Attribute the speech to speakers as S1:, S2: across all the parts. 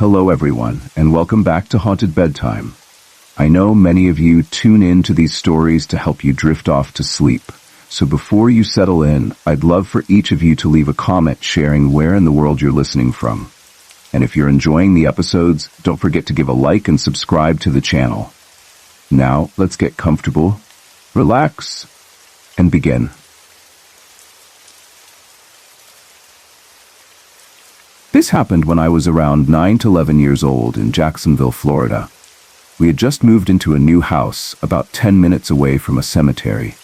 S1: Hello everyone, and welcome back to Haunted Bedtime. I know many of you tune in to these stories to help you drift off to sleep. So before you settle in, I'd love for each of you to leave a comment sharing where in the world you're listening from. And if you're enjoying the episodes, don't forget to give a like and subscribe to the channel. Now, let's get comfortable, relax, and begin. This happened when I was around 9 to 11 years old in Jacksonville, Florida. We had just moved into a new house about 10 minutes away from a cemetery.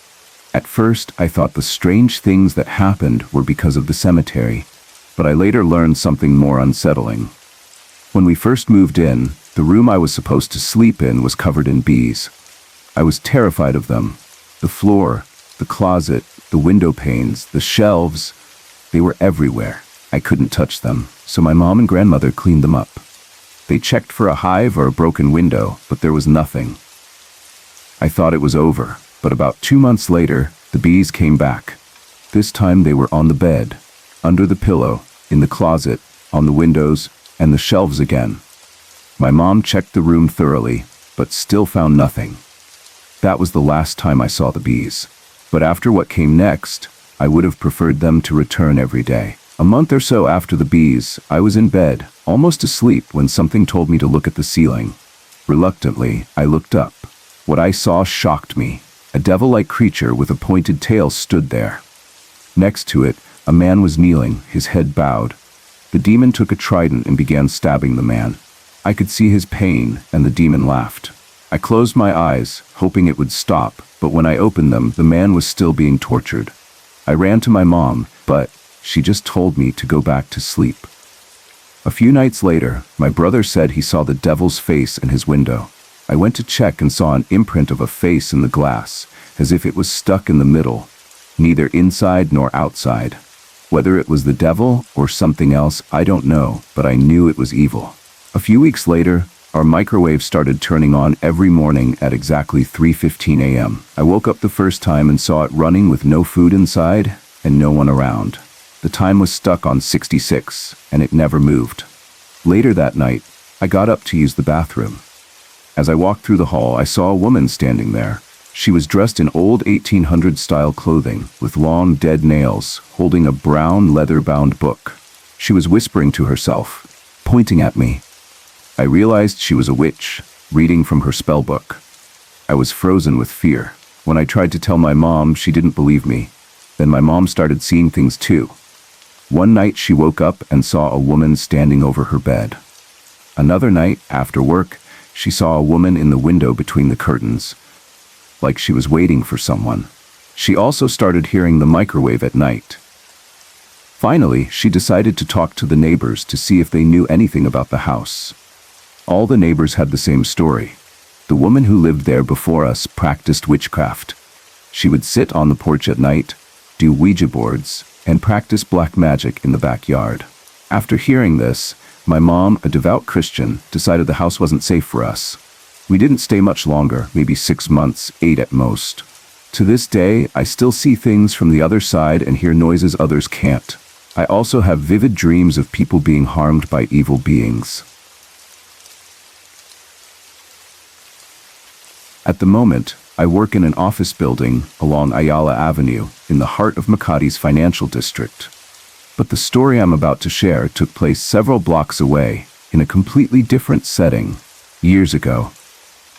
S1: At first, I thought the strange things that happened were because of the cemetery, but I later learned something more unsettling. When we first moved in, the room I was supposed to sleep in was covered in bees. I was terrified of them. The floor, the closet, the window panes, the shelves, they were everywhere. I couldn't touch them, so my mom and grandmother cleaned them up. They checked for a hive or a broken window, but there was nothing. I thought it was over, but about 2 months later, the bees came back. This time they were on the bed, under the pillow, in the closet, on the windows, and the shelves again. My mom checked the room thoroughly, but still found nothing. That was the last time I saw the bees. But after what came next, I would have preferred them to return every day. A month or so after the bees, I was in bed, almost asleep, when something told me to look at the ceiling. Reluctantly, I looked up. What I saw shocked me. A devil-like creature with a pointed tail stood there. Next to it, a man was kneeling, his head bowed. The demon took a trident and began stabbing the man. I could see his pain, and the demon laughed. I closed my eyes, hoping it would stop, but when I opened them, the man was still being tortured. I ran to my mom, but she just told me to go back to sleep. A few nights later, my brother said he saw the devil's face in his window. I went to check and saw an imprint of a face in the glass, as if it was stuck in the middle, neither inside nor outside. Whether it was the devil or something else, I don't know, but I knew it was evil. A few weeks later, our microwave started turning on every morning at exactly 3:15 a.m. I woke up the first time and saw it running with no food inside and no one around. The time was stuck on 66, and it never moved. Later that night, I got up to use the bathroom. As I walked through the hall, I saw a woman standing there. She was dressed in old 1800s-style clothing, with long, dead nails, holding a brown, leather-bound book. She was whispering to herself, pointing at me. I realized she was a witch, reading from her spell book. I was frozen with fear. When I tried to tell my mom, she didn't believe me. Then my mom started seeing things too. One night she woke up and saw a woman standing over her bed. Another night, after work, she saw a woman in the window between the curtains, like she was waiting for someone. She also started hearing the microwave at night. Finally, she decided to talk to the neighbors to see if they knew anything about the house. All the neighbors had the same story. The woman who lived there before us practiced witchcraft. She would sit on the porch at night, do Ouija boards, and practice black magic in the backyard. After hearing this, my mom, a devout Christian, decided the house wasn't safe for us. We didn't stay much longer, maybe 6 months, 8 at most. To this day, I still see things from the other side and hear noises others can't. I also have vivid dreams of people being harmed by evil beings. At the moment, I work in an office building along Ayala Avenue in the heart of Makati's financial district. But the story I'm about to share took place several blocks away in a completely different setting, years ago.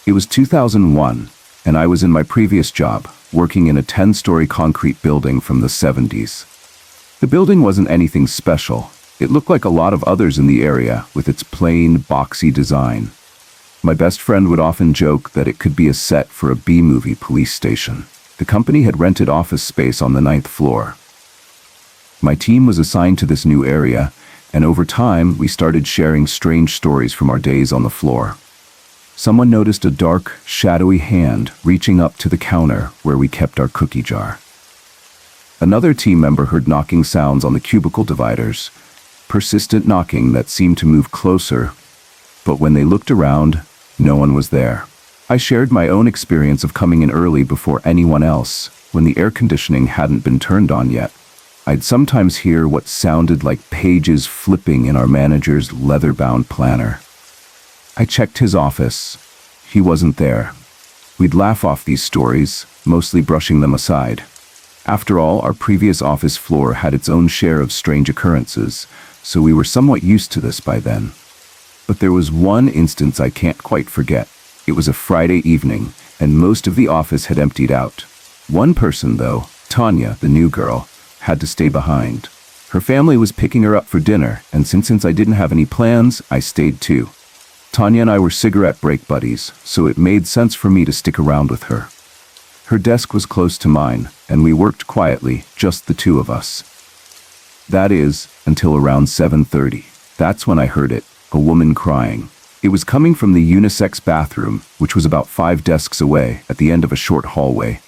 S1: It was 2001, and I was in my previous job, working in a 10-story concrete building from the 70s. The building wasn't anything special. It looked like a lot of others in the area with its plain, boxy design. My best friend would often joke that it could be a set for a B-movie police station. The company had rented office space on the 9th floor. My team was assigned to this new area, and over time, we started sharing strange stories from our days on the floor. Someone noticed a dark, shadowy hand reaching up to the counter where we kept our cookie jar. Another team member heard knocking sounds on the cubicle dividers, persistent knocking that seemed to move closer, but when they looked around, no one was there. I shared my own experience of coming in early before anyone else, when the air conditioning hadn't been turned on yet. I'd sometimes hear what sounded like pages flipping in our manager's leather-bound planner. I checked his office. He wasn't there. We'd laugh off these stories, mostly brushing them aside. After all, our previous office floor had its own share of strange occurrences, so we were somewhat used to this by then. But there was one instance I can't quite forget. It was a Friday evening, and most of the office had emptied out. One person, though, Tanya, the new girl, had to stay behind. Her family was picking her up for dinner, and since I didn't have any plans, I stayed too. Tanya and I were cigarette break buddies, so it made sense for me to stick around with her. Her desk was close to mine, and we worked quietly, just the two of us. That is, until around 7:30. That's when I heard it, a woman crying. It was coming from the unisex bathroom, which was about 5 desks away, at the end of a short hallway.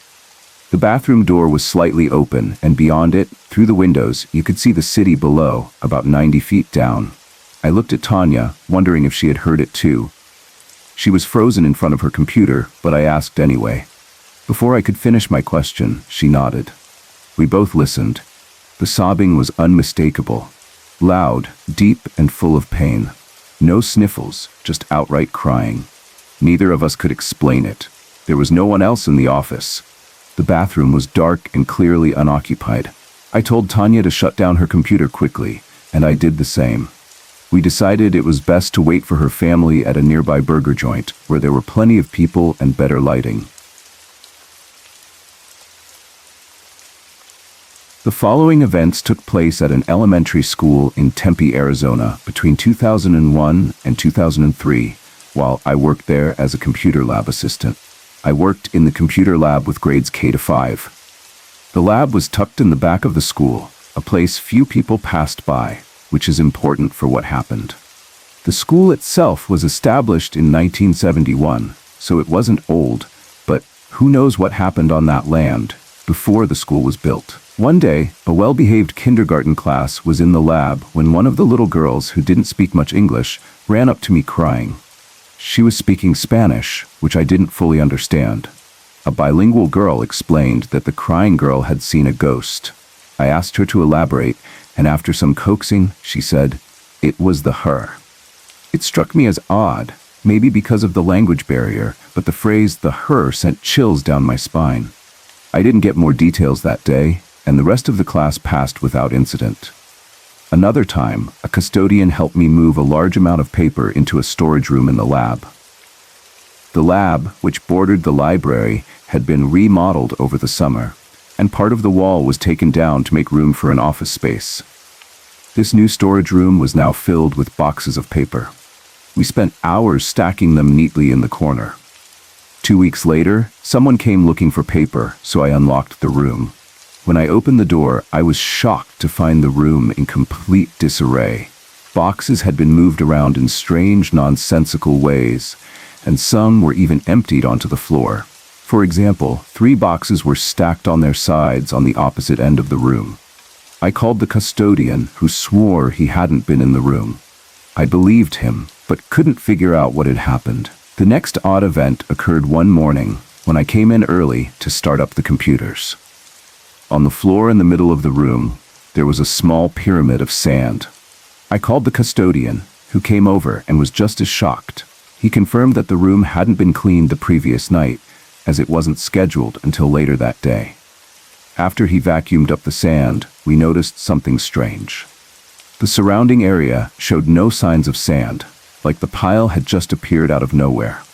S1: The bathroom door was slightly open, and beyond it, through the windows, you could see the city below, about 90 feet down. I looked at Tanya, wondering if she had heard it too. She was frozen in front of her computer, but I asked anyway. Before I could finish my question, she nodded. We both listened. The sobbing was unmistakable. Loud, deep, and full of pain. No sniffles, just outright crying. Neither of us could explain it. There was no one else in the office. The bathroom was dark and clearly unoccupied. I told Tanya to shut down her computer quickly, and I did the same. We decided it was best to wait for her family at a nearby burger joint, where there were plenty of people and better lighting. The following events took place at an elementary school in Tempe, Arizona, between 2001 and 2003, while I worked there as a computer lab assistant. I worked in the computer lab with grades K to 5. The lab was tucked in the back of the school, a place few people passed by, which is important for what happened. The school itself was established in 1971, so it wasn't old, but who knows what happened on that land before the school was built. One day, a well-behaved kindergarten class was in the lab when one of the little girls who didn't speak much English ran up to me crying. She was speaking Spanish, which I didn't fully understand. A bilingual girl explained that the crying girl had seen a ghost. I asked her to elaborate, and after some coaxing, she said, it was the her. It struck me as odd, maybe because of the language barrier, but the phrase the her sent chills down my spine. I didn't get more details that day, and the rest of the class passed without incident. Another time, a custodian helped me move a large amount of paper into a storage room in the lab. The lab, which bordered the library, had been remodeled over the summer, and part of the wall was taken down to make room for an office space. This new storage room was now filled with boxes of paper. We spent hours stacking them neatly in the corner. 2 weeks later, someone came looking for paper, so I unlocked the room. When I opened the door, I was shocked to find the room in complete disarray. Boxes had been moved around in strange, nonsensical ways, and some were even emptied onto the floor. For example, 3 boxes were stacked on their sides on the opposite end of the room. I called the custodian, who swore he hadn't been in the room. I believed him, but couldn't figure out what had happened. The next odd event occurred one morning when I came in early to start up the computers. On the floor in the middle of the room, there was a small pyramid of sand. I called the custodian, who came over and was just as shocked. He confirmed that the room hadn't been cleaned the previous night, as it wasn't scheduled until later that day. After he vacuumed up the sand, we noticed something strange. The surrounding area showed no signs of sand, like the pile had just appeared out of nowhere.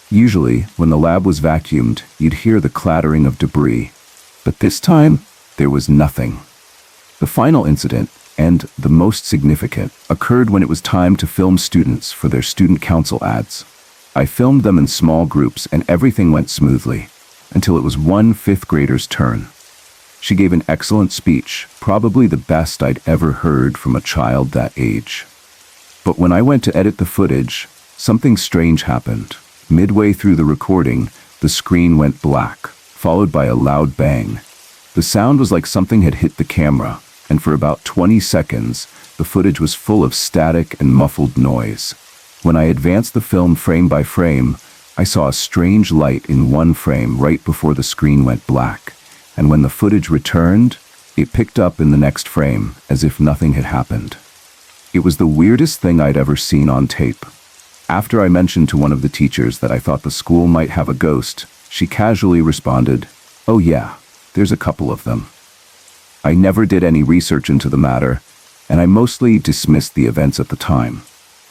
S1: Usually, when the lab was vacuumed, you'd hear the clattering of debris. But this time, there was nothing. The final incident, and the most significant, occurred when it was time to film students for their student council ads. I filmed them in small groups and everything went smoothly, until it was one 5th grader's turn. She gave an excellent speech, probably the best I'd ever heard from a child that age. But when I went to edit the footage, something strange happened. Midway through the recording, the screen went black, followed by a loud bang. The sound was like something had hit the camera, and for about 20 seconds, the footage was full of static and muffled noise. When I advanced the film frame by frame, I saw a strange light in one frame right before the screen went black, and when the footage returned, It picked up in the next frame, as if nothing had happened. It was the weirdest thing I'd ever seen on tape. After I mentioned to one of the teachers that I thought the school might have a ghost, she casually responded, "Oh yeah, there's a couple of them." I never did any research into the matter, and I mostly dismissed the events at the time.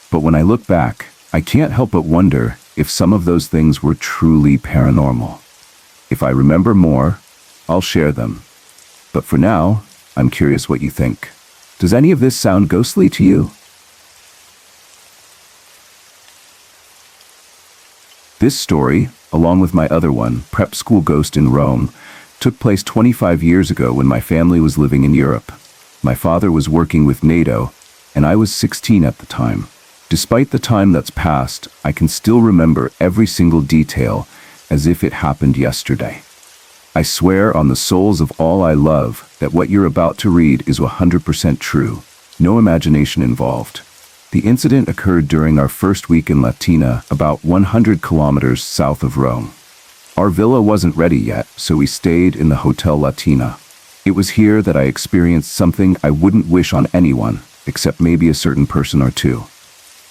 S1: But when I look back, I can't help but wonder if some of those things were truly paranormal. If I remember more, I'll share them. But for now, I'm curious what you think. Does any of this sound ghostly to you? This story, along with my other one, Prep School Ghost in Rome, took place 25 years ago when my family was living in Europe. My father was working with NATO, and I was 16 at the time. Despite the time that's passed, I can still remember every single detail as if it happened yesterday. I swear on the souls of all I love that what you're about to read is 100% true, no imagination involved. The incident occurred during our first week in Latina, about 100 kilometers south of Rome. Our villa wasn't ready yet, so we stayed in the Hotel Latina. It was here that I experienced something I wouldn't wish on anyone, except maybe a certain person or two.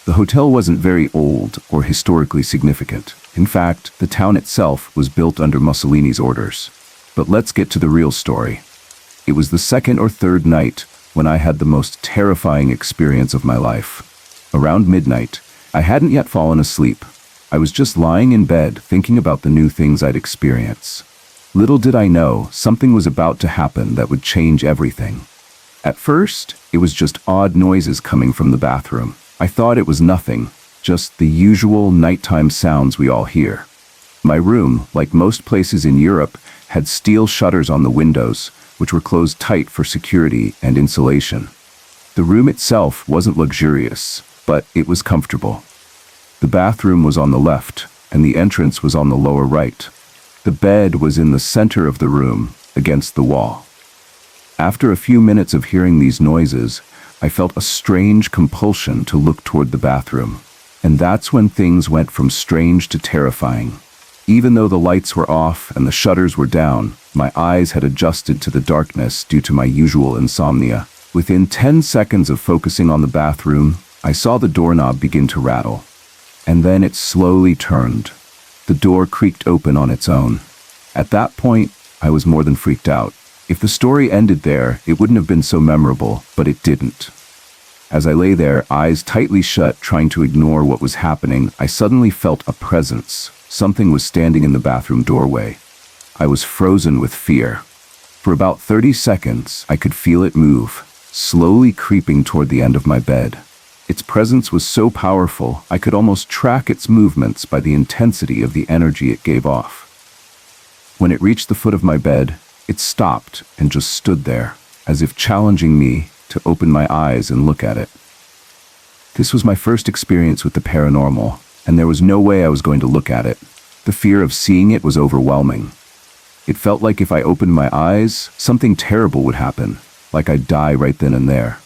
S1: The hotel wasn't very old or historically significant. In fact, the town itself was built under Mussolini's orders. But let's get to the real story. It was the second or third night when I had the most terrifying experience of my life. Around midnight, I hadn't yet fallen asleep. I was just lying in bed thinking about the new things I'd experience. Little did I know something was about to happen that would change everything. At first, it was just odd noises coming from the bathroom. I thought it was nothing, just the usual nighttime sounds we all hear. My room, like most places in Europe, had steel shutters on the windows, which were closed tight for security and insulation. The room itself wasn't luxurious, but it was comfortable. The bathroom was on the left, and the entrance was on the lower right. The bed was in the center of the room, against the wall. After a few minutes of hearing these noises, I felt a strange compulsion to look toward the bathroom. And that's when things went from strange to terrifying. Even though the lights were off and the shutters were down, my eyes had adjusted to the darkness due to my usual insomnia. Within 10 seconds of focusing on the bathroom, I saw the doorknob begin to rattle. And then it slowly turned. The door creaked open on its own. At that point, I was more than freaked out. If the story ended there, it wouldn't have been so memorable, but it didn't. As I lay there, eyes tightly shut, trying to ignore what was happening, I suddenly felt a presence. Something was standing in the bathroom doorway. I was frozen with fear. For about 30 seconds, I could feel it move, slowly creeping toward the end of my bed. Its presence was so powerful, I could almost track its movements by the intensity of the energy it gave off. When it reached the foot of my bed, it stopped and just stood there, as if challenging me to open my eyes and look at it. This was my first experience with the paranormal, and there was no way I was going to look at it. The fear of seeing it was overwhelming. It felt like if I opened my eyes, something terrible would happen, like I'd die right then and there.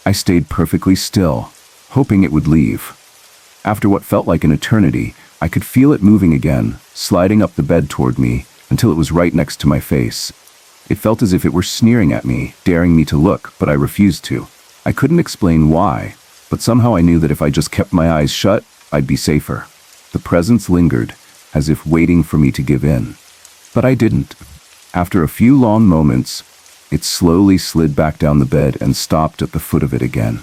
S1: I stayed perfectly still, hoping it would leave. After what felt like an eternity, I could feel it moving again, sliding up the bed toward me, until it was right next to my face. It felt as if it were sneering at me, daring me to look, but I refused to. I couldn't explain why, but somehow I knew that if I just kept my eyes shut, I'd be safer. The presence lingered, as if waiting for me to give in. But I didn't. After a few long moments, it slowly slid back down the bed and stopped at the foot of it again.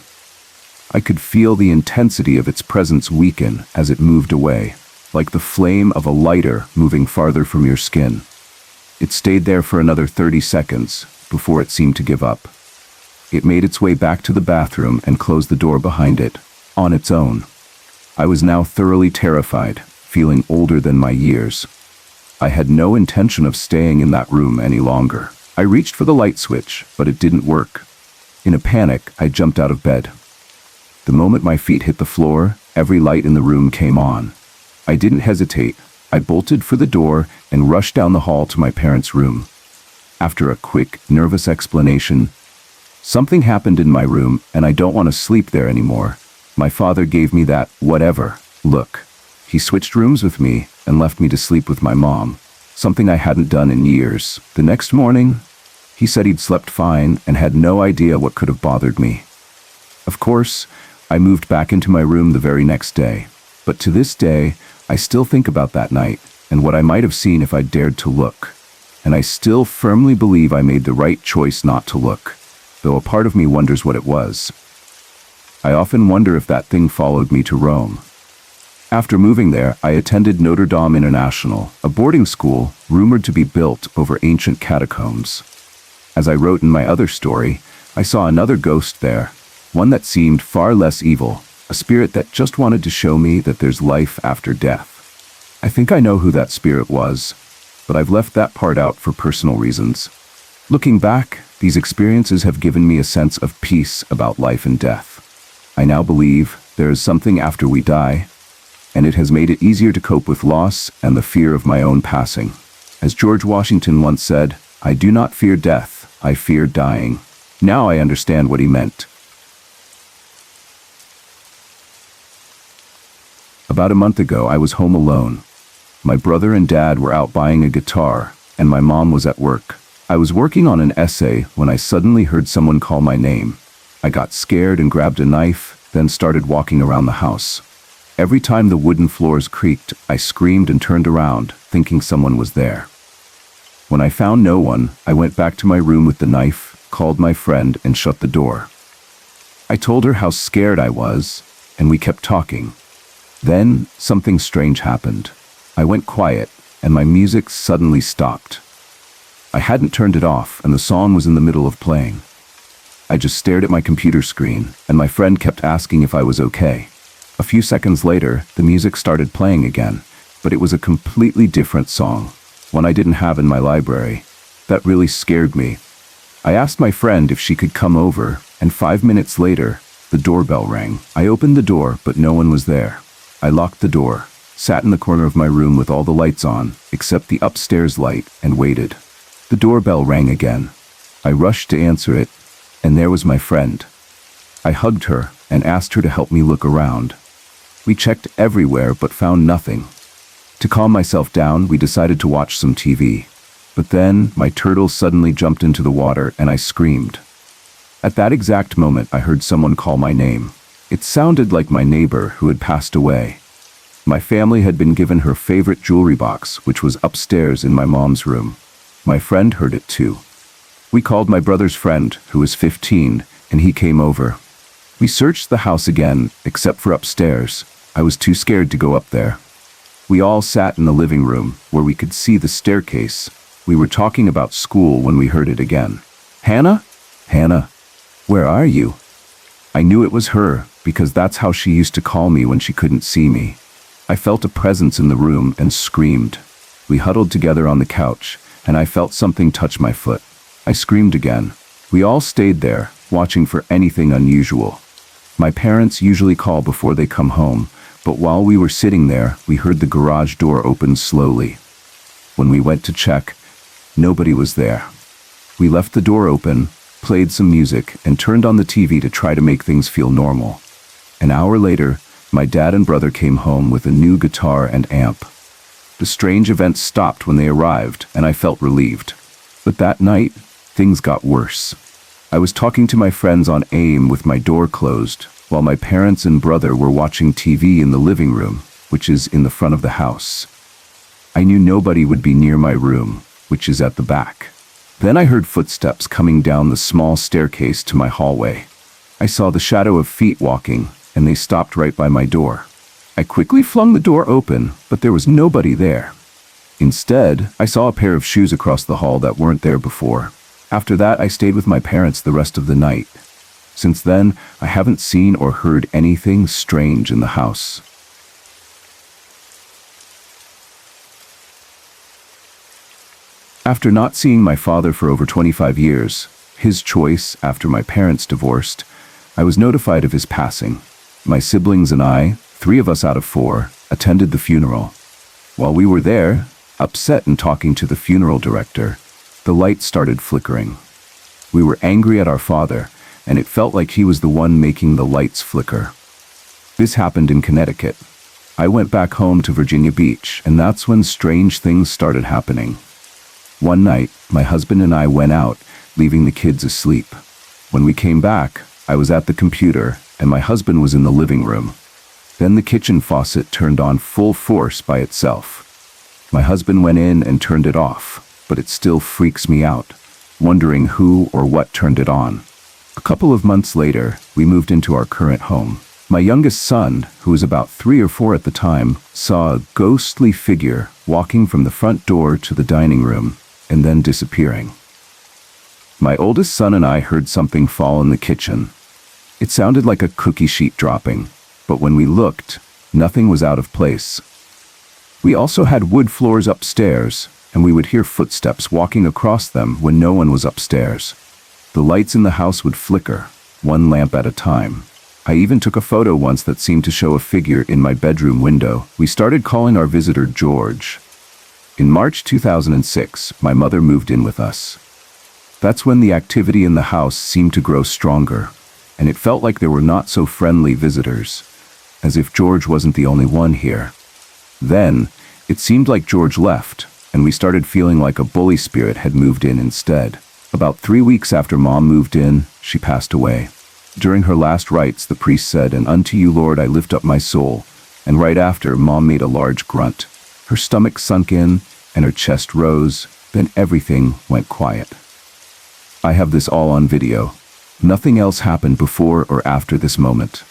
S1: I could feel the intensity of its presence weaken as it moved away, like the flame of a lighter moving farther from your skin. It stayed there for another 30 seconds before it seemed to give up. It made its way back to the bathroom and closed the door behind it, on its own. I was now thoroughly terrified, feeling older than my years. I had no intention of staying in that room any longer. I reached for the light switch, but it didn't work. In a panic, I jumped out of bed. The moment my feet hit the floor, every light in the room came on. I didn't hesitate. I bolted for the door and rushed down the hall to my parents' room. After a quick, nervous explanation, "Something happened in my room, and I don't want to sleep there anymore," my father gave me that whatever look. He switched rooms with me and left me to sleep with my mom, something I hadn't done in years. The next morning, He said he'd slept fine and had no idea what could have bothered me. Of course, I moved back into my room the very next day, but to this day, I still think about that night and what I might have seen if I dared to look. And I still firmly believe I made the right choice not to look, though a part of me wonders what it was. I often wonder if that thing followed me to Rome. After moving there, I attended Notre Dame International, a boarding school rumored to be built over ancient catacombs. As I wrote in my other story, I saw another ghost there, one that seemed far less evil, a spirit that just wanted to show me that there's life after death. I think I know who that spirit was, but I've left that part out for personal reasons. Looking back, these experiences have given me a sense of peace about life and death. I now believe there is something after we die, and it has made it easier to cope with loss and the fear of my own passing. As George Washington once said, "I do not fear death, I fear dying." Now I understand what he meant. About a month ago, I was home alone. My brother and dad were out buying a guitar, and my mom was at work. I was working on an essay when I suddenly heard someone call my name. I got scared and grabbed a knife, then started walking around the house. Every time the wooden floors creaked, I screamed and turned around, thinking someone was there. When I found no one, I went back to my room with the knife, called my friend, and shut the door. I told her how scared I was, and we kept talking. Then, something strange happened. I went quiet, and my music suddenly stopped. I hadn't turned it off, and the song was in the middle of playing. I just stared at my computer screen, and my friend kept asking if I was okay. A few seconds later, the music started playing again, but it was a completely different song, one I didn't have in my library. That really scared me. I asked my friend if she could come over, and 5 minutes later, the doorbell rang. I opened the door, but no one was there. I locked the door, sat in the corner of my room with all the lights on, except the upstairs light, and waited. The doorbell rang again. I rushed to answer it, and there was my friend. I hugged her and asked her to help me look around. We checked everywhere but found nothing. To calm myself down, we decided to watch some TV. But then, my turtle suddenly jumped into the water and I screamed. At that exact moment, I heard someone call my name. It sounded like my neighbor who had passed away. My family had been given her favorite jewelry box, which was upstairs in my mom's room. My friend heard it too. We called my brother's friend, who was 15, and he came over. We searched the house again, except for upstairs. I was too scared to go up there. We all sat in the living room, where we could see the staircase. We were talking about school when we heard it again. "Hannah? Hannah, where are you?" I knew it was her, because that's how she used to call me when she couldn't see me. I felt a presence in the room and screamed. We huddled together on the couch, and I felt something touch my foot. I screamed again. We all stayed there, watching for anything unusual. My parents usually call before they come home, but while we were sitting there, we heard the garage door open slowly. When we went to check, nobody was there. We left the door open, played some music, and turned on the TV to try to make things feel normal. An hour later, my dad and brother came home with a new guitar and amp. The strange events stopped when they arrived, and I felt relieved. But that night, things got worse. I was talking to my friends on AIM with my door closed, while my parents and brother were watching TV in the living room, which is in the front of the house. I knew nobody would be near my room, which is at the back. Then I heard footsteps coming down the small staircase to my hallway. I saw the shadow of feet walking, and they stopped right by my door. I quickly flung the door open, but there was nobody there. Instead, I saw a pair of shoes across the hall that weren't there before. After that, I stayed with my parents the rest of the night. Since then, I haven't seen or heard anything strange in the house. After not seeing my father for over 25 years, his choice after my parents divorced, I was notified of his passing. My siblings and I, 3 of us out of 4, attended the funeral. While we were there, upset and talking to the funeral director, the lights started flickering. We were angry at our father, and it felt like he was the one making the lights flicker. This happened in Connecticut. I went back home to Virginia Beach, and that's when strange things started happening. One night, my husband and I went out, leaving the kids asleep. When we came back, I was at the computer and my husband was in the living room. Then the kitchen faucet turned on full force by itself. My husband went in and turned it off, but it still freaks me out, wondering who or what turned it on. A couple of months later, we moved into our current home. My youngest son, who was about 3 or 4 at the time, saw a ghostly figure walking from the front door to the dining room and then disappearing. My oldest son and I heard something fall in the kitchen. It sounded like a cookie sheet dropping, but when we looked, nothing was out of place. We also had wood floors upstairs, and we would hear footsteps walking across them when no one was upstairs. The lights in the house would flicker, one lamp at a time. I even took a photo once that seemed to show a figure in my bedroom window. We started calling our visitor George. In March 2006, my mother moved in with us. That's when the activity in the house seemed to grow stronger, and it felt like there were not so friendly visitors, as if George wasn't the only one here. Then, it seemed like George left, and we started feeling like a bully spirit had moved in instead. About 3 weeks after Mom moved in, she passed away. During her last rites, the priest said, "And unto you, Lord, I lift up my soul." And right after, Mom made a large grunt. Her stomach sunk in, and her chest rose. Then everything went quiet. I have this all on video. Nothing else happened before or after this moment.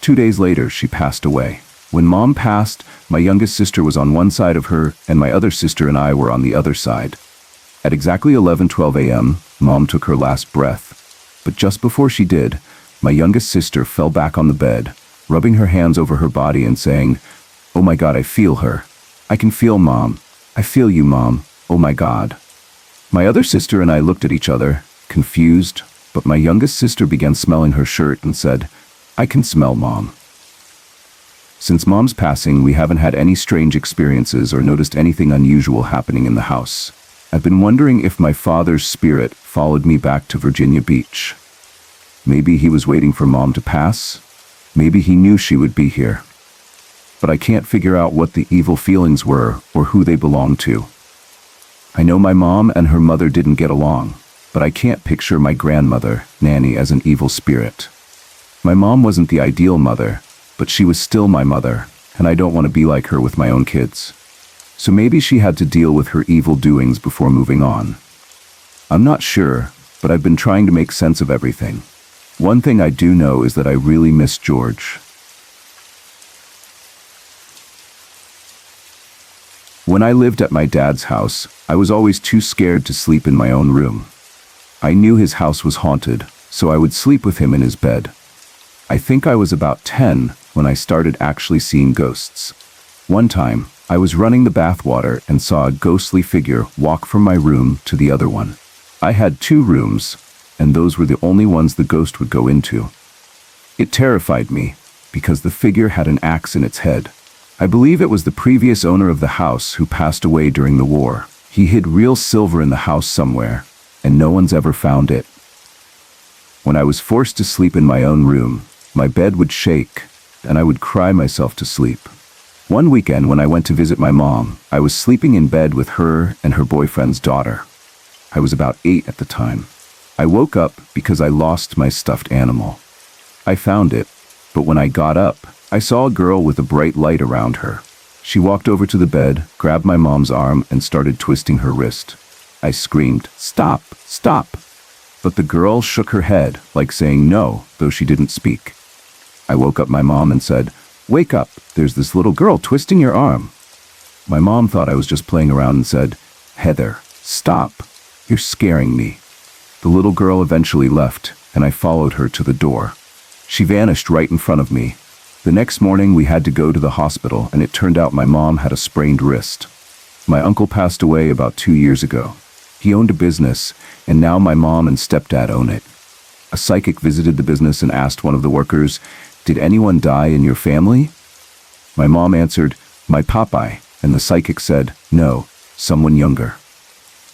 S1: 2 days later, she passed away. When Mom passed, my youngest sister was on one side of her, and my other sister and I were on the other side. At exactly 11:12 a.m., Mom took her last breath. But just before she did, my youngest sister fell back on the bed, rubbing her hands over her body and saying, "Oh my God, I feel her. I can feel Mom. I feel you, Mom. Oh my God." My other sister and I looked at each other, confused, but my youngest sister began smelling her shirt and said, "I can smell Mom." Since Mom's passing, we haven't had any strange experiences or noticed anything unusual happening in the house. I've been wondering if my father's spirit followed me back to Virginia Beach. Maybe he was waiting for Mom to pass. Maybe he knew she would be here. But I can't figure out what the evil feelings were or who they belonged to. I know my mom and her mother didn't get along, but I can't picture my grandmother, Nanny, as an evil spirit. My mom wasn't the ideal mother, but she was still my mother, and I don't want to be like her with my own kids. So maybe she had to deal with her evil doings before moving on. I'm not sure, but I've been trying to make sense of everything. One thing I do know is that I really miss George. When I lived at my dad's house, I was always too scared to sleep in my own room. I knew his house was haunted, so I would sleep with him in his bed. I think I was about 10 when I started actually seeing ghosts. One time, I was running the bathwater and saw a ghostly figure walk from my room to the other one. I had 2 rooms, and those were the only ones the ghost would go into. It terrified me, because the figure had an axe in its head. I believe it was the previous owner of the house who passed away during the war. He hid real silver in the house somewhere, and no one's ever found it. When I was forced to sleep in my own room, my bed would shake, and I would cry myself to sleep. One weekend when I went to visit my mom, I was sleeping in bed with her and her boyfriend's daughter. I was about 8 at the time. I woke up because I lost my stuffed animal. I found it, but when I got up, I saw a girl with a bright light around her. She walked over to the bed, grabbed my mom's arm, and started twisting her wrist. I screamed, "Stop! Stop!" But the girl shook her head, like saying no, though she didn't speak. I woke up my mom and said, "Wake up, there's this little girl twisting your arm." My mom thought I was just playing around and said, "Heather, stop, you're scaring me." The little girl eventually left, and I followed her to the door. She vanished right in front of me. The next morning we had to go to the hospital, and it turned out my mom had a sprained wrist. My uncle passed away about 2 years ago. He owned a business, and now my mom and stepdad own it. A psychic visited the business and asked one of the workers, "Did anyone die in your family?" My mom answered, "My papai," and the psychic said, "No, someone younger."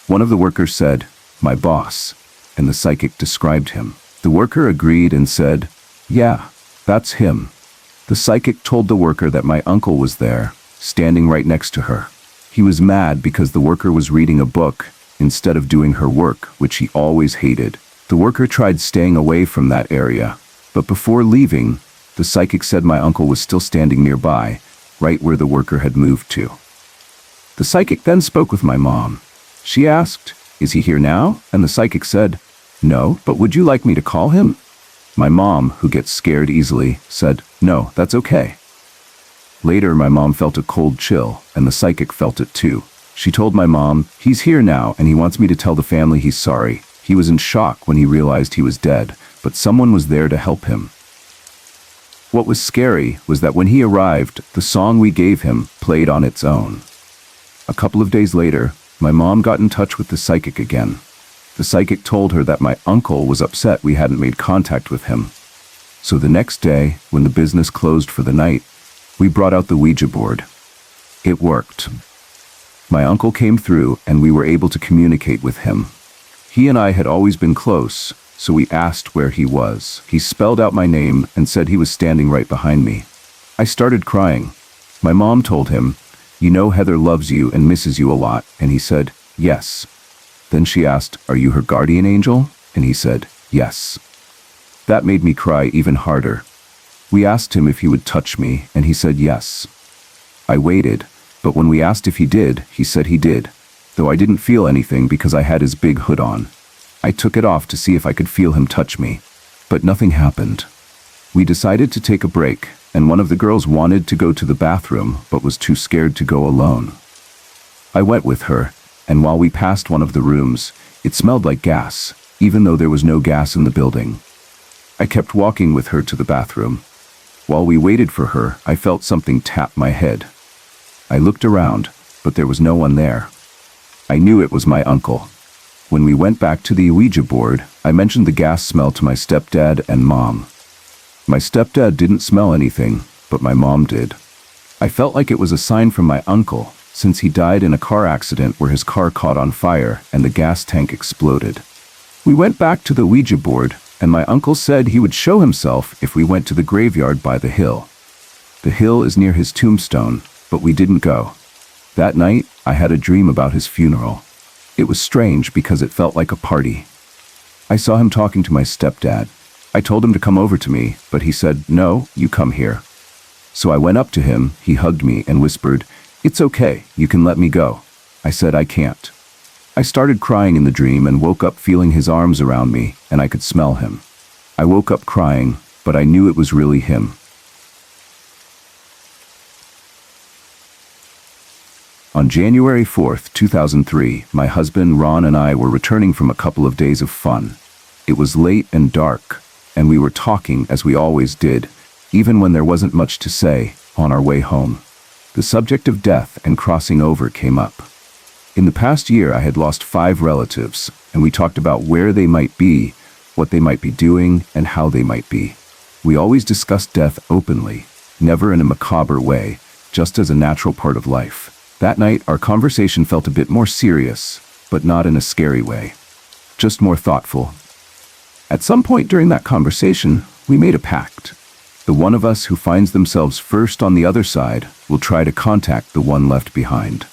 S1: One of the workers said, "My boss," and the psychic described him. The worker agreed and said, "Yeah, that's him." The psychic told the worker that my uncle was there, standing right next to her. He was mad because the worker was reading a book, instead of doing her work, which she always hated. The worker tried staying away from that area, but before leaving, the psychic said my uncle was still standing nearby, right where the worker had moved to. The psychic then spoke with my mom. She asked, "Is he here now?" And the psychic said, "No, but would you like me to call him?" My mom, who gets scared easily, said, "No, that's okay." Later, my mom felt a cold chill, and the psychic felt it too. She told my mom, "He's here now, and he wants me to tell the family he's sorry. He was in shock when he realized he was dead, but someone was there to help him." What was scary was that when he arrived, the song we gave him played on its own. A couple of days later, my mom got in touch with the psychic again. The psychic told her that my uncle was upset we hadn't made contact with him. So the next day, when the business closed for the night, we brought out the Ouija board. It worked. My uncle came through and we were able to communicate with him. He and I had always been close, so we asked where he was. He spelled out my name and said he was standing right behind me. I started crying. My mom told him, "You know Heather loves you and misses you a lot," and he said, "Yes." Then she asked, "Are you her guardian angel?" And he said, "Yes." That made me cry even harder. We asked him if he would touch me, and he said yes. I waited, but when we asked if he did, he said he did, though I didn't feel anything because I had his big hood on. I took it off to see if I could feel him touch me, but nothing happened. We decided to take a break, and one of the girls wanted to go to the bathroom, but was too scared to go alone. I went with her, and while we passed one of the rooms, it smelled like gas, even though there was no gas in the building. I kept walking with her to the bathroom. While we waited for her, I felt something tap my head. I looked around, but there was no one there. I knew it was my uncle. When we went back to the Ouija board, I mentioned the gas smell to my stepdad and mom. My stepdad didn't smell anything, but my mom did. I felt like it was a sign from my uncle, since he died in a car accident where his car caught on fire and the gas tank exploded. We went back to the Ouija board, and my uncle said he would show himself if we went to the graveyard by the hill. The hill is near his tombstone, but we didn't go. That night, I had a dream about his funeral. It was strange because it felt like a party. I saw him talking to my stepdad. I told him to come over to me, but he said, "No, you come here." So I went up to him, he hugged me and whispered, "It's okay, you can let me go." I said, "I can't." I started crying in the dream and woke up feeling his arms around me, and I could smell him. I woke up crying, but I knew it was really him. On January 4th, 2003, my husband Ron and I were returning from a couple of days of fun. It was late and dark, and we were talking as we always did, even when there wasn't much to say, on our way home. The subject of death and crossing over came up. In the past year, I had lost 5 relatives, and we talked about where they might be, what they might be doing, and how they might be. We always discussed death openly, never in a macabre way, just as a natural part of life. That night, our conversation felt a bit more serious, but not in a scary way, just more thoughtful. At some point during that conversation, we made a pact. The one of us who finds themselves first on the other side will try to contact the one left behind.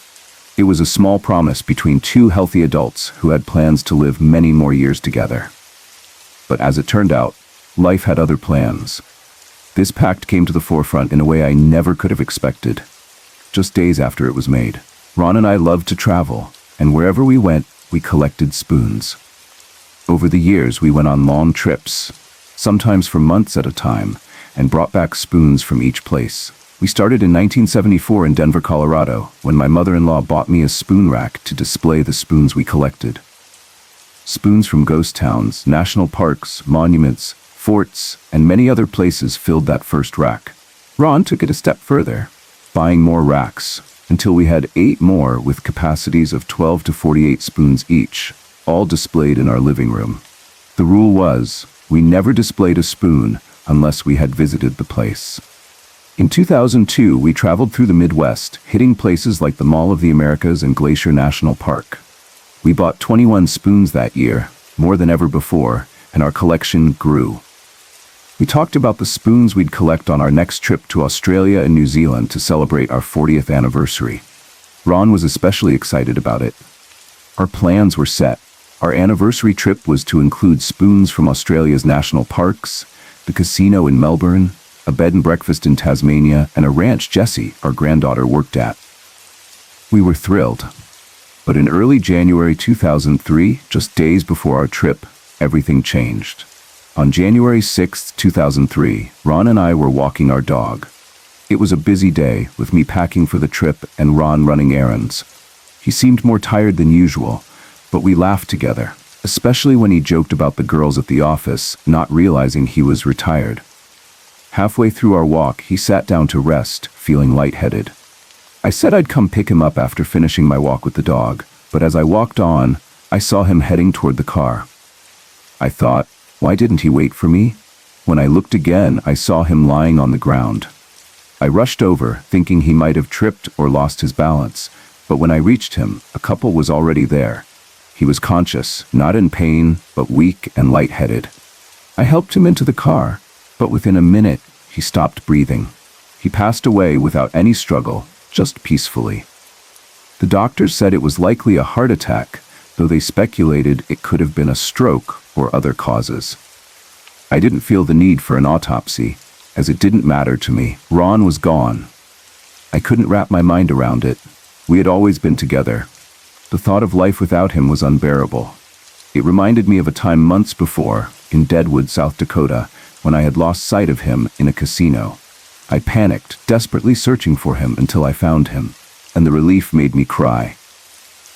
S1: It was a small promise between 2 healthy adults who had plans to live many more years together. But as it turned out, life had other plans. This pact came to the forefront in a way I never could have expected. Just days after it was made, Ron and I loved to travel, and wherever we went, we collected spoons. Over the years, we went on long trips, sometimes for months at a time, and brought back spoons from each place. We started in 1974 in Denver, Colorado, when my mother-in-law bought me a spoon rack to display the spoons we collected. Spoons from ghost towns, national parks, monuments, forts, and many other places filled that first rack. Ron took it a step further, buying more racks, until we had 8 more with capacities of 12 to 48 spoons each, all displayed in our living room. The rule was, we never displayed a spoon unless we had visited the place. In 2002, we traveled through the Midwest, hitting places like the Mall of the Americas and Glacier National Park. We bought 21 spoons that year, more than ever before, and our collection grew. We talked about the spoons we'd collect on our next trip to Australia and New Zealand to celebrate our 40th anniversary. Ron was especially excited about it. Our plans were set. Our anniversary trip was to include spoons from Australia's national parks, the casino in Melbourne, a bed and breakfast in Tasmania, and a ranch Jessie, our granddaughter, worked at. We were thrilled. But in early January 2003, just days before our trip, everything changed. On January 6, 2003, Ron and I were walking our dog. It was a busy day, with me packing for the trip and Ron running errands. He seemed more tired than usual, but we laughed together, especially when he joked about the girls at the office, not realizing he was retired. Halfway through our walk, he sat down to rest, feeling lightheaded. I said I'd come pick him up after finishing my walk with the dog, but as I walked on, I saw him heading toward the car. I thought, why didn't he wait for me? When I looked again, I saw him lying on the ground. I rushed over, thinking he might have tripped or lost his balance, but when I reached him, a couple was already there. He was conscious, not in pain, but weak and lightheaded. I helped him into the car, but within a minute, he stopped breathing. He passed away without any struggle, just peacefully. The doctors said it was likely a heart attack, though they speculated it could have been a stroke or other causes. I didn't feel the need for an autopsy, as it didn't matter to me. Ron was gone. I couldn't wrap my mind around it. We had always been together. The thought of life without him was unbearable. It reminded me of a time months before, in Deadwood, South Dakota, when I had lost sight of him in a casino. I panicked, desperately searching for him until I found him, and the relief made me cry.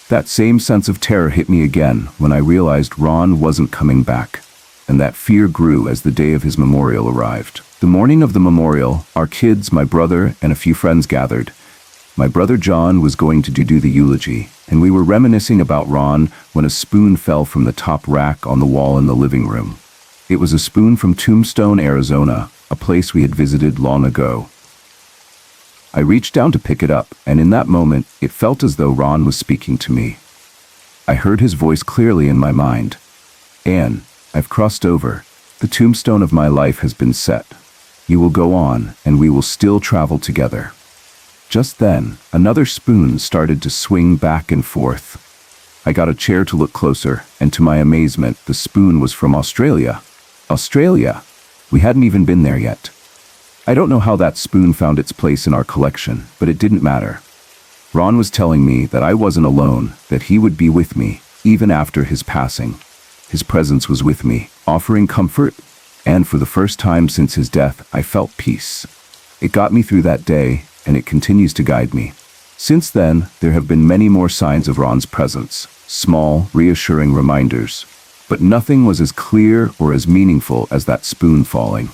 S1: That same sense of terror hit me again when I realized Ron wasn't coming back, and that fear grew as the day of his memorial arrived. The morning of the memorial, our kids, my brother, and a few friends gathered. My brother John was going to do the eulogy, and we were reminiscing about Ron when a spoon fell from the top rack on the wall in the living room. It was a spoon from Tombstone, Arizona, a place we had visited long ago. I reached down to pick it up, and in that moment, it felt as though Ron was speaking to me. I heard his voice clearly in my mind. Anne, I've crossed over. The tombstone of my life has been set. You will go on, and we will still travel together. Just then, another spoon started to swing back and forth. I got a chair to look closer, and to my amazement, the spoon was from Australia. Australia! We hadn't even been there yet. I don't know how that spoon found its place in our collection, but it didn't matter. Ron was telling me that I wasn't alone, that he would be with me, even after his passing. His presence was with me, offering comfort, and for the first time since his death, I felt peace. It got me through that day, and it continues to guide me. Since then, there have been many more signs of Ron's presence, small, reassuring reminders, but nothing was as clear or as meaningful as that spoon falling.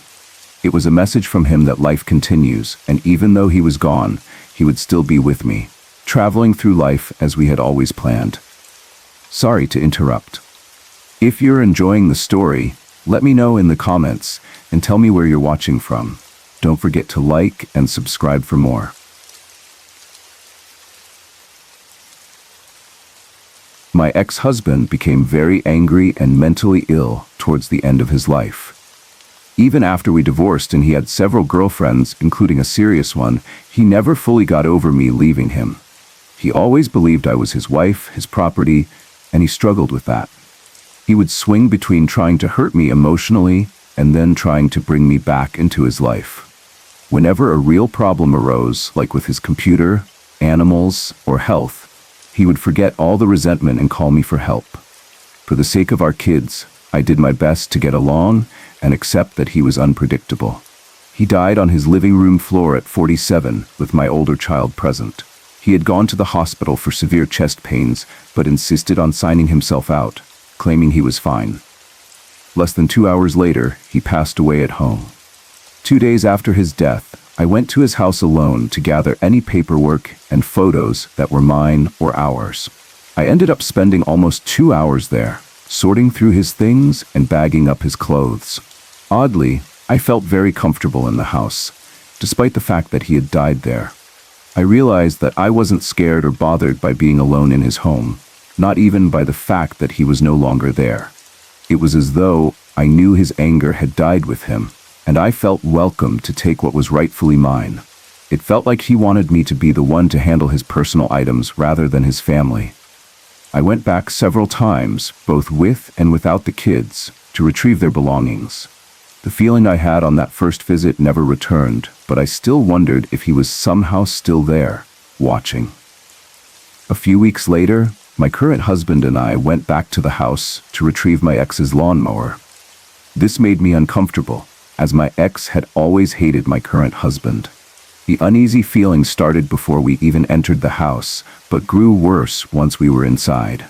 S1: It was a message from him that life continues, and even though he was gone, he would still be with me, traveling through life as we had always planned. Sorry to interrupt. If you're enjoying the story, let me know in the comments and tell me where you're watching from. Don't forget to like and subscribe for more. My ex-husband became very angry and mentally ill towards the end of his life. Even after we divorced and he had several girlfriends, including a serious one, he never fully got over me leaving him. He always believed I was his wife, his property, and he struggled with that. He would swing between trying to hurt me emotionally and then trying to bring me back into his life. Whenever a real problem arose, like with his computer, animals, or health, he would forget all the resentment and call me for help. For the sake of our kids, I did my best to get along and accept that he was unpredictable. He died on his living room floor at 47 with my older child present. He had gone to the hospital for severe chest pains, but insisted on signing himself out, claiming he was fine. Less than 2 hours later, he passed away at home. 2 days after his death, I went to his house alone to gather any paperwork and photos that were mine or ours. I ended up spending almost 2 hours there, sorting through his things and bagging up his clothes. Oddly, I felt very comfortable in the house, despite the fact that he had died there. I realized that I wasn't scared or bothered by being alone in his home, not even by the fact that he was no longer there. It was as though I knew his anger had died with him, and I felt welcome to take what was rightfully mine. It felt like he wanted me to be the one to handle his personal items rather than his family. I went back several times, both with and without the kids, to retrieve their belongings. The feeling I had on that first visit never returned, but I still wondered if he was somehow still there, watching. A few weeks later, my current husband and I went back to the house to retrieve my ex's lawnmower. This made me uncomfortable, as my ex had always hated my current husband. The uneasy feeling started before we even entered the house, but grew worse once we were inside.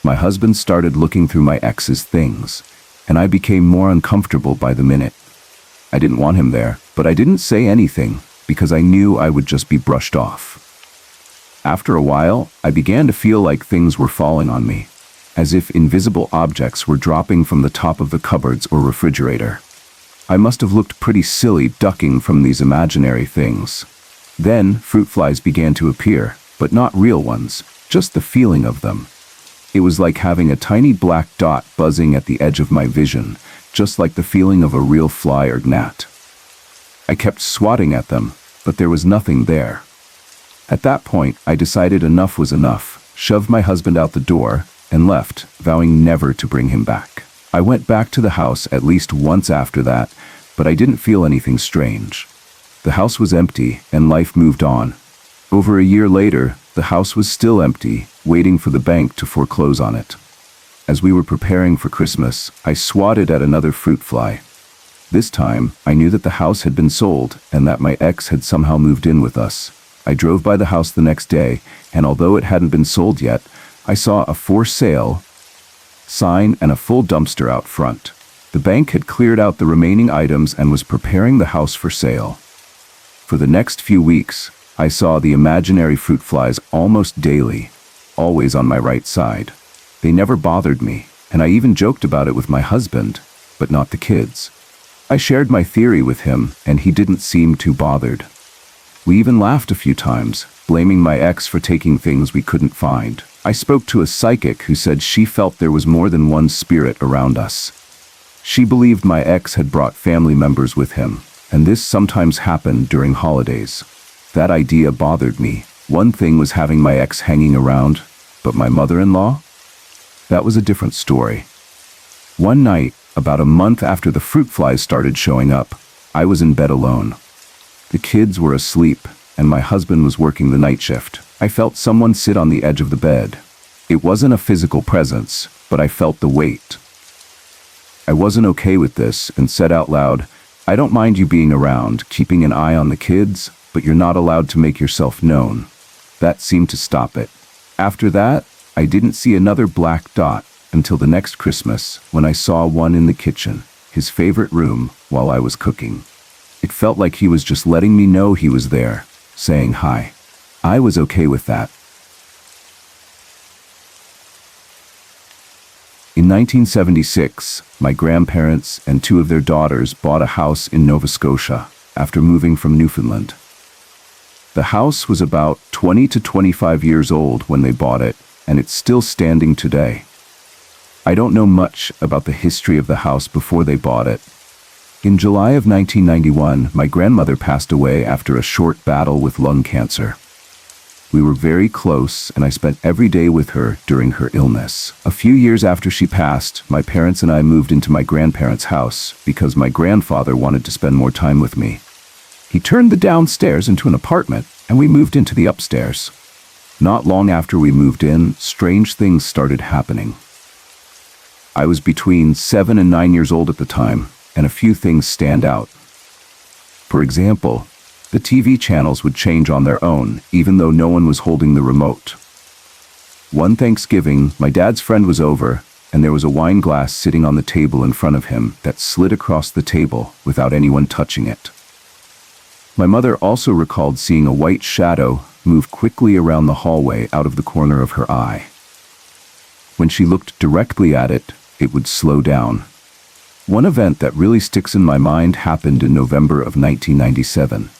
S1: My husband started looking through my ex's things, and I became more uncomfortable by the minute. I didn't want him there, but I didn't say anything because I knew I would just be brushed off. After a while, I began to feel like things were falling on me, as if invisible objects were dropping from the top of the cupboards or refrigerator. I must have looked pretty silly ducking from these imaginary things. Then, fruit flies began to appear, but not real ones, just the feeling of them. It was like having a tiny black dot buzzing at the edge of my vision, just like the feeling of a real fly or gnat. I kept swatting at them, but there was nothing there. At that point, I decided enough was enough, shoved my husband out the door, and left, vowing never to bring him back. I went back to the house at least once after that, but I didn't feel anything strange. The house was empty, and life moved on. Over a year later, the house was still empty, waiting for the bank to foreclose on it. As we were preparing for Christmas, I swatted at another fruit fly. This time, I knew that the house had been sold, and that my ex had somehow moved in with us. I drove by the house the next day, and although it hadn't been sold yet, I saw a for sale sign and a full dumpster out front. The bank had cleared out the remaining items and was preparing the house for sale. For the next few weeks, I saw the imaginary fruit flies almost daily, always on my right side. They never bothered me, and I even joked about it with my husband, but not the kids. I shared my theory with him, and he didn't seem too bothered. We even laughed a few times, blaming my ex for taking things we couldn't find. I spoke to a psychic who said she felt there was more than one spirit around us. She believed my ex had brought family members with him, and this sometimes happened during holidays. That idea bothered me. One thing was having my ex hanging around, but my mother-in-law? That was a different story. One night, about a month after the fruit flies started showing up, I was in bed alone. The kids were asleep, and my husband was working the night shift. I felt someone sit on the edge of the bed. It wasn't a physical presence, but I felt the weight. I wasn't okay with this and said out loud, "I don't mind you being around, keeping an eye on the kids, but you're not allowed to make yourself known." That seemed to stop it. After that, I didn't see another black dot until the next Christmas when I saw one in the kitchen, his favorite room, while I was cooking. It felt like he was just letting me know he was there, saying hi. I was okay with that. In 1976, my grandparents and two of their daughters bought a house in Nova Scotia after moving from Newfoundland. The house was about 20 to 25 years old when they bought it, and it's still standing today. I don't know much about the history of the house before they bought it. In July of 1991, my grandmother passed away after a short battle with lung cancer. We were very close, and I spent every day with her during her illness. A few years after she passed, my parents and I moved into my grandparents' house because my grandfather wanted to spend more time with me. He turned the downstairs into an apartment, and we moved into the upstairs. Not long after we moved in, strange things started happening. I was between 7 and 9 years old at the time, and a few things stand out. For example, the TV channels would change on their own, even though no one was holding the remote. One Thanksgiving, my dad's friend was over, and there was a wine glass sitting on the table in front of him that slid across the table without anyone touching it. My mother also recalled seeing a white shadow move quickly around the hallway out of the corner of her eye. When she looked directly at it, it would slow down. One event that really sticks in my mind happened in November of 1997.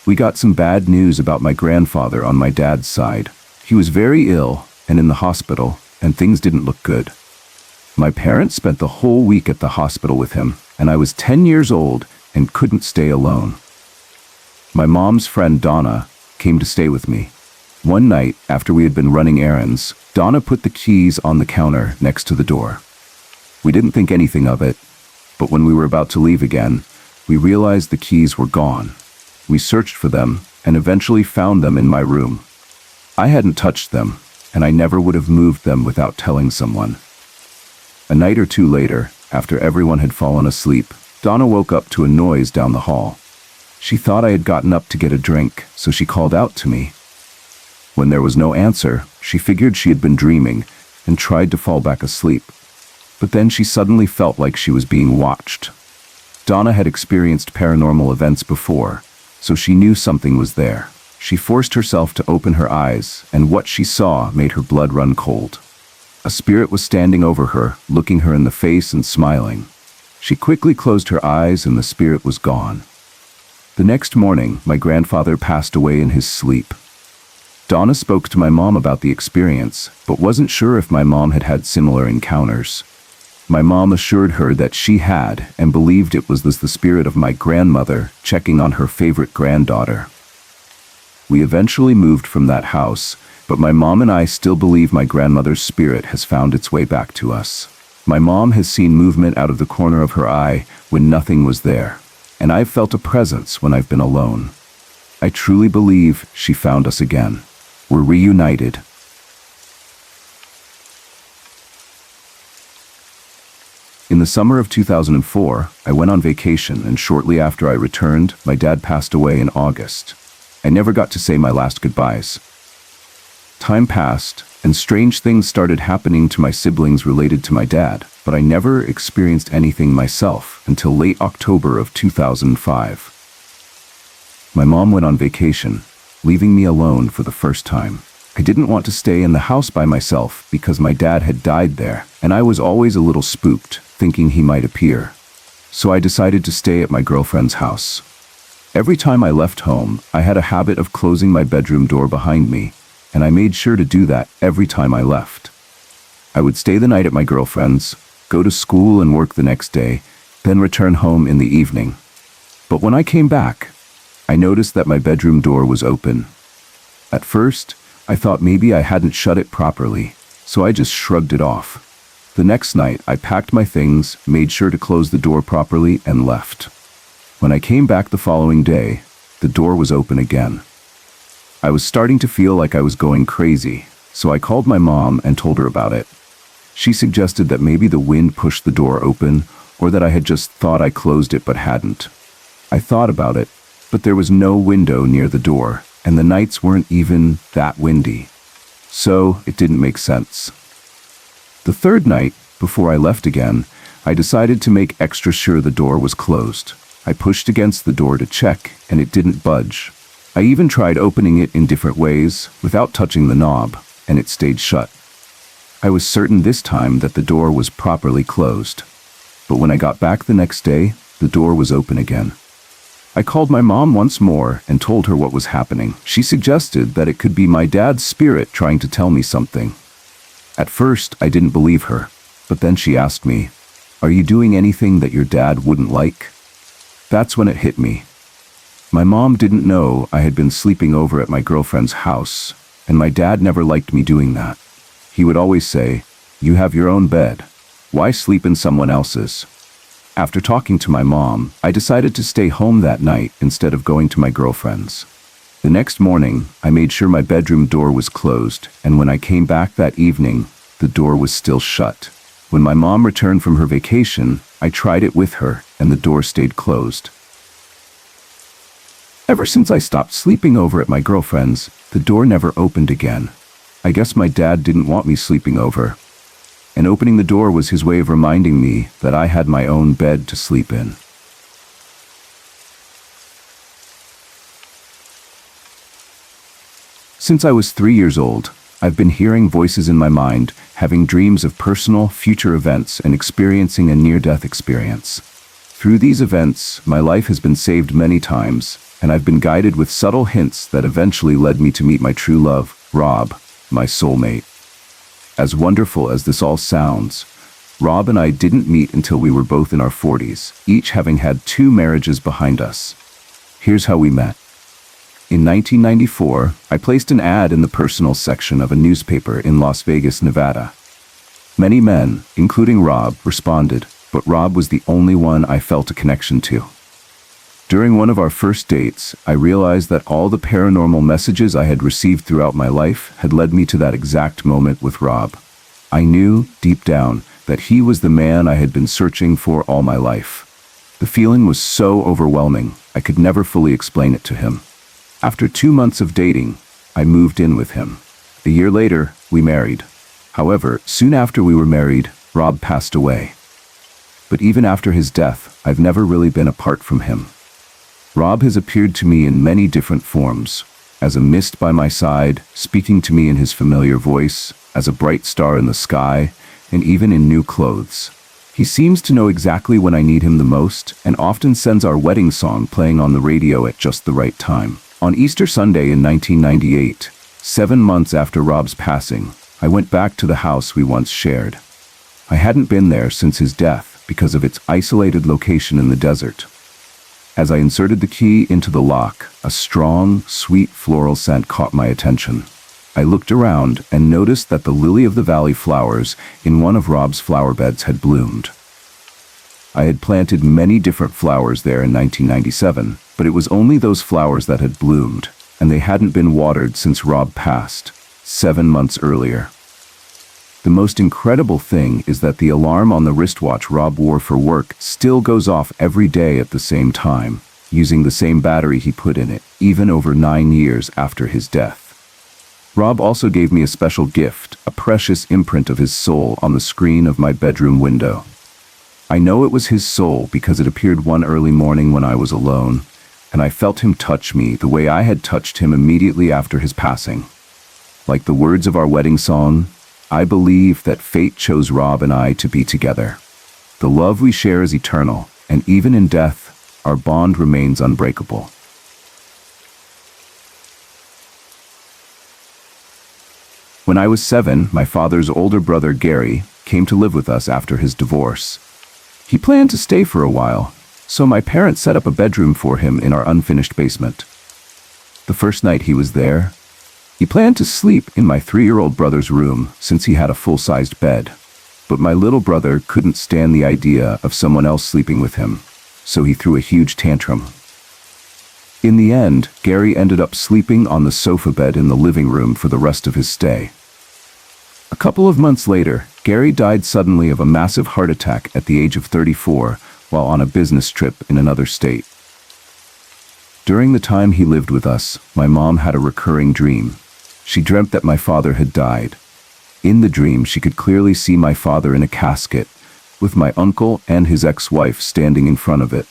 S1: We got some bad news about my grandfather on my dad's side. He was very ill and in the hospital, and things didn't look good. My parents spent the whole week at the hospital with him, and I was 10 years old and couldn't stay alone. My mom's friend Donna came to stay with me. One night, after we had been running errands, Donna put the keys on the counter next to the door. We didn't think anything of it, but when we were about to leave again, we realized the keys were gone. We searched for them and eventually found them in my room. I hadn't touched them, and I never would have moved them without telling someone. A night or two later, after everyone had fallen asleep, Donna woke up to a noise down the hall. She thought I had gotten up to get a drink, so she called out to me. When there was no answer, she figured she had been dreaming and tried to fall back asleep. But then she suddenly felt like she was being watched. Donna had experienced paranormal events before, so she knew something was there. She forced herself to open her eyes, and what she saw made her blood run cold. A spirit was standing over her, looking her in the face and smiling. She quickly closed her eyes and the spirit was gone. The next morning, my grandfather passed away in his sleep. Donna spoke to my mom about the experience, but wasn't sure if my mom had had similar encounters. My mom assured her that she had and believed it was the spirit of my grandmother checking on her favorite granddaughter. We eventually moved from that house, but my mom and I still believe my grandmother's spirit has found its way back to us. My mom has seen movement out of the corner of her eye when nothing was there, and I've felt a presence when I've been alone. I truly believe she found us again. We're reunited. In the summer of 2004, I went on vacation, and shortly after I returned, my dad passed away in August. I never got to say my last goodbyes. Time passed, and strange things started happening to my siblings related to my dad, but I never experienced anything myself until late October of 2005. My mom went on vacation, leaving me alone for the first time. I didn't want to stay in the house by myself because my dad had died there, and I was always a little spooked, thinking he might appear. So I decided to stay at my girlfriend's house. Every time I left home, I had a habit of closing my bedroom door behind me, and I made sure to do that every time I left. I would stay the night at my girlfriend's, go to school and work the next day, then return home in the evening. But when I came back, I noticed that my bedroom door was open. At first, I thought maybe I hadn't shut it properly, so I just shrugged it off. The next night, I packed my things, made sure to close the door properly, and left. When I came back the following day, the door was open again. I was starting to feel like I was going crazy, so I called my mom and told her about it. She suggested that maybe the wind pushed the door open, or that I had just thought I closed it but hadn't. I thought about it, but there was no window near the door, and the nights weren't even that windy. So it didn't make sense. The third night, before I left again, I decided to make extra sure the door was closed. I pushed against the door to check, and it didn't budge. I even tried opening it in different ways, without touching the knob, and it stayed shut. I was certain this time that the door was properly closed. But when I got back the next day, the door was open again. I called my mom once more and told her what was happening. She suggested that it could be my dad's spirit trying to tell me something. At first, I didn't believe her, but then she asked me, "Are you doing anything that your dad wouldn't like?" That's when it hit me. My mom didn't know I had been sleeping over at my girlfriend's house, and my dad never liked me doing that. He would always say, "You have your own bed. Why sleep in someone else's?" After talking to my mom, I decided to stay home that night instead of going to my girlfriend's. The next morning, I made sure my bedroom door was closed, and when I came back that evening, the door was still shut. When my mom returned from her vacation, I tried it with her, and the door stayed closed. Ever since I stopped sleeping over at my girlfriend's, the door never opened again. I guess my dad didn't want me sleeping over, and opening the door was his way of reminding me that I had my own bed to sleep in. Since I was 3 years old, I've been hearing voices in my mind, having dreams of personal, future events, and experiencing a near-death experience. Through these events, my life has been saved many times, and I've been guided with subtle hints that eventually led me to meet my true love, Rob, my soulmate. As wonderful as this all sounds, Rob and I didn't meet until we were both in our 40s, each having had 2 marriages behind us. Here's how we met. In 1994, I placed an ad in the personal section of a newspaper in Las Vegas, Nevada. Many men, including Rob, responded, but Rob was the only one I felt a connection to. During one of our first dates, I realized that all the paranormal messages I had received throughout my life had led me to that exact moment with Rob. I knew, deep down, that he was the man I had been searching for all my life. The feeling was so overwhelming, I could never fully explain it to him. After 2 months of dating, I moved in with him. A year later, we married. However, soon after we were married, Rob passed away. But even after his death, I've never really been apart from him. Rob has appeared to me in many different forms, as a mist by my side, speaking to me in his familiar voice, as a bright star in the sky, and even in new clothes. He seems to know exactly when I need him the most, and often sends our wedding song playing on the radio at just the right time. On Easter Sunday in 1998, 7 months after Rob's passing, I went back to the house we once shared. I hadn't been there since his death because of its isolated location in the desert. As I inserted the key into the lock, a strong, sweet floral scent caught my attention. I looked around and noticed that the lily-of-the-valley flowers in one of Rob's flower beds had bloomed. I had planted many different flowers there in 1997, but it was only those flowers that had bloomed, and they hadn't been watered since Rob passed, 7 months earlier. The most incredible thing is that the alarm on the wristwatch Rob wore for work still goes off every day at the same time, using the same battery he put in it, even over 9 years after his death. Rob also gave me a special gift, a precious imprint of his soul on the screen of my bedroom window. I know it was his soul because it appeared one early morning when I was alone, and I felt him touch me the way I had touched him immediately after his passing. Like the words of our wedding song, I believe that fate chose Rob and I to be together. The love we share is eternal, and even in death, our bond remains unbreakable. When I was 7, my father's older brother Gary came to live with us after his divorce. He planned to stay for a while, so my parents set up a bedroom for him in our unfinished basement. The first night he was there, he planned to sleep in my 3-year-old brother's room since he had a full-sized bed. But my little brother couldn't stand the idea of someone else sleeping with him, so he threw a huge tantrum. In the end, Gary ended up sleeping on the sofa bed in the living room for the rest of his stay. A couple of months later, Gary died suddenly of a massive heart attack at the age of 34 while on a business trip in another state. During the time he lived with us, my mom had a recurring dream. She dreamt that my father had died. In the dream, she could clearly see my father in a casket, with my uncle and his ex-wife standing in front of it.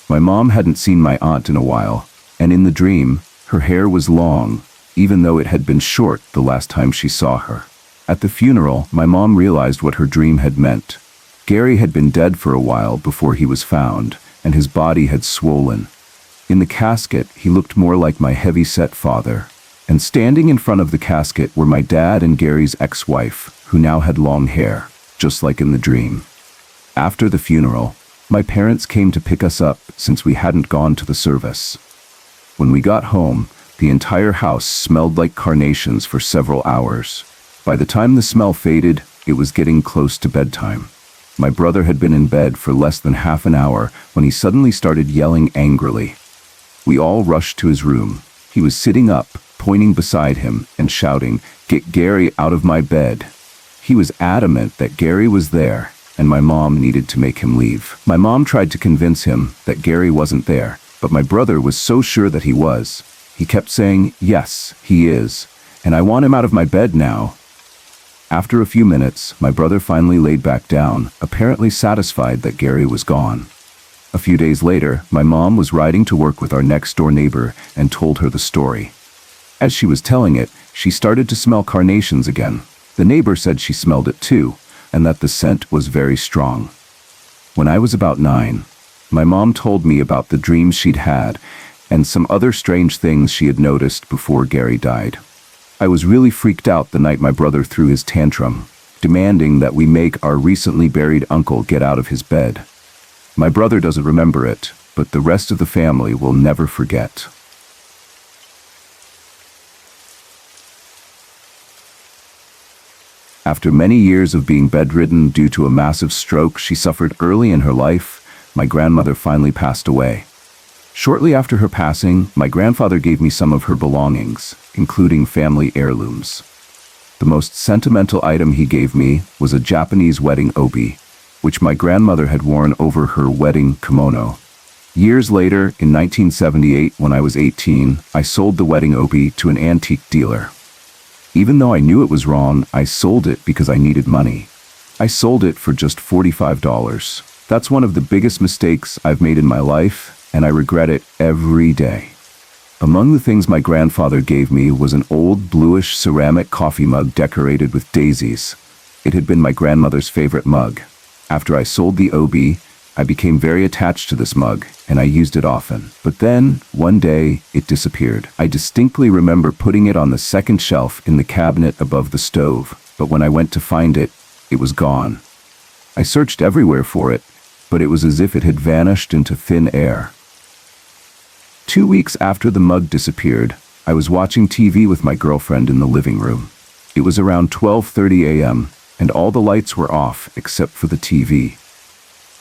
S1: My mom hadn't seen my aunt in a while, and in the dream, her hair was long, even though it had been short the last time she saw her. At the funeral, my mom realized what her dream had meant. Gary had been dead for a while before he was found, and his body had swollen. In the casket, he looked more like my heavy-set father, and standing in front of the casket were my dad and Gary's ex-wife, who now had long hair, just like in the dream. After the funeral, my parents came to pick us up since we hadn't gone to the service. When we got home, the entire house smelled like carnations for several hours. By the time the smell faded, it was getting close to bedtime. My brother had been in bed for less than half an hour when he suddenly started yelling angrily. We all rushed to his room. He was sitting up, pointing beside him and shouting, "Get Gary out of my bed." He was adamant that Gary was there, and my mom needed to make him leave. My mom tried to convince him that Gary wasn't there, but my brother was so sure that he was. He kept saying, "Yes, he is, and I want him out of my bed now." After a few minutes, my brother finally laid back down, apparently satisfied that Gary was gone. A few days later, my mom was riding to work with our next-door neighbor and told her the story. As she was telling it, she started to smell carnations again. The neighbor said she smelled it too, and that the scent was very strong. When I was about 9, my mom told me about the dreams she'd had and some other strange things she had noticed before Gary died. I was really freaked out the night my brother threw his tantrum, demanding that we make our recently buried uncle get out of his bed. My brother doesn't remember it, but the rest of the family will never forget. After many years of being bedridden due to a massive stroke she suffered early in her life, my grandmother finally passed away. Shortly after her passing, my grandfather gave me some of her belongings, including family heirlooms. The most sentimental item he gave me was a Japanese wedding obi, which my grandmother had worn over her wedding kimono. Years later, in 1978, when I was 18, I sold the wedding obi to an antique dealer. Even though I knew it was wrong, I sold it because I needed money. I sold it for just $45. That's one of the biggest mistakes I've made in my life, and I regret it every day. Among the things my grandfather gave me was an old bluish ceramic coffee mug decorated with daisies. It had been my grandmother's favorite mug. After I sold the obi, I became very attached to this mug, and I used it often. But then, one day, it disappeared. I distinctly remember putting it on the second shelf in the cabinet above the stove, but when I went to find it, it was gone. I searched everywhere for it, but it was as if it had vanished into thin air. 2 weeks after the mug disappeared, I was watching TV with my girlfriend in the living room. It was around 12:30 a.m., and all the lights were off except for the TV.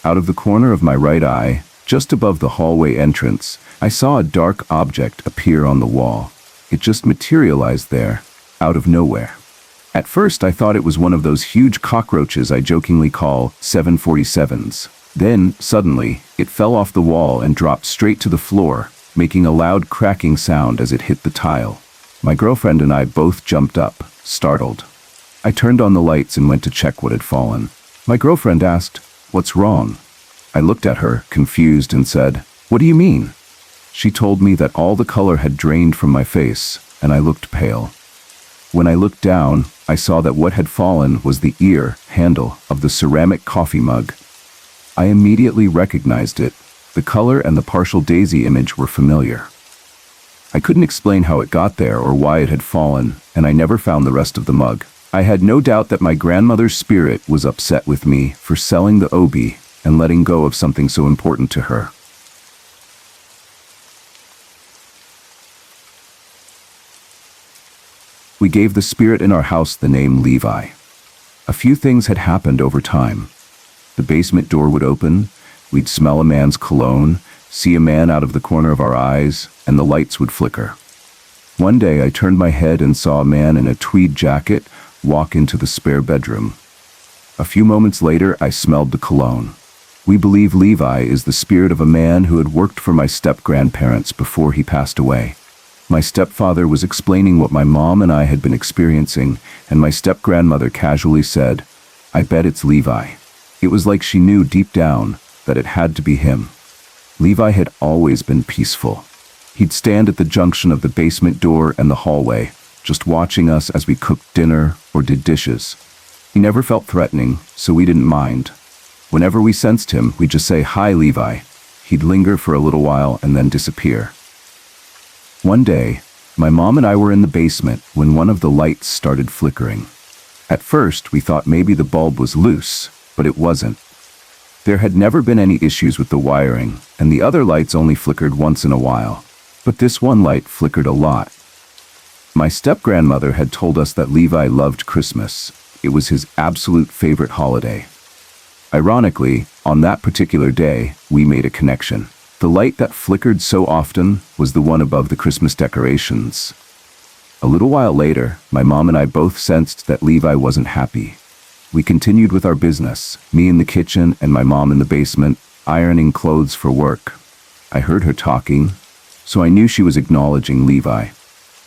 S1: Out of the corner of my right eye, just above the hallway entrance, I saw a dark object appear on the wall. It just materialized there, out of nowhere. At first, I thought it was one of those huge cockroaches I jokingly call 747s. Then, suddenly, it fell off the wall and dropped straight to the floor, making a loud cracking sound as it hit the tile. My girlfriend and I both jumped up, startled. I turned on the lights and went to check what had fallen. My girlfriend asked, "What's wrong?" I looked at her, confused, and said, "What do you mean?" She told me that all the color had drained from my face, and I looked pale. When I looked down, I saw that what had fallen was the ear handle of the ceramic coffee mug. I immediately recognized it. The color and the partial daisy image were familiar. I couldn't explain how it got there or why it had fallen, and I never found the rest of the mug. I had no doubt that my grandmother's spirit was upset with me for selling the obi and letting go of something so important to her. We gave the spirit in our house the name Levi. A few things had happened over time. The basement door would open, we'd smell a man's cologne, see a man out of the corner of our eyes, and the lights would flicker. One day I turned my head and saw a man in a tweed jacket walk into the spare bedroom. A few moments later, I smelled the cologne. We believe Levi is the spirit of a man who had worked for my step-grandparents before he passed away. My stepfather was explaining what my mom and I had been experiencing, and my step-grandmother casually said, "I bet it's Levi." It was like she knew deep down that it had to be him. Levi had always been peaceful. He'd stand at the junction of the basement door and the hallway, just watching us as we cooked dinner or did dishes. He never felt threatening, so we didn't mind. Whenever we sensed him, we'd just say, "Hi, Levi." He'd linger for a little while and then disappear. One day, my mom and I were in the basement when one of the lights started flickering. At first, we thought maybe the bulb was loose, but it wasn't. There had never been any issues with the wiring, and the other lights only flickered once in a while. But this one light flickered a lot. My step-grandmother had told us that Levi loved Christmas. It was his absolute favorite holiday. Ironically, on that particular day, we made a connection. The light that flickered so often was the one above the Christmas decorations. A little while later, my mom and I both sensed that Levi wasn't happy. We continued with our business, me in the kitchen and my mom in the basement, ironing clothes for work. I heard her talking, so I knew she was acknowledging Levi.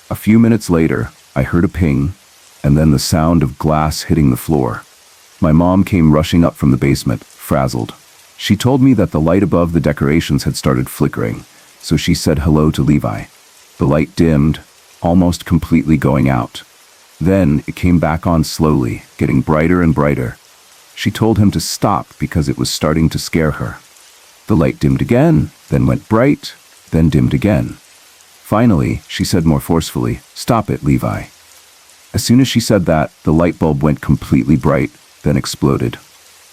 S1: A few minutes later, I heard a ping, and then the sound of glass hitting the floor. My mom came rushing up from the basement, frazzled. She told me that the light above the decorations had started flickering, so she said hello to Levi. The light dimmed, almost completely going out. Then it came back on slowly, getting brighter and brighter. She told him to stop because it was starting to scare her. The light dimmed again, then went bright, then dimmed again. Finally, she said more forcefully, "Stop it, Levi." As soon as she said that, the light bulb went completely bright, then exploded.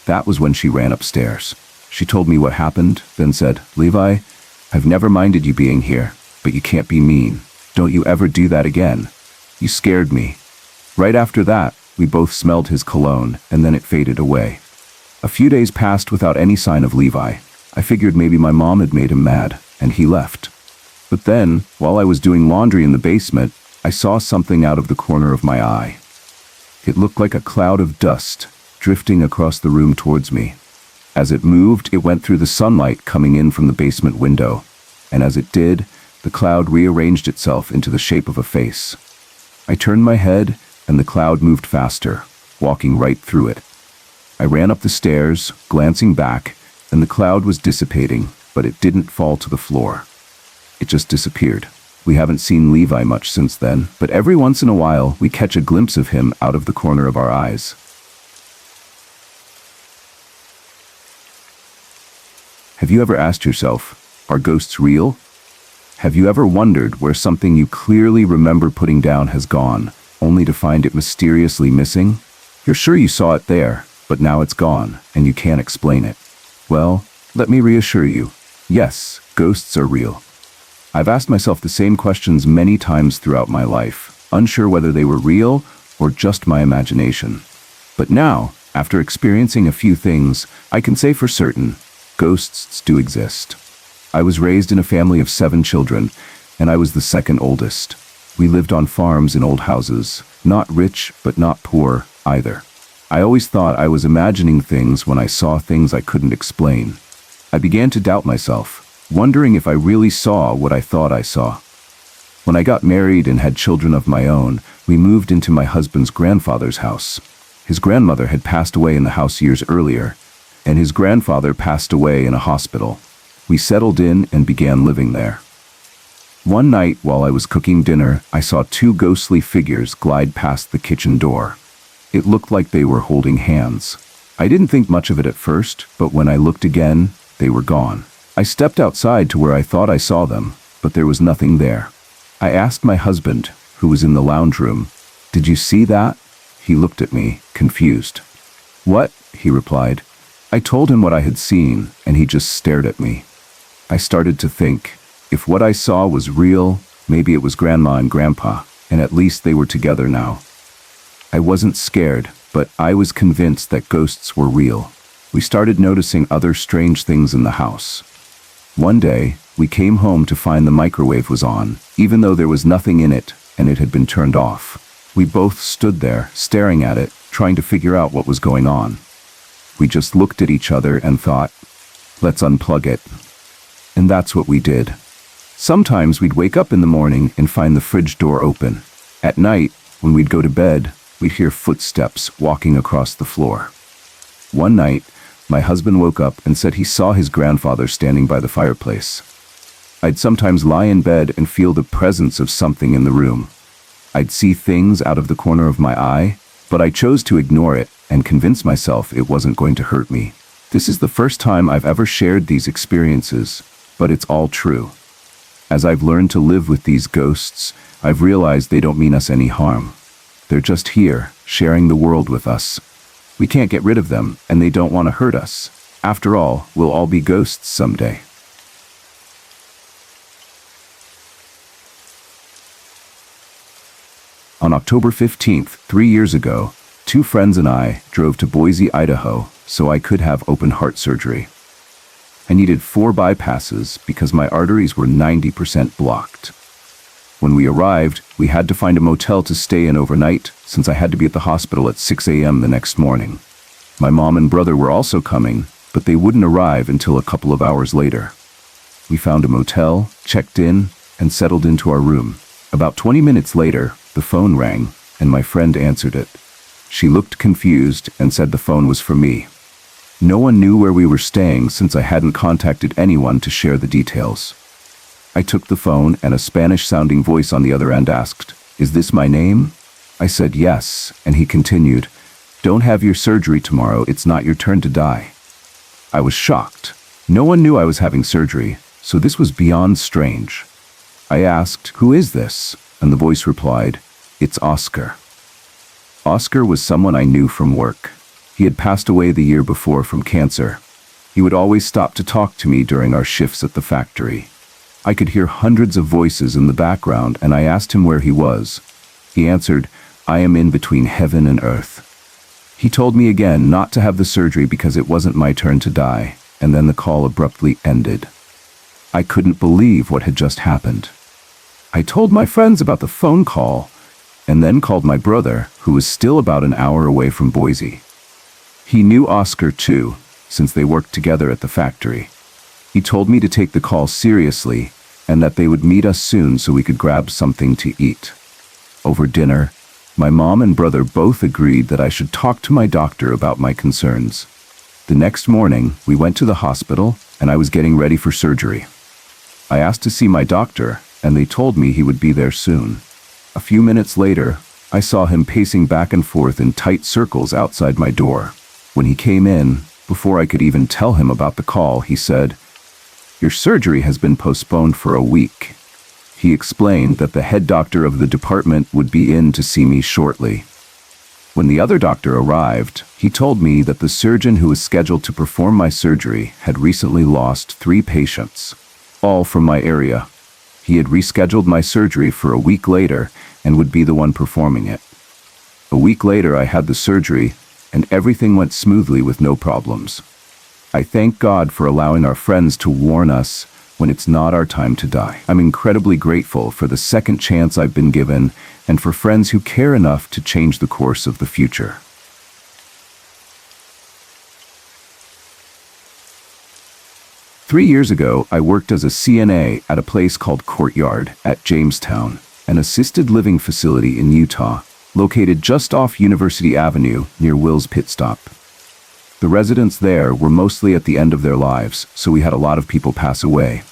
S1: That was when she ran upstairs. She told me what happened, then said, "Levi, I've never minded you being here, but you can't be mean. Don't you ever do that again. You scared me." Right after that, We both smelled his cologne, and then it faded away. A few days passed without any sign of Levi. I figured maybe my mom had made him mad, and he left. But then, while I was doing laundry in the basement, I saw something out of the corner of my eye. It looked like a cloud of dust, drifting across the room towards me. As it moved, it went through the sunlight coming in from the basement window, and as it did, the cloud rearranged itself into the shape of a face. I turned my head, and the cloud moved faster, walking right through it. I ran up the stairs, glancing back, and the cloud was dissipating, but it didn't fall to the floor. It just disappeared. We haven't seen Levi much since then, but every once in a while we catch a glimpse of him out of the corner of our eyes. Have you ever asked yourself, are ghosts real? Have you ever wondered where something you clearly remember putting down has gone, only to find it mysteriously missing? You're sure you saw it there, but now it's gone, and you can't explain it. Well, let me reassure you. Yes, ghosts are real. I've asked myself the same questions many times throughout my life, unsure whether they were real or just my imagination. But now, after experiencing a few things, I can say for certain, ghosts do exist. I was raised in a family of 7 children, and I was the second oldest. We lived on farms in old houses, not rich but not poor either. I always thought I was imagining things when I saw things I couldn't explain. I began to doubt myself, wondering if I really saw what I thought I saw. When I got married and had children of my own, we moved into my husband's grandfather's house. His grandmother had passed away in the house years earlier, and his grandfather passed away in a hospital. We settled in and began living there. One night while I was cooking dinner, I saw 2 ghostly figures glide past the kitchen door. It looked like they were holding hands. I didn't think much of it at first, but when I looked again, they were gone. I stepped outside to where I thought I saw them, but there was nothing there. I asked my husband, who was in the lounge room, "Did you see that?" He looked at me, confused. "What?" he replied. I told him what I had seen, and he just stared at me. I started to think, if what I saw was real, maybe it was Grandma and Grandpa, and at least they were together now. I wasn't scared, but I was convinced that ghosts were real. We started noticing other strange things in the house. One day, we came home to find the microwave was on, even though there was nothing in it, and it had been turned off. We both stood there, staring at it, trying to figure out what was going on. We just looked at each other and thought, let's unplug it. And that's what we did. Sometimes we'd wake up in the morning and find the fridge door open. At night, when we'd go to bed, we'd hear footsteps walking across the floor. One night, my husband woke up and said he saw his grandfather standing by the fireplace. I'd sometimes lie in bed and feel the presence of something in the room. I'd see things out of the corner of my eye, but I chose to ignore it and convince myself it wasn't going to hurt me. This is the first time I've ever shared these experiences, but it's all true. As I've learned to live with these ghosts, I've realized they don't mean us any harm. They're just here, sharing the world with us. We can't get rid of them, and they don't want to hurt us. After all, we'll all be ghosts someday. On October 15th, 3 years ago, 2 friends and I drove to Boise, Idaho, so I could have open heart surgery. I needed 4 bypasses because my arteries were 90% blocked. When we arrived, we had to find a motel to stay in overnight since I had to be at the hospital at 6 a.m. the next morning. My mom and brother were also coming, but they wouldn't arrive until a couple of hours later. We found a motel, checked in, and settled into our room. About 20 minutes later, the phone rang, and my friend answered it. She looked confused and said the phone was for me. No one knew where we were staying since I hadn't contacted anyone to share the details. I took the phone and a Spanish-sounding voice on the other end asked, "Is this my name?" I said yes, and he continued, "Don't have your surgery tomorrow, it's not your turn to die." I was shocked. No one knew I was having surgery, so this was beyond strange. I asked, "Who is this?" And the voice replied, "It's Oscar." Oscar was someone I knew from work. He had passed away the year before from cancer. He would always stop to talk to me during our shifts at the factory. I could hear hundreds of voices in the background, and I asked him where he was. He answered, I am in between heaven and earth. He told me again not to have the surgery because it wasn't my turn to die, and then the call abruptly ended. I couldn't believe what had just happened. I told my friends about the phone call, and then called my brother, who was still about an hour away from Boise. He knew Oscar too, since they worked together at the factory. He told me to take the call seriously, and that they would meet us soon so we could grab something to eat. Over dinner, my mom and brother both agreed that I should talk to my doctor about my concerns. The next morning, we went to the hospital, and I was getting ready for surgery. I asked to see my doctor, and they told me he would be there soon. A few minutes later, I saw him pacing back and forth in tight circles outside my door. When he came in, before I could even tell him about the call, he said, "Your surgery has been postponed for a week." He explained that the head doctor of the department would be in to see me shortly. When the other doctor arrived, he told me that the surgeon who was scheduled to perform my surgery had recently lost 3 patients, all from my area. He had rescheduled my surgery for a week later and would be the one performing it. A week later, I had the surgery, and everything went smoothly with no problems. I thank God for allowing our friends to warn us when it's not our time to die. I'm incredibly grateful for the second chance I've been given and for friends who care enough to change the course of the future. Three years ago, I worked as a CNA at a place called Courtyard at Jamestown, an assisted living facility in Utah, located just off University Avenue near Will's Pit Stop. The residents there were mostly at the end of their lives, so we had a lot of people pass away.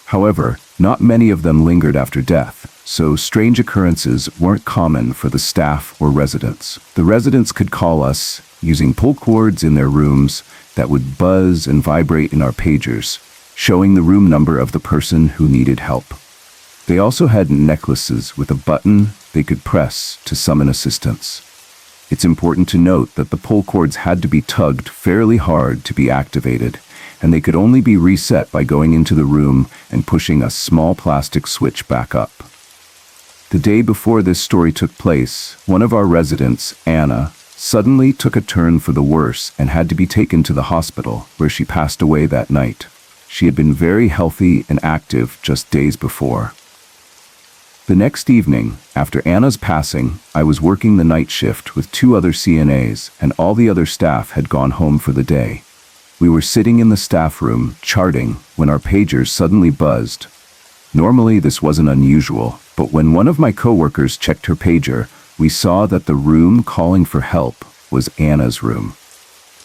S1: However, not many of them lingered after death, so strange occurrences weren't common for the staff or residents. The residents could call us using pull cords in their rooms that would buzz and vibrate in our pagers, showing the room number of the person who needed help. They also had necklaces with a button they could press to summon assistance. It's important to note that the pull cords had to be tugged fairly hard to be activated, and they could only be reset by going into the room and pushing a small plastic switch back up. The day before this story took place, one of our residents, Anna, suddenly took a turn for the worse and had to be taken to the hospital, where she passed away that night. She had been very healthy and active just days before. The next evening, after Anna's passing, I was working the night shift with 2 other CNAs, and all the other staff had gone home for the day. We were sitting in the staff room, charting, when our pagers suddenly buzzed. Normally this wasn't unusual, but when one of my coworkers checked her pager, we saw that the room calling for help was Anna's room.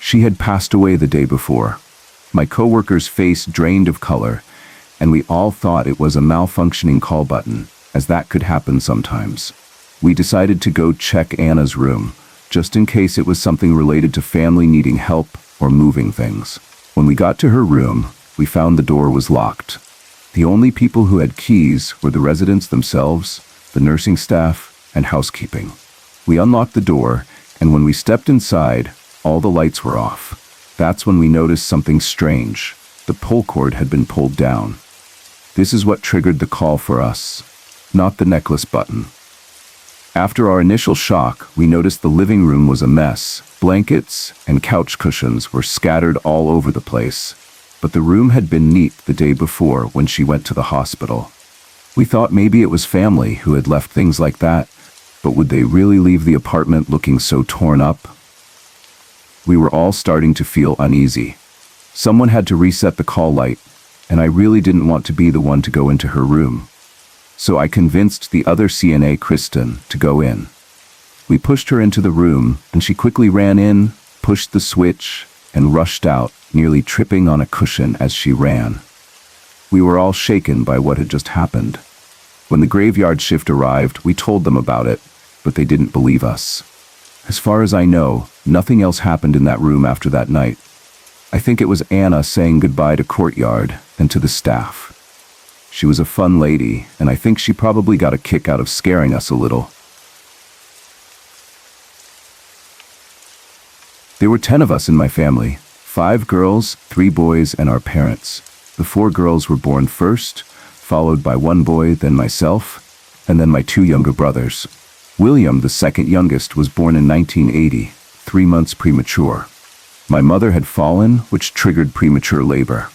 S1: She had passed away the day before. My coworker's face drained of color, and we all thought it was a malfunctioning call button, as that could happen sometimes. We decided to go check Anna's room, just in case it was something related to family needing help or moving things. When we got to her room, we found the door was locked. The only people who had keys were the residents themselves, the nursing staff, and housekeeping. We unlocked the door, and when we stepped inside, all the lights were off. That's when we noticed something strange. The pull cord had been pulled down. This is what triggered the call for us, not the necklace button. After our initial shock, we noticed the living room was a mess. Blankets and couch cushions were scattered all over the place, but the room had been neat the day before when she went to the hospital. We thought maybe it was family who had left things like that, but would they really leave the apartment looking so torn up? We were all starting to feel uneasy. Someone had to reset the call light, and I really didn't want to be the one to go into her room. So I convinced the other CNA, Kristen, to go in. We pushed her into the room, and she quickly ran in, pushed the switch, and rushed out, nearly tripping on a cushion as she ran. We were all shaken by what had just happened. When the graveyard shift arrived, we told them about it, but they didn't believe us. As far as I know, nothing else happened in that room after that night. I think it was Anna saying goodbye to Courtyard and to the staff. She was a fun lady, and I think she probably got a kick out of scaring us a little. There were 10 of us in my family, 5 girls, 3 boys, and our parents. The 4 girls were born first, followed by 1 boy, then myself, and then my 2 younger brothers. William, the second youngest, was born in 1980, 3 months premature. My mother had fallen, which triggered premature labor.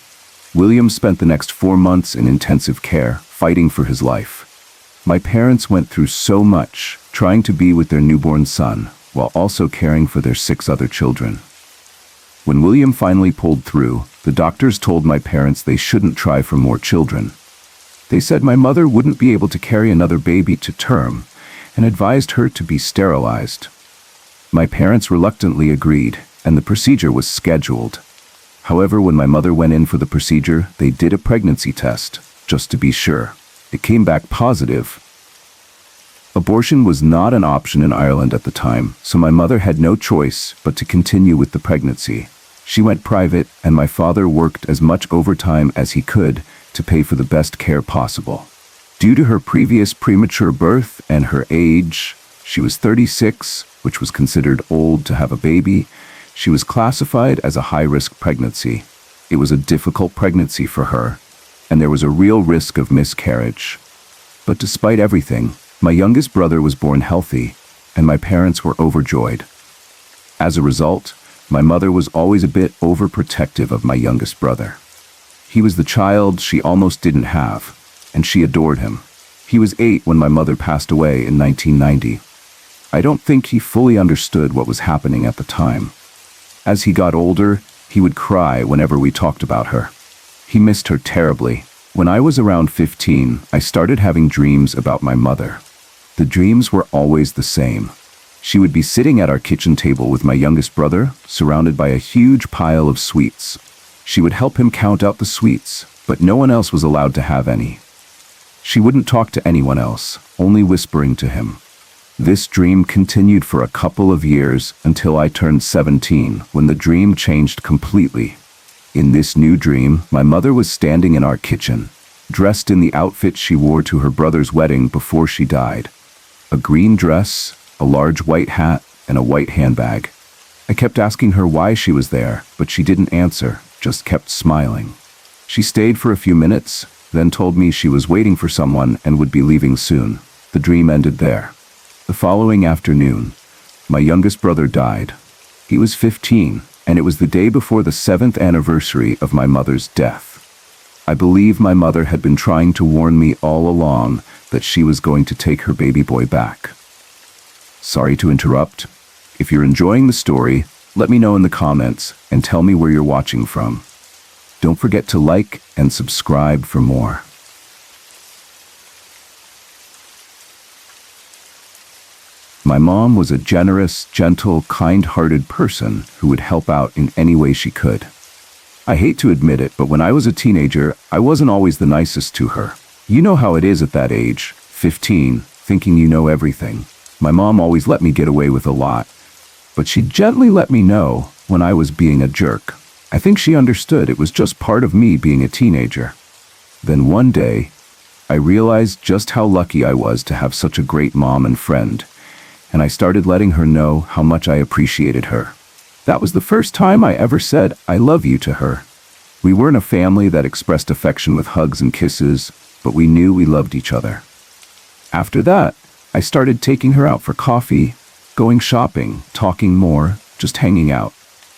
S1: William spent the next 4 months in intensive care, fighting for his life. My parents went through so much, trying to be with their newborn son, while also caring for their 6 other children. When William finally pulled through, the doctors told my parents they shouldn't try for more children. They said my mother wouldn't be able to carry another baby to term, and advised her to be sterilized. My parents reluctantly agreed, and the procedure was scheduled. However, when my mother went in for the procedure, they did a pregnancy test, just to be sure. It came back positive. Abortion was not an option in Ireland at the time, so my mother had no choice but to continue with the pregnancy. She went private, and my father worked as much overtime as he could to pay for the best care possible. Due to her previous premature birth and her age, she was 36, which was considered old to have a baby. She was classified as a high-risk pregnancy. It was a difficult pregnancy for her, and there was a real risk of miscarriage. But despite everything, my youngest brother was born healthy, and my parents were overjoyed. As a result, my mother was always a bit overprotective of my youngest brother. He was the child she almost didn't have, and she adored him. He was 8 when my mother passed away in 1990. I don't think he fully understood what was happening at the time. As he got older, he would cry whenever we talked about her. He missed her terribly. When I was around 15, I started having dreams about my mother. The dreams were always the same. She would be sitting at our kitchen table with my youngest brother, surrounded by a huge pile of sweets. She would help him count out the sweets, but no one else was allowed to have any. She wouldn't talk to anyone else, only whispering to him. This dream continued for a couple of years until I turned 17, when the dream changed completely. In this new dream, my mother was standing in our kitchen, dressed in the outfit she wore to her brother's wedding before she died. A green dress, a large white hat, and a white handbag. I kept asking her why she was there, but she didn't answer, just kept smiling. She stayed for a few minutes, then told me she was waiting for someone and would be leaving soon. The dream ended there. The following afternoon, my youngest brother died. He was 15, and it was the day before the 7th anniversary of my mother's death. I believe my mother had been trying to warn me all along that she was going to take her baby boy back. Sorry to interrupt. If you're enjoying the story, let me know in the comments and tell me where you're watching from. Don't forget to like and subscribe for more. My mom was a generous, gentle, kind-hearted person who would help out in any way she could. I hate to admit it, but when I was a teenager, I wasn't always the nicest to her. You know how it is at that age, 15, thinking you know everything. My mom always let me get away with a lot, but she gently let me know when I was being a jerk. I think she understood it was just part of me being a teenager. Then one day, I realized just how lucky I was to have such a great mom and friend, and I started letting her know how much I appreciated her. That was the first time I ever said I love you to her. We weren't a family that expressed affection with hugs and kisses, but we knew we loved each other. After that, I started taking her out for coffee, going shopping, talking more, just hanging out.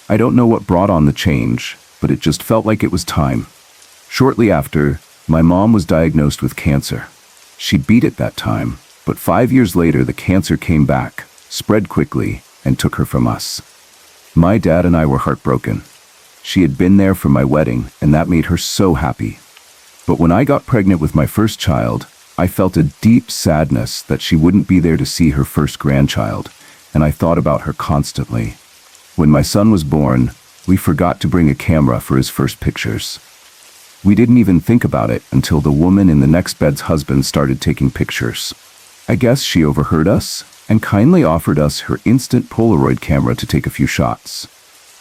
S1: I don't know what brought on the change, but it just felt like it was time. Shortly after, my mom was diagnosed with cancer. She beat it that time, but 5 years later the cancer came back, spread quickly, and took her from us. My dad and I were heartbroken. She had been there for my wedding, and that made her so happy. But when I got pregnant with my first child, I felt a deep sadness that she wouldn't be there to see her first grandchild, and I thought about her constantly. When my son was born, we forgot to bring a camera for his first pictures. We didn't even think about it until the woman in the next bed's husband started taking pictures. I guess she overheard us and kindly offered us her instant Polaroid camera to take a few shots.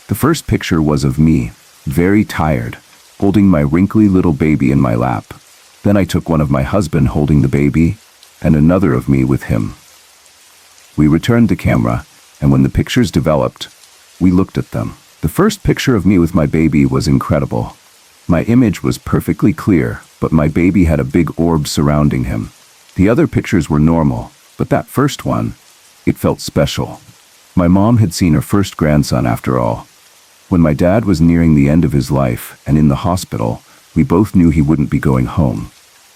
S1: The first picture was of me, very tired, holding my wrinkly little baby in my lap. Then I took one of my husband holding the baby and another of me with him. We returned the camera, and when the pictures developed, we looked at them. The first picture of me with my baby was incredible. My image was perfectly clear, but my baby had a big orb surrounding him. The other pictures were normal, But that first one, it felt special. My mom had seen her first grandson after all. When my dad was nearing the end of his life and in the hospital, we both knew he wouldn't be going home.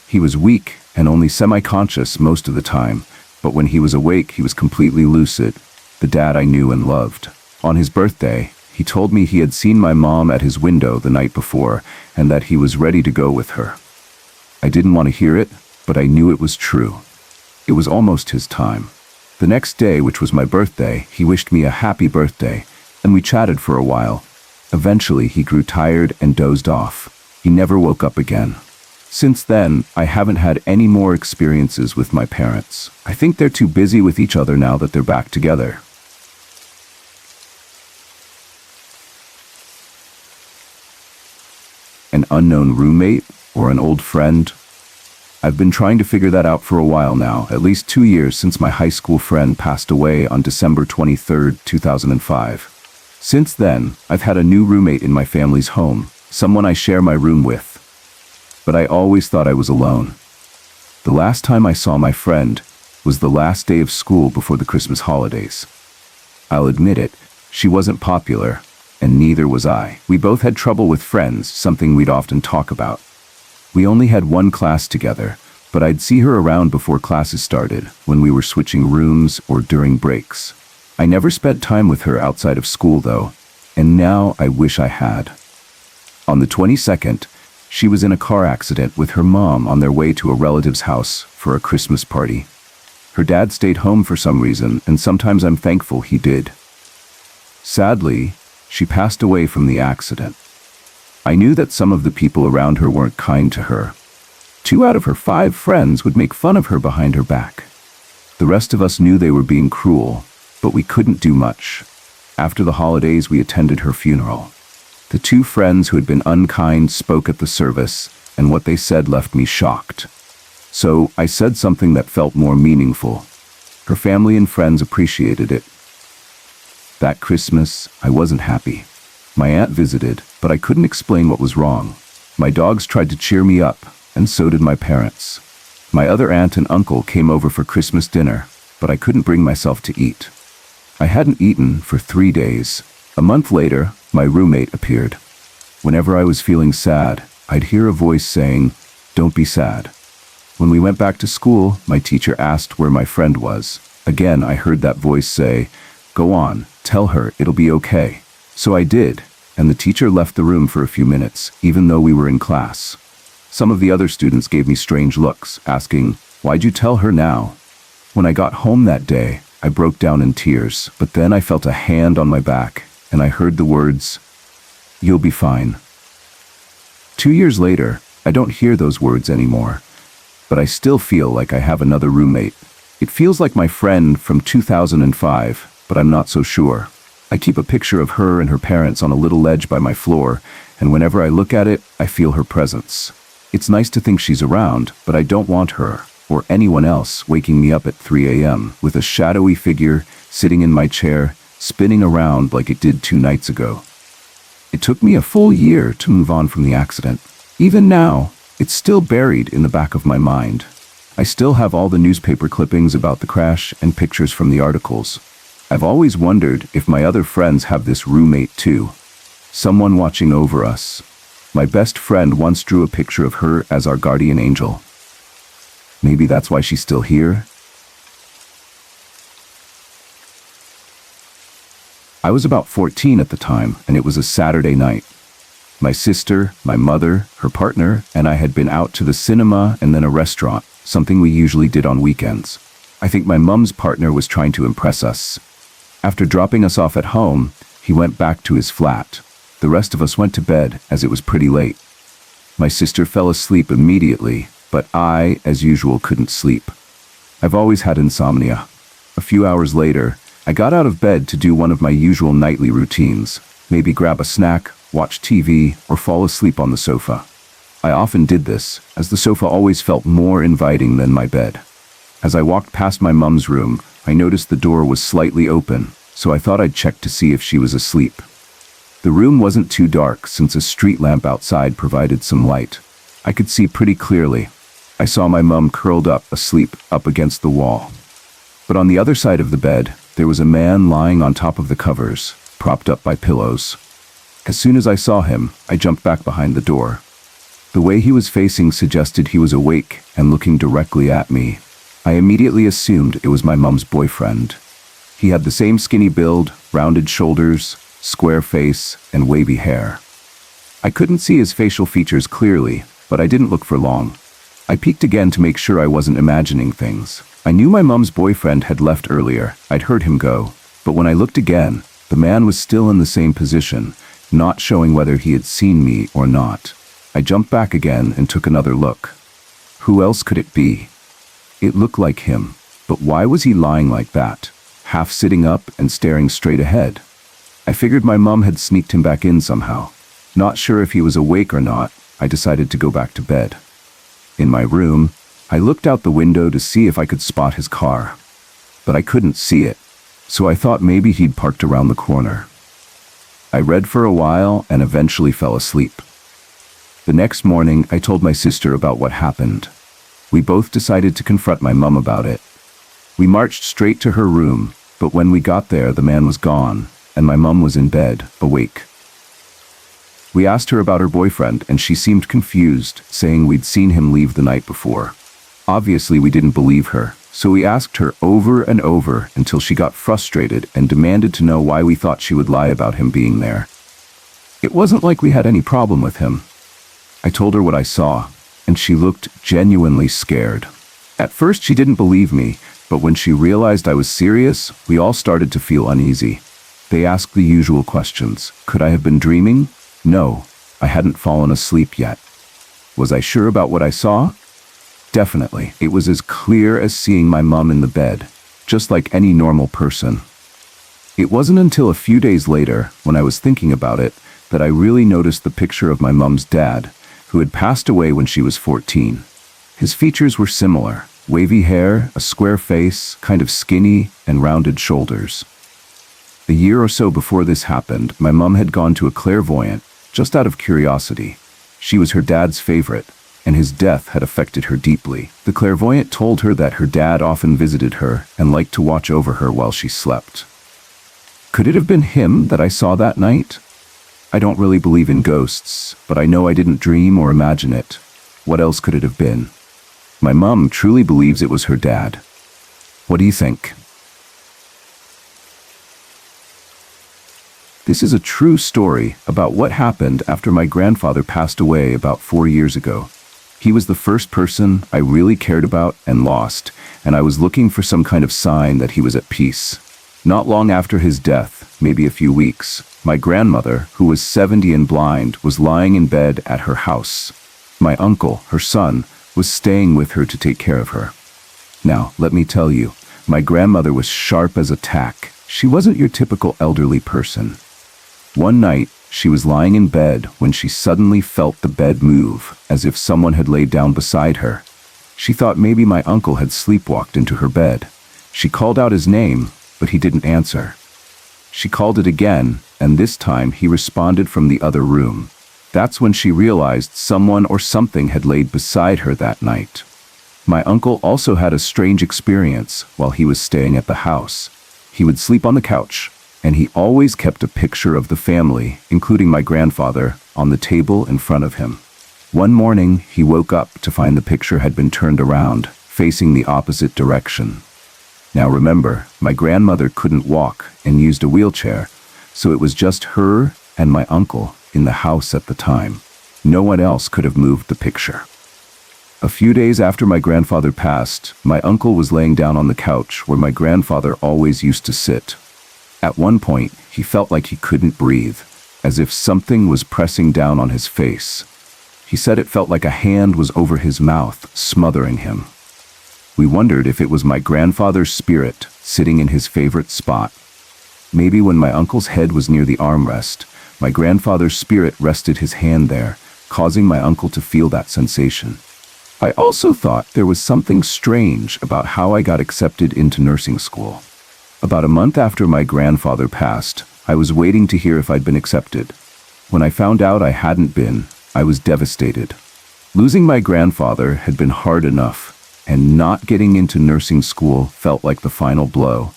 S1: He was weak and only semi-conscious most of the time, but when he was awake, he was completely lucid, the dad I knew and loved. On his birthday, he told me he had seen my mom at his window the night before and that he was ready to go with her. I didn't want to hear it, but I knew it was true. It was almost his time. The next day, which was my birthday, he wished me a happy birthday, and we chatted for a while. Eventually, he grew tired and dozed off. He never woke up again. Since then, I haven't had any more experiences with my parents. I think they're too busy with each other now that they're back together. An unknown roommate or an old friend? I've been trying to figure that out for a while now, at least 2 years since my high school friend passed away on December 23, 2005. Since then, I've had a new roommate in my family's home, someone I share my room with. But I always thought I was alone. The last time I saw my friend was the last day of school before the Christmas holidays. I'll admit it, she wasn't popular, and neither was I. We both had trouble with friends, something we'd often talk about. We only had one class together, but I'd see her around before classes started, when we were switching rooms or during breaks. I never spent time with her outside of school though, and now I wish I had. On the 22nd, she was in a car accident with her mom on their way to a relative's house for a Christmas party. Her dad stayed home for some reason, and sometimes I'm thankful he did. Sadly, she passed away from the accident. I knew that some of the people around her weren't kind to her. 2 out of her 5 friends would make fun of her behind her back. The rest of us knew they were being cruel, but we couldn't do much. After the holidays, we attended her funeral. The 2 friends who had been unkind spoke at the service, and what they said left me shocked. So I said something that felt more meaningful. Her family and friends appreciated it. That Christmas, I wasn't happy. My aunt visited, but I couldn't explain what was wrong. My dogs tried to cheer me up, and so did my parents. My other aunt and uncle came over for Christmas dinner, but I couldn't bring myself to eat. I hadn't eaten for 3 days. A month later, my roommate appeared. Whenever I was feeling sad, I'd hear a voice saying, "Don't be sad." When we went back to school, my teacher asked where my friend was. Again, I heard that voice say, "Go on, tell her it'll be okay." So I did, and the teacher left the room for a few minutes, even though we were in class. Some of the other students gave me strange looks, asking, "Why'd you tell her now?" When I got home that day, I broke down in tears, but then I felt a hand on my back, and I heard the words, "You'll be fine." 2 years later, I don't hear those words anymore, but I still feel like I have another roommate. It feels like my friend from 2005, but I'm not so sure. I keep a picture of her and her parents on a little ledge by my floor, and whenever I look at it, I feel her presence. It's nice to think she's around, but I don't want her, or anyone else, waking me up at 3 a.m. with a shadowy figure sitting in my chair, spinning around like it did 2 nights ago. It took me a full year to move on from the accident. Even now, it's still buried in the back of my mind. I still have all the newspaper clippings about the crash and pictures from the articles. I've always wondered if my other friends have this roommate too. Someone watching over us. My best friend once drew a picture of her as our guardian angel. Maybe that's why she's still here? I was about 14 at the time, and it was a Saturday night. My sister, my mother, her partner, and I had been out to the cinema and then a restaurant, something we usually did on weekends. I think my mum's partner was trying to impress us. After dropping us off at home, he went back to his flat. The rest of us went to bed as it was pretty late. My sister fell asleep immediately, but I, as usual, couldn't sleep. I've always had insomnia. A few hours later, I got out of bed to do one of my usual nightly routines, maybe grab a snack, watch TV, or fall asleep on the sofa. I often did this, as the sofa always felt more inviting than my bed. As I walked past my mum's room, I noticed the door was slightly open, so I thought I'd check to see if she was asleep. The room wasn't too dark since a street lamp outside provided some light. I could see pretty clearly. I saw my mum curled up, asleep, up against the wall. But on the other side of the bed, there was a man lying on top of the covers, propped up by pillows. As soon as I saw him, I jumped back behind the door. The way he was facing suggested he was awake and looking directly at me. I immediately assumed it was my mom's boyfriend. He had the same skinny build, rounded shoulders, square face, and wavy hair. I couldn't see his facial features clearly, but I didn't look for long. I peeked again to make sure I wasn't imagining things. I knew my mom's boyfriend had left earlier. I'd heard him go. But when I looked again, the man was still in the same position, not showing whether he had seen me or not. I jumped back again and took another look. Who else could it be? It looked like him, but why was he lying like that, half sitting up and staring straight ahead? I figured my mom had sneaked him back in somehow. Not sure if he was awake or not, I decided to go back to bed. In my room, I looked out the window to see if I could spot his car, but I couldn't see it, so I thought maybe he'd parked around the corner. I read for a while and eventually fell asleep. The next morning, I told my sister about what happened. We both decided to confront my mom about it. We marched straight to her room, but when we got there, the man was gone, and my mom was in bed, awake. We asked her about her boyfriend, and she seemed confused, saying we'd seen him leave the night before. Obviously, we didn't believe her, so we asked her over and over until she got frustrated and demanded to know why we thought she would lie about him being there. It wasn't like we had any problem with him. I told her what I saw, and she looked genuinely scared. At first, she didn't believe me, but when she realized I was serious, we all started to feel uneasy. They asked the usual questions. Could I have been dreaming? No, I hadn't fallen asleep yet. Was I sure about what I saw? Definitely. It was as clear as seeing my mom in the bed, just like any normal person. It wasn't until a few days later, when I was thinking about it, that I really noticed the picture of my mom's dad, who had passed away when she was 14. His features were similar: wavy hair, a square face, kind of skinny, and rounded shoulders. A year or so before this happened, my mom had gone to a clairvoyant, just out of curiosity. She was her dad's favorite, and his death had affected her deeply. The clairvoyant told her that her dad often visited her and liked to watch over her while she slept. Could it have been him that I saw that night? I don't really believe in ghosts, but I know I didn't dream or imagine it. What else could it have been? My mom truly believes it was her dad. What do you think? This is a true story about what happened after my grandfather passed away about 4 years ago. He was the first person I really cared about and lost, and I was looking for some kind of sign that he was at peace. Not long after his death, maybe a few weeks, my grandmother, who was 70 and blind, was lying in bed at her house. My uncle, her son, was staying with her to take care of her. Now, let me tell you, my grandmother was sharp as a tack. She wasn't your typical elderly person. One night, she was lying in bed when she suddenly felt the bed move, as if someone had laid down beside her. She thought maybe my uncle had sleepwalked into her bed. She called out his name, but he didn't answer. She called it again, and this time he responded from the other room. That's when she realized someone or something had laid beside her that night. My uncle also had a strange experience while he was staying at the house. He would sleep on the couch, and he always kept a picture of the family, including my grandfather, on the table in front of him. One morning, he woke up to find the picture had been turned around, facing the opposite direction. Now remember, my grandmother couldn't walk and used a wheelchair, so it was just her and my uncle in the house at the time. No one else could have moved the picture. A few days after my grandfather passed, my uncle was laying down on the couch where my grandfather always used to sit. At one point, he felt like he couldn't breathe, as if something was pressing down on his face. He said it felt like a hand was over his mouth, smothering him. We wondered if it was my grandfather's spirit sitting in his favorite spot. Maybe when my uncle's head was near the armrest, my grandfather's spirit rested his hand there, causing my uncle to feel that sensation. I also thought there was something strange about how I got accepted into nursing school. About a month after my grandfather passed, I was waiting to hear if I'd been accepted. When I found out I hadn't been, I was devastated. Losing my grandfather had been hard enough, and not getting into nursing school felt like the final blow.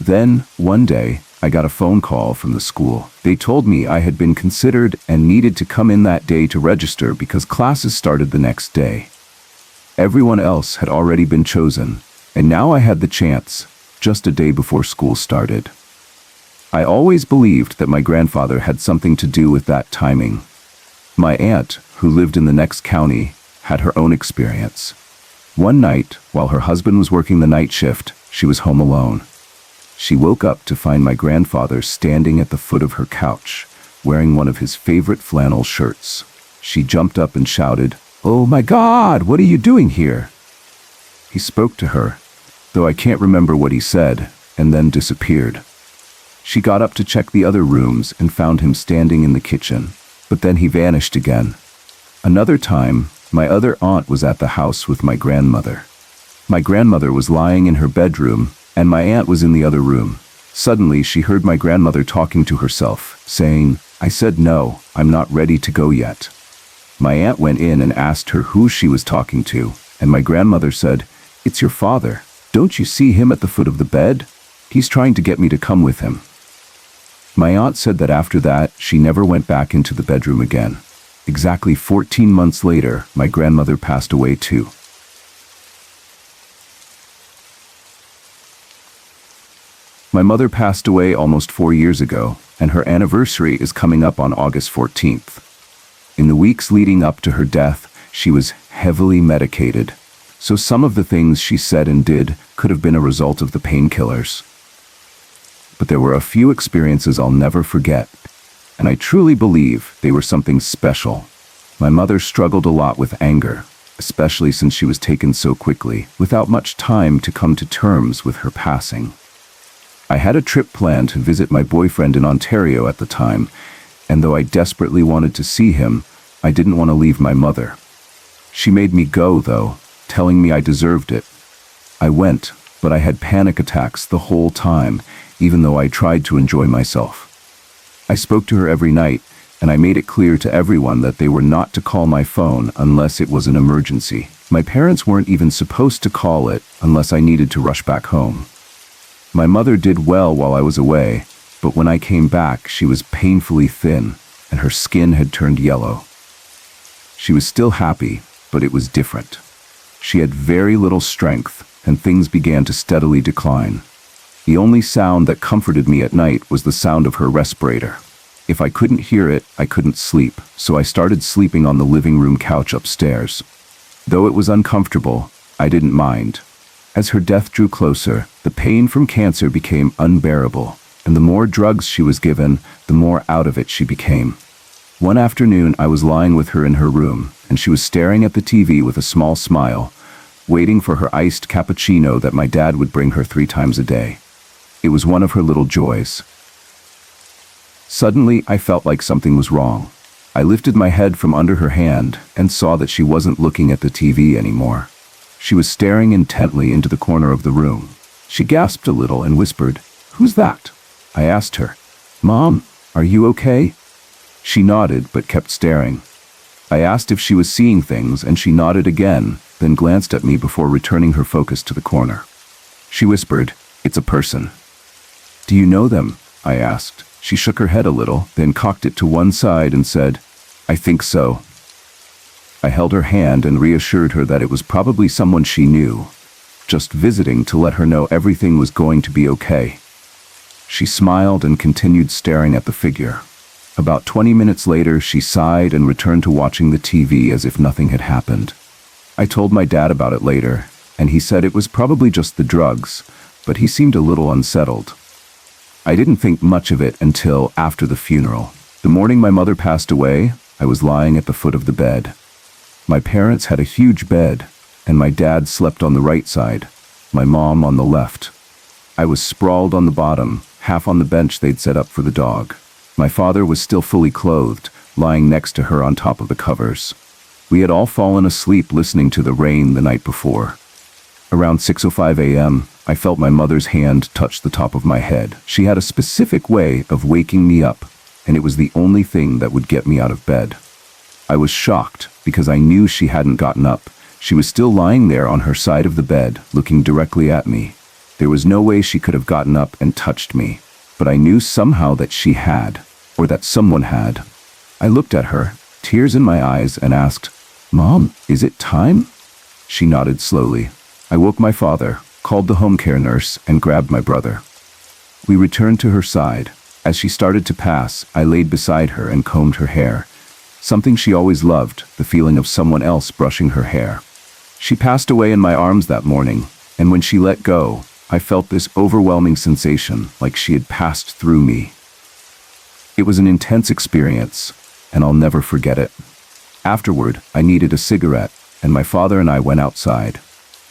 S1: Then, one day, I got a phone call from the school. They told me I had been considered and needed to come in that day to register because classes started the next day. Everyone else had already been chosen, and now I had the chance, just a day before school started. I always believed that my grandfather had something to do with that timing. My aunt, who lived in the next county, had her own experience. One night, while her husband was working the night shift, she was home alone. She woke up to find my grandfather standing at the foot of her couch, wearing one of his favorite flannel shirts. She jumped up and shouted, "Oh my God, what are you doing here?" He spoke to her, though I can't remember what he said, and then disappeared. She got up to check the other rooms and found him standing in the kitchen, but then he vanished again. Another time, my other aunt was at the house with my grandmother. My grandmother was lying in her bedroom, and my aunt was in the other room. Suddenly, she heard my grandmother talking to herself, saying, "I said no, I'm not ready to go yet." My aunt went in and asked her who she was talking to, and my grandmother said, "It's your father. Don't you see him at the foot of the bed? He's trying to get me to come with him." My aunt said that after that, she never went back into the bedroom again. Exactly 14 months later, my grandmother passed away too. My mother passed away almost 4 years ago, and her anniversary is coming up on August 14th. In the weeks leading up to her death, she was heavily medicated, so some of the things she said and did could have been a result of the painkillers. But there were a few experiences I'll never forget, and I truly believe they were something special. My mother struggled a lot with anger, especially since she was taken so quickly, without much time to come to terms with her passing. I had a trip planned to visit my boyfriend in Ontario at the time, and though I desperately wanted to see him, I didn't want to leave my mother. She made me go, though, telling me I deserved it. I went, but I had panic attacks the whole time, even though I tried to enjoy myself. I spoke to her every night, and I made it clear to everyone that they were not to call my phone unless it was an emergency. My parents weren't even supposed to call it unless I needed to rush back home. My mother did well while I was away, but when I came back, she was painfully thin, and her skin had turned yellow. She was still happy, but it was different. She had very little strength, and things began to steadily decline. The only sound that comforted me at night was the sound of her respirator. If I couldn't hear it, I couldn't sleep, so I started sleeping on the living room couch upstairs. Though it was uncomfortable, I didn't mind. As her death drew closer, the pain from cancer became unbearable, and the more drugs she was given, the more out of it she became. One afternoon, I was lying with her in her room, and she was staring at the TV with a small smile, waiting for her iced cappuccino that my dad would bring her 3 times a day. It was one of her little joys. Suddenly, I felt like something was wrong. I lifted my head from under her hand and saw that she wasn't looking at the TV anymore. She was staring intently into the corner of the room. She gasped a little and whispered, "Who's that?" I asked her, "Mom, are you okay?" She nodded but kept staring. I asked if she was seeing things, and she nodded again, then glanced at me before returning her focus to the corner. She whispered, "It's a person." "Do you know them?" I asked. She shook her head a little, then cocked it to one side and said, "I think so." I held her hand and reassured her that it was probably someone she knew, just visiting to let her know everything was going to be okay. She smiled and continued staring at the figure. About 20 minutes later, she sighed and returned to watching the TV as if nothing had happened. I told my dad about it later, and he said it was probably just the drugs, but he seemed a little unsettled. I didn't think much of it until after the funeral. The morning my mother passed away, I was lying at the foot of the bed. My parents had a huge bed, and my dad slept on the right side, my mom on the left. I was sprawled on the bottom, half on the bench they'd set up for the dog. My father was still fully clothed, lying next to her on top of the covers. We had all fallen asleep listening to the rain the night before. Around 6:05 a.m., I felt my mother's hand touch the top of my head. She had a specific way of waking me up, and it was the only thing that would get me out of bed. I was shocked because I knew she hadn't gotten up, She was still lying there on her side of the bed, looking directly at me. There was no way she could have gotten up and touched me, but I knew somehow that she had, or that someone had. I looked at her, tears in my eyes, and asked, "Mom, is it time?" She nodded slowly. I woke my father, called the home care nurse, and grabbed my brother. We returned to her side. As she started to pass, I laid beside her and combed her hair. Something she always loved, the feeling of someone else brushing her hair. She passed away in my arms that morning, and when she let go, I felt this overwhelming sensation, like she had passed through me. It was an intense experience, and I'll never forget it. Afterward, I needed a cigarette, and my father and I went outside.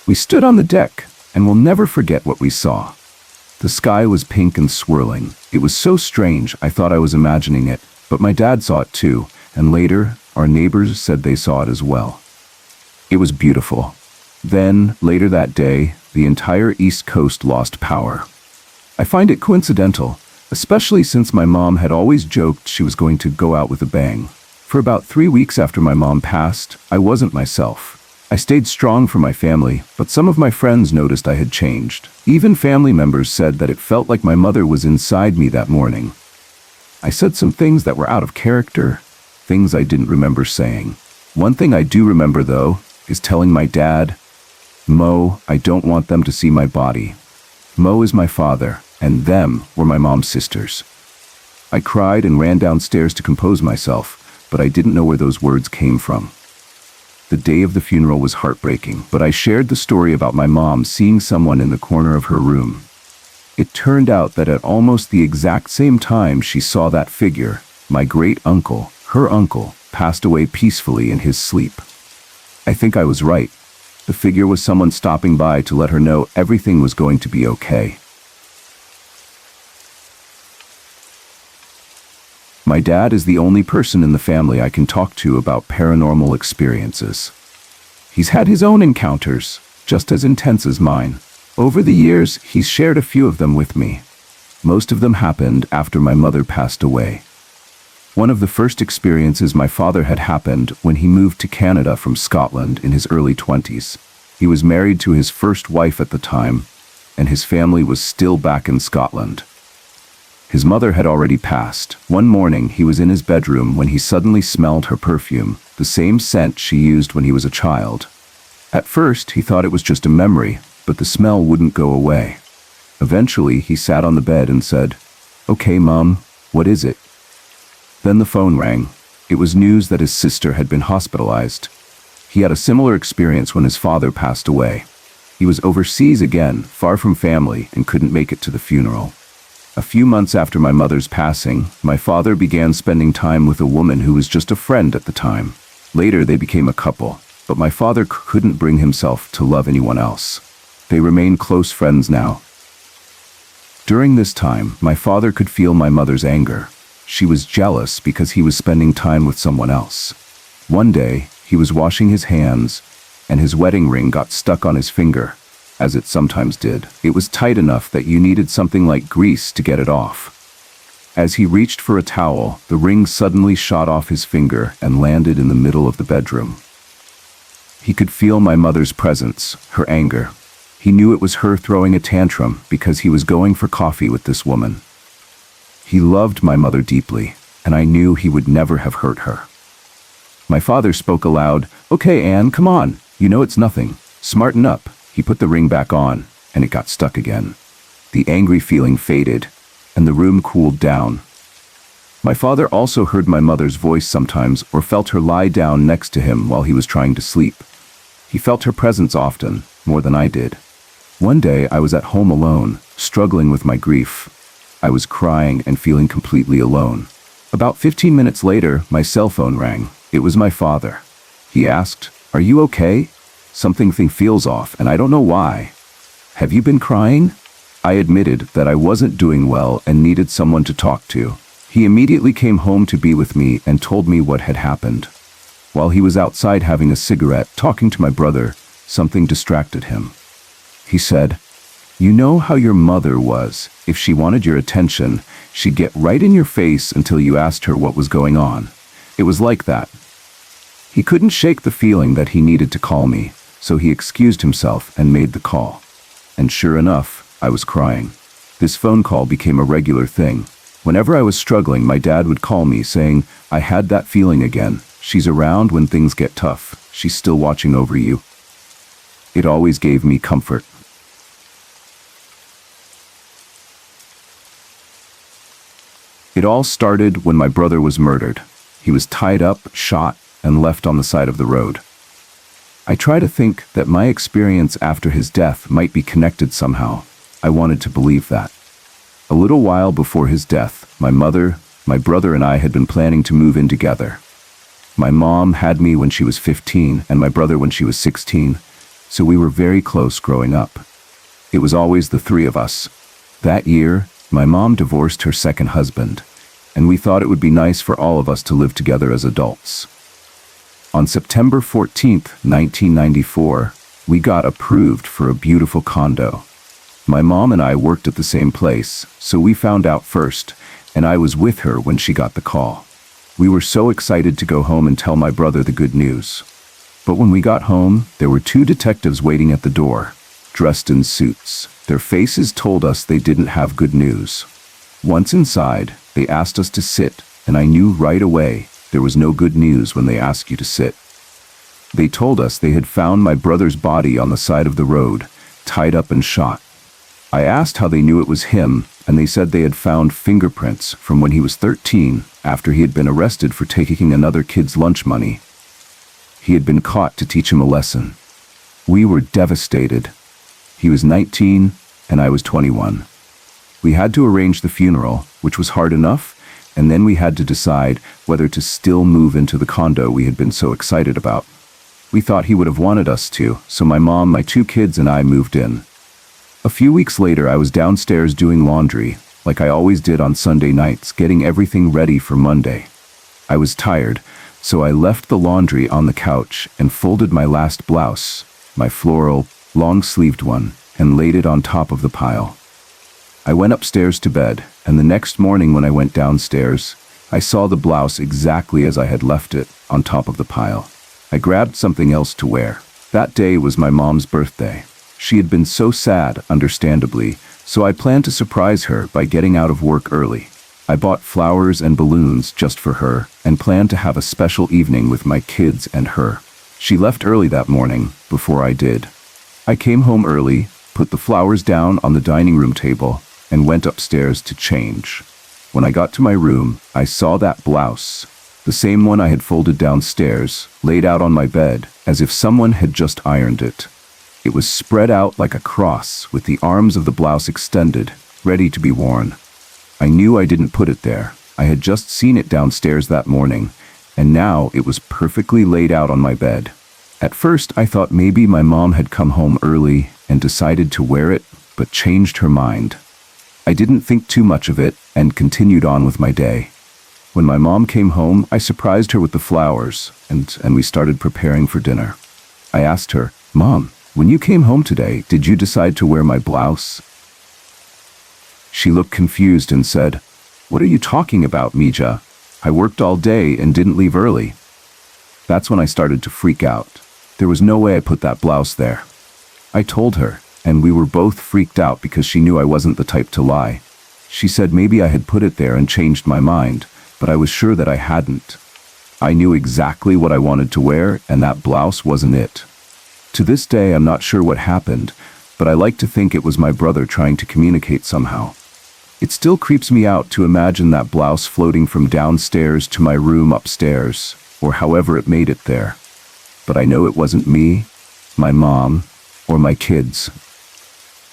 S1: We stood on the deck, and we'll never forget what we saw. The sky was pink and swirling. It was so strange, I thought I was imagining it, but my dad saw it too, and later, our neighbors said they saw it as well. It was beautiful. Then, later that day, the entire East Coast lost power. I find it coincidental, especially since my mom had always joked she was going to go out with a bang. For about 3 weeks after my mom passed, I wasn't myself. I stayed strong for my family, but some of my friends noticed I had changed. Even family members said that it felt like my mother was inside me that morning. I said some things that were out of character, things I didn't remember saying. One thing I do remember, though, is telling my dad, "Mo, I don't want them to see my body. Mo is my father, and them were my mom's sisters." I cried and ran downstairs to compose myself, but I didn't know where those words came from. The day of the funeral was heartbreaking, but I shared the story about my mom seeing someone in the corner of her room. It turned out that at almost the exact same time she saw that figure, my great-uncle, her uncle, passed away peacefully in his sleep. I think I was right. The figure was someone stopping by to let her know everything was going to be okay. My dad is the only person in the family I can talk to about paranormal experiences. He's had his own encounters, just as intense as mine. Over the years, he's shared a few of them with me. Most of them happened after my mother passed away. One of the first experiences my father had happened when he moved to Canada from Scotland in his early 20s. He was married to his first wife at the time, and his family was still back in Scotland. His mother had already passed. One morning, he was in his bedroom when he suddenly smelled her perfume, the same scent she used when he was a child. At first, he thought it was just a memory, but the smell wouldn't go away. Eventually, he sat on the bed and said, "Okay, Mom, what is it?" Then the phone rang. It was news that his sister had been hospitalized. He had a similar experience when his father passed away. He was overseas again, far from family, and couldn't make it to the funeral. A few months after my mother's passing, my father began spending time with a woman who was just a friend at the time. Later, they became a couple, but my father couldn't bring himself to love anyone else. They remain close friends now. During this time, my father could feel my mother's anger. She was jealous because he was spending time with someone else. One day, he was washing his hands, and his wedding ring got stuck on his finger. As it sometimes did. It was tight enough that you needed something like grease to get it off. As he reached for a towel, the ring suddenly shot off his finger and landed in the middle of the bedroom. He could feel my mother's presence, her anger. He knew it was her throwing a tantrum because he was going for coffee with this woman. He loved my mother deeply, and I knew he would never have hurt her. My father spoke aloud, "Okay, Anne, come on. You know it's nothing. Smarten up." He put the ring back on, and it got stuck again. The angry feeling faded, and the room cooled down. My father also heard my mother's voice sometimes or felt her lie down next to him while he was trying to sleep. He felt her presence often, more than I did. One day I was at home alone, struggling with my grief. I was crying and feeling completely alone. About 15 minutes later, my cell phone rang. It was my father. He asked, "Are you okay? Something feels off, and I don't know why. Have you been crying?" I admitted that I wasn't doing well and needed someone to talk to. He immediately came home to be with me and told me what had happened. While he was outside having a cigarette, talking to my brother, something distracted him. He said, "You know how your mother was. If she wanted your attention, she'd get right in your face until you asked her what was going on. It was like that." He couldn't shake the feeling that he needed to call me, so he excused himself and made the call. And sure enough, I was crying. This phone call became a regular thing. Whenever I was struggling, my dad would call me saying, "I had that feeling again. She's around when things get tough. She's still watching over you." It always gave me comfort. It all started when my brother was murdered. He was tied up, shot, and left on the side of the road. I try to think that my experience after his death might be connected somehow. I wanted to believe that. A little while before his death, my mother, my brother, and I had been planning to move in together. My mom had me when she was 15 and my brother when she was 16, so we were very close growing up. It was always the three of us. That year, my mom divorced her second husband, and we thought it would be nice for all of us to live together as adults. On September 14th, 1994, we got approved for a beautiful condo. My mom and I worked at the same place, so we found out first, and I was with her when she got the call. We were so excited to go home and tell my brother the good news. But when we got home, there were two detectives waiting at the door, dressed in suits. Their faces told us they didn't have good news. Once inside, they asked us to sit, and I knew right away there was no good news when they ask you to sit. They told us they had found my brother's body on the side of the road, tied up and shot. I asked how they knew it was him, and they said they had found fingerprints from when he was 13 after he had been arrested for taking another kid's lunch money. He had been caught to teach him a lesson. We were devastated. He was 19 and I was 21. We had to arrange the funeral, which was hard enough, and then we had to decide whether to still move into the condo we had been so excited about. We thought he would have wanted us to, so my mom, my two kids, and I moved in. A few weeks later, I was downstairs doing laundry, like I always did on Sunday nights, getting everything ready for Monday. I was tired, so I left the laundry on the couch and folded my last blouse, my floral, long-sleeved one, and laid it on top of the pile. I went upstairs to bed, and the next morning when I went downstairs, I saw the blouse exactly as I had left it, on top of the pile. I grabbed something else to wear. That day was my mom's birthday. She had been so sad, understandably, so I planned to surprise her by getting out of work early. I bought flowers and balloons just for her and planned to have a special evening with my kids and her. She left early that morning, before I did. I came home early, put the flowers down on the dining room table, and went upstairs to change. When I got to my room, I saw that blouse, the same one I had folded downstairs, laid out on my bed, as if someone had just ironed it. It was spread out like a cross, with the arms of the blouse extended, ready to be worn. I knew I didn't put it there. I had just seen it downstairs that morning, and now it was perfectly laid out on my bed. At first, I thought maybe my mom had come home early and decided to wear it, but changed her mind. I didn't think too much of it and continued on with my day. When my mom came home, I surprised her with the flowers, and we started preparing for dinner. I asked her, "Mom, when you came home today, did you decide to wear my blouse?" She looked confused and said, "What are you talking about, Mija? I worked all day and didn't leave early." That's when I started to freak out. There was no way I put that blouse there. I told her, and we were both freaked out because she knew I wasn't the type to lie. She said maybe I had put it there and changed my mind, but I was sure that I hadn't. I knew exactly what I wanted to wear, and that blouse wasn't it. To this day, I'm not sure what happened, but I like to think it was my brother trying to communicate somehow. It still creeps me out to imagine that blouse floating from downstairs to my room upstairs, or however it made it there. But I know it wasn't me, my mom, or my kids.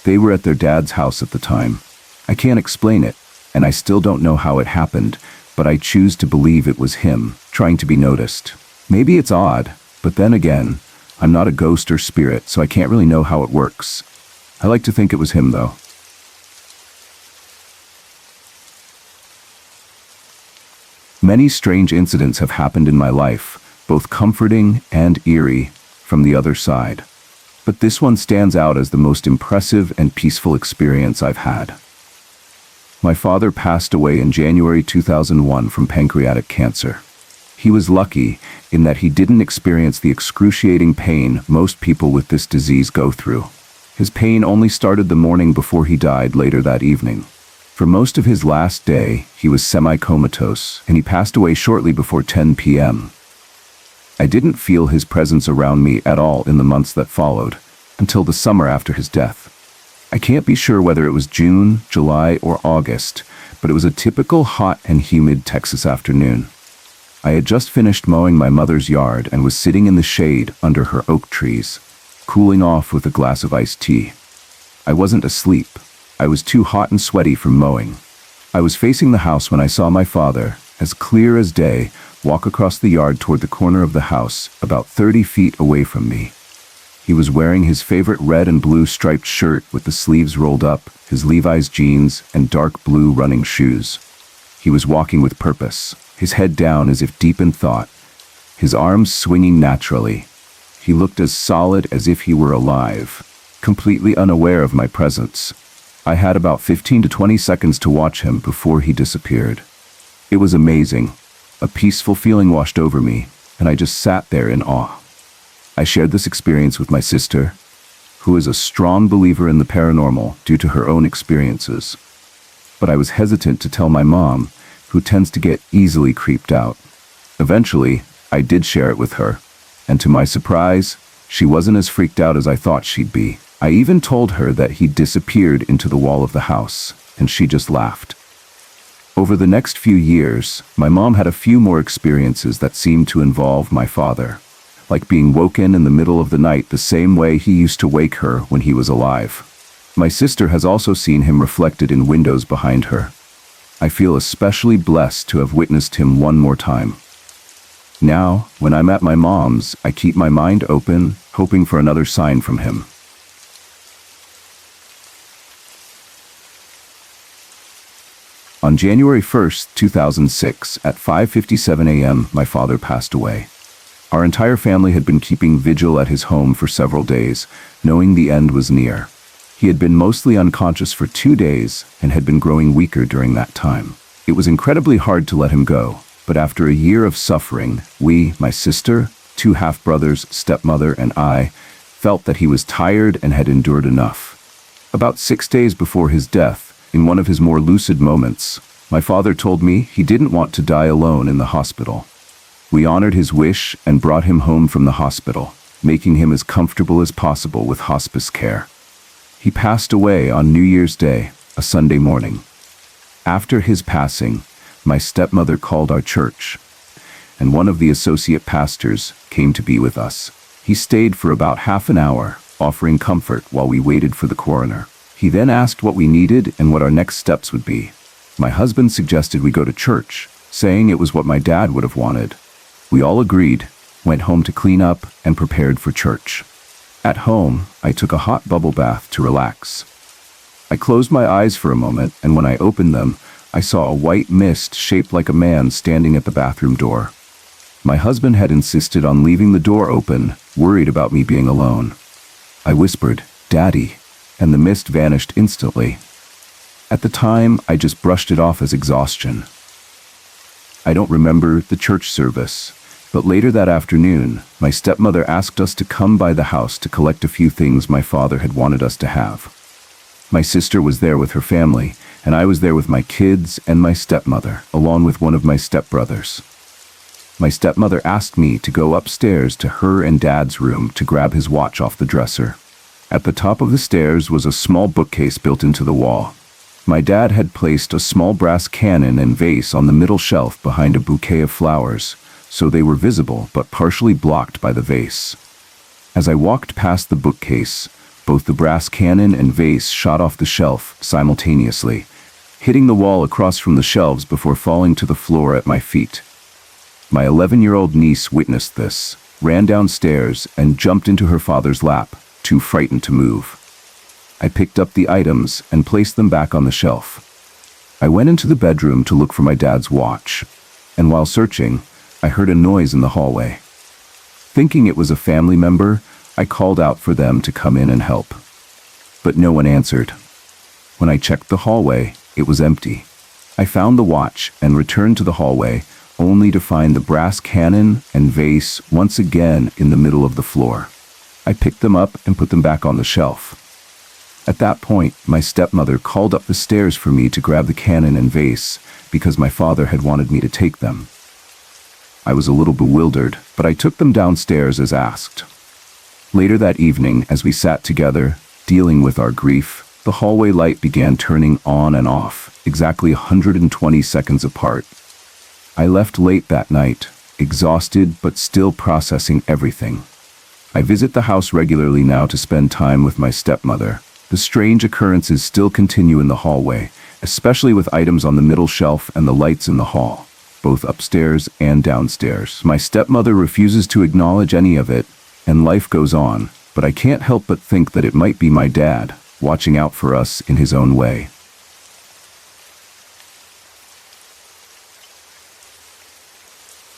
S1: They were at their dad's house at the time. I can't explain it, and I still don't know how it happened, but I choose to believe it was him, trying to be noticed. Maybe it's odd, but then again, I'm not a ghost or spirit, so I can't really know how it works. I like to think it was him, though. Many strange incidents have happened in my life, both comforting and eerie, from the other side. But this one stands out as the most impressive and peaceful experience I've had. My father passed away in January 2001 from pancreatic cancer. He was lucky in that he didn't experience the excruciating pain most people with this disease go through. His pain only started the morning before he died later that evening. For most of his last day, he was semi-comatose, and he passed away shortly before 10 p.m. I didn't feel his presence around me at all in the months that followed, until the summer after his death. I can't be sure whether it was June, July, or August, but it was a typical hot and humid Texas afternoon. I had just finished mowing my mother's yard and was sitting in the shade under her oak trees, cooling off with a glass of iced tea. I wasn't asleep. I was too hot and sweaty from mowing. I was facing the house when I saw my father, as clear as day, walk across the yard toward the corner of the house, about 30 feet away from me. He was wearing his favorite red and blue striped shirt with the sleeves rolled up, his Levi's jeans, and dark blue running shoes. He was walking with purpose, his head down as if deep in thought, his arms swinging naturally. He looked as solid as if he were alive, completely unaware of my presence. I had about 15 to 20 seconds to watch him before he disappeared. It was amazing. A peaceful feeling washed over me, and I just sat there in awe. I shared this experience with my sister, who is a strong believer in the paranormal due to her own experiences. But I was hesitant to tell my mom, who tends to get easily creeped out. Eventually, I did share it with her, and to my surprise, she wasn't as freaked out as I thought she'd be. I even told her that he disappeared into the wall of the house, and she just laughed. Over the next few years, my mom had a few more experiences that seemed to involve my father, like being woken in the middle of the night the same way he used to wake her when he was alive. My sister has also seen him reflected in windows behind her. I feel especially blessed to have witnessed him one more time. Now, when I'm at my mom's, I keep my mind open, hoping for another sign from him. On January 1st, 2006, at 5:57 a.m., my father passed away. Our entire family had been keeping vigil at his home for several days, knowing the end was near. He had been mostly unconscious for 2 days and had been growing weaker during that time. It was incredibly hard to let him go, but after a year of suffering, we, my sister, 2 half-brothers, stepmother, and I, felt that he was tired and had endured enough. About 6 days before his death, in one of his more lucid moments, my father told me he didn't want to die alone in the hospital. We honored his wish and brought him home from the hospital, making him as comfortable as possible with hospice care. He passed away on New Year's Day, a Sunday morning. After his passing, my stepmother called our church, and one of the associate pastors came to be with us. He stayed for about half an hour, offering comfort while we waited for the coroner. He then asked what we needed and what our next steps would be. My husband suggested we go to church, saying it was what my dad would have wanted. We all agreed, went home to clean up, and prepared for church. At home, I took a hot bubble bath to relax. I closed my eyes for a moment, and when I opened them, I saw a white mist shaped like a man standing at the bathroom door. My husband had insisted on leaving the door open, worried about me being alone. I whispered, "Daddy," and the mist vanished instantly. At the time, I just brushed it off as exhaustion. I don't remember the church service, but later that afternoon, my stepmother asked us to come by the house to collect a few things my father had wanted us to have. My sister was there with her family, and I was there with my kids and my stepmother, along with one of my stepbrothers. My stepmother asked me to go upstairs to her and Dad's room to grab his watch off the dresser. At the top of the stairs was a small bookcase built into the wall. My dad had placed a small brass cannon and vase on the middle shelf behind a bouquet of flowers, so they were visible but partially blocked by the vase. As I walked past the bookcase, both the brass cannon and vase shot off the shelf simultaneously, hitting the wall across from the shelves before falling to the floor at my feet. My 11-year-old niece witnessed this, ran downstairs, and jumped into her father's lap, too frightened to move. I picked up the items and placed them back on the shelf. I went into the bedroom to look for my dad's watch, and while searching, I heard a noise in the hallway. Thinking it was a family member, I called out for them to come in and help. But no one answered. When I checked the hallway, it was empty. I found the watch and returned to the hallway, only to find the brass cannon and vase once again in the middle of the floor. I picked them up and put them back on the shelf. At that point, my stepmother called up the stairs for me to grab the cannon and vase because my father had wanted me to take them. I was a little bewildered, but I took them downstairs as asked. Later that evening, as we sat together, dealing with our grief, the hallway light began turning on and off, exactly 120 seconds apart. I left late that night, exhausted but still processing everything. I visit the house regularly now to spend time with my stepmother. The strange occurrences still continue in the hallway, especially with items on the middle shelf and the lights in the hall, both upstairs and downstairs. My stepmother refuses to acknowledge any of it, and life goes on, but I can't help but think that it might be my dad, watching out for us in his own way.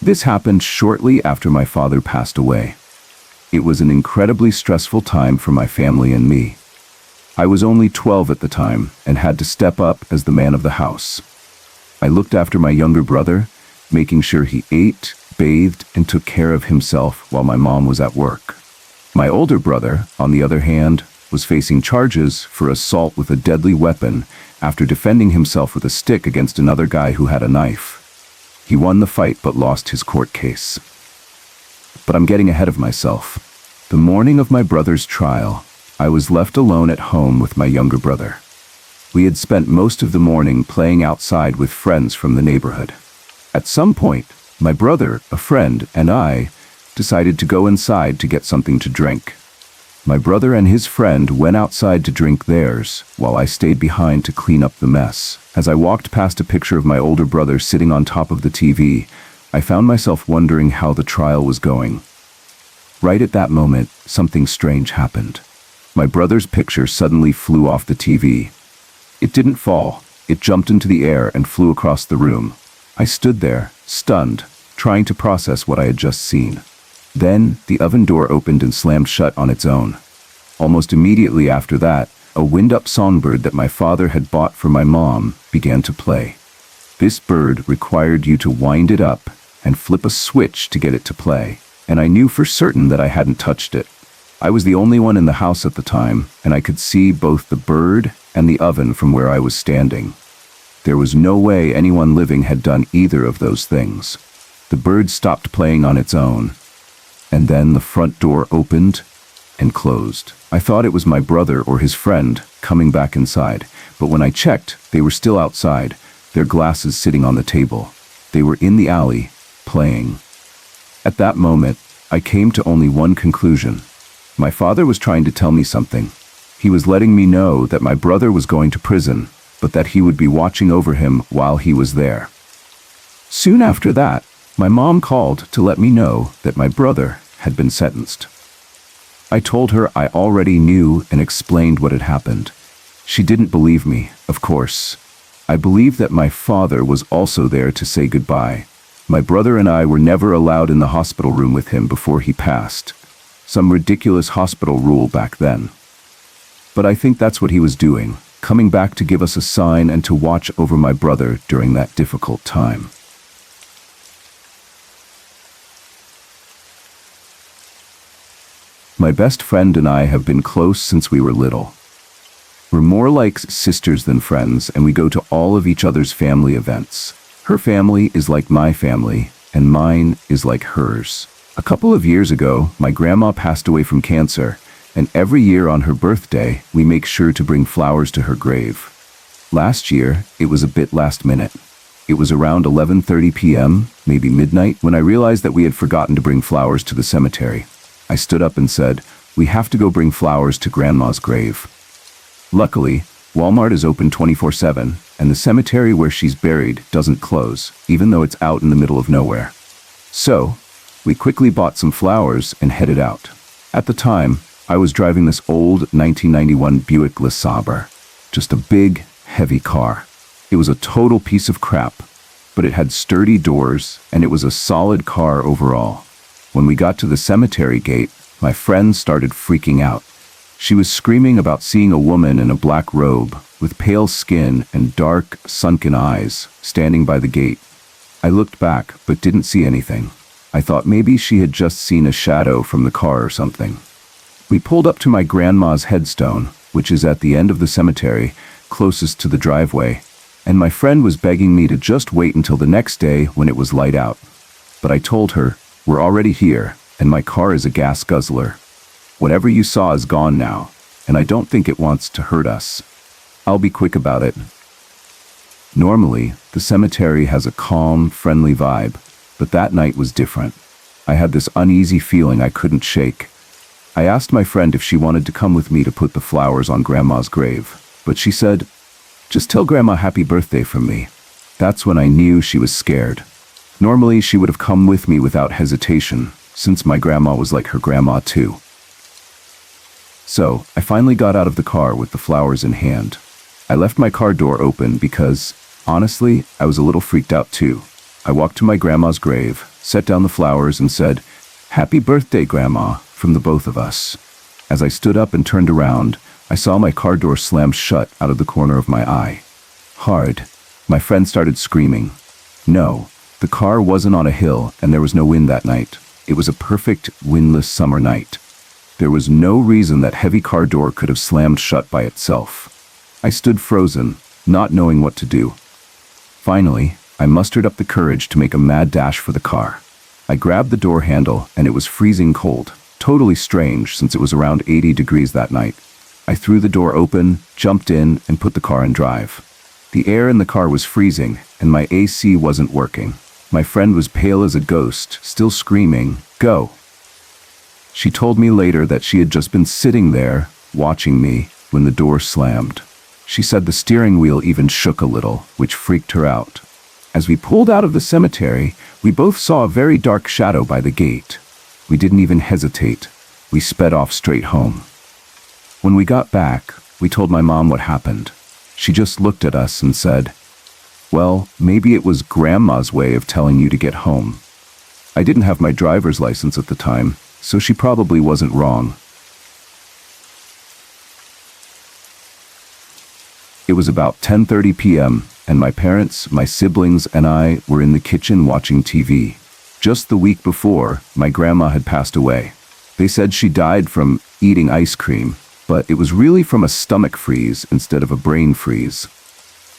S1: This happened shortly after my father passed away. It was an incredibly stressful time for my family and me. I was only 12 at the time and had to step up as the man of the house. I looked after my younger brother, making sure he ate, bathed, and took care of himself while my mom was at work. My older brother, on the other hand, was facing charges for assault with a deadly weapon after defending himself with a stick against another guy who had a knife. He won the fight but lost his court case. But I'm getting ahead of myself. The morning of my brother's trial, I was left alone at home with my younger brother. We had spent most of the morning playing outside with friends from the neighborhood. At some point, my brother, a friend, and I decided to go inside to get something to drink. My brother and his friend went outside to drink theirs, while I stayed behind to clean up the mess. As I walked past a picture of my older brother sitting on top of the TV, I found myself wondering how the trial was going. Right at that moment, something strange happened. My brother's picture suddenly flew off the TV. It didn't fall. It jumped into the air and flew across the room. I stood there, stunned, trying to process what I had just seen. Then, the oven door opened and slammed shut on its own. Almost immediately after that, a wind-up songbird that my father had bought for my mom began to play. This bird required you to wind it up and flip a switch to get it to play, and I knew for certain that I hadn't touched it. I was the only one in the house at the time, and I could see both the bird and the oven from where I was standing. There was no way anyone living had done either of those things. The bird stopped playing on its own, and then the front door opened and closed. I thought it was my brother or his friend coming back inside, but when I checked, they were still outside, their glasses sitting on the table. They were in the alley, playing. At that moment, I came to only one conclusion. My father was trying to tell me something. He was letting me know that my brother was going to prison, but that he would be watching over him while he was there. Soon after that, my mom called to let me know that my brother had been sentenced. I told her I already knew and explained what had happened. She didn't believe me, of course. I believed that my father was also there to say goodbye. My brother and I were never allowed in the hospital room with him before he passed. Some ridiculous hospital rule back then. But I think that's what he was doing, coming back to give us a sign and to watch over my brother during that difficult time. My best friend and I have been close since we were little. We're more like sisters than friends, and we go to all of each other's family events. Her family is like my family, and mine is like hers. A couple of years ago, my grandma passed away from cancer, and every year on her birthday, we make sure to bring flowers to her grave. Last year, it was a bit last minute. It was around 11:30 p.m., maybe midnight, when I realized that we had forgotten to bring flowers to the cemetery. I stood up and said, "We have to go bring flowers to Grandma's grave." Luckily, Walmart is open 24/7, and the cemetery where she's buried doesn't close, even though it's out in the middle of nowhere. So, we quickly bought some flowers and headed out. At the time, I was driving this old 1991 Buick LeSabre, just a big, heavy car. It was a total piece of crap, but it had sturdy doors, and it was a solid car overall. When we got to the cemetery gate, my friend started freaking out. She was screaming about seeing a woman in a black robe, with pale skin and dark, sunken eyes, standing by the gate. I looked back, but didn't see anything. I thought maybe she had just seen a shadow from the car or something. We pulled up to my grandma's headstone, which is at the end of the cemetery, closest to the driveway, and my friend was begging me to just wait until the next day when it was light out. But I told her, we're already here, and my car is a gas guzzler. Whatever you saw is gone now, and I don't think it wants to hurt us. I'll be quick about it. Normally, the cemetery has a calm, friendly vibe, but that night was different. I had this uneasy feeling I couldn't shake. I asked my friend if she wanted to come with me to put the flowers on Grandma's grave, but she said, "Just tell Grandma happy birthday from me." That's when I knew she was scared. Normally, she would have come with me without hesitation, since my grandma was like her grandma too. So, I finally got out of the car with the flowers in hand. I left my car door open because, honestly, I was a little freaked out too. I walked to my grandma's grave, set down the flowers and said, "Happy birthday, Grandma," from the both of us. As I stood up and turned around, I saw my car door slammed shut out of the corner of my eye. Hard. My friend started screaming. No, the car wasn't on a hill and there was no wind that night. It was a perfect, windless summer night. There was no reason that heavy car door could have slammed shut by itself. I stood frozen, not knowing what to do. Finally, I mustered up the courage to make a mad dash for the car. I grabbed the door handle and it was freezing cold. Totally strange since it was around 80 degrees that night. I threw the door open, jumped in, and put the car in drive. The air in the car was freezing, and my AC wasn't working. My friend was pale as a ghost, still screaming, "Go!" She told me later that she had just been sitting there, watching me, when the door slammed. She said the steering wheel even shook a little, which freaked her out. As we pulled out of the cemetery, we both saw a very dark shadow by the gate. We didn't even hesitate. We sped off straight home. When we got back, we told my mom what happened. She just looked at us and said, "Well, maybe it was Grandma's way of telling you to get home." I didn't have my driver's license at the time, so she probably wasn't wrong. It was about 10:30 p.m., and my parents, my siblings, and I were in the kitchen watching TV. Just the week before, my grandma had passed away. They said she died from eating ice cream, but it was really from a stomach freeze instead of a brain freeze.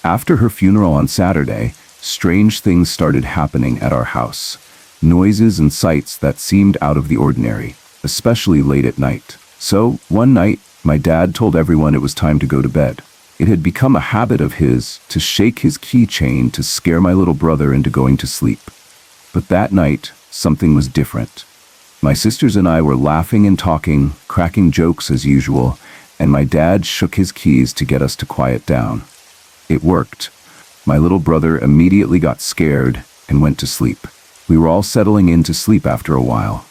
S1: After her funeral on Saturday, strange things started happening at our house. Noises and sights that seemed out of the ordinary, especially late at night. So, one night, my dad told everyone it was time to go to bed. It had become a habit of his to shake his keychain to scare my little brother into going to sleep. But that night, something was different. My sisters and I were laughing and talking, cracking jokes as usual, and my dad shook his keys to get us to quiet down. It worked. My little brother immediately got scared and went to sleep. We were all settling in to sleep after a while.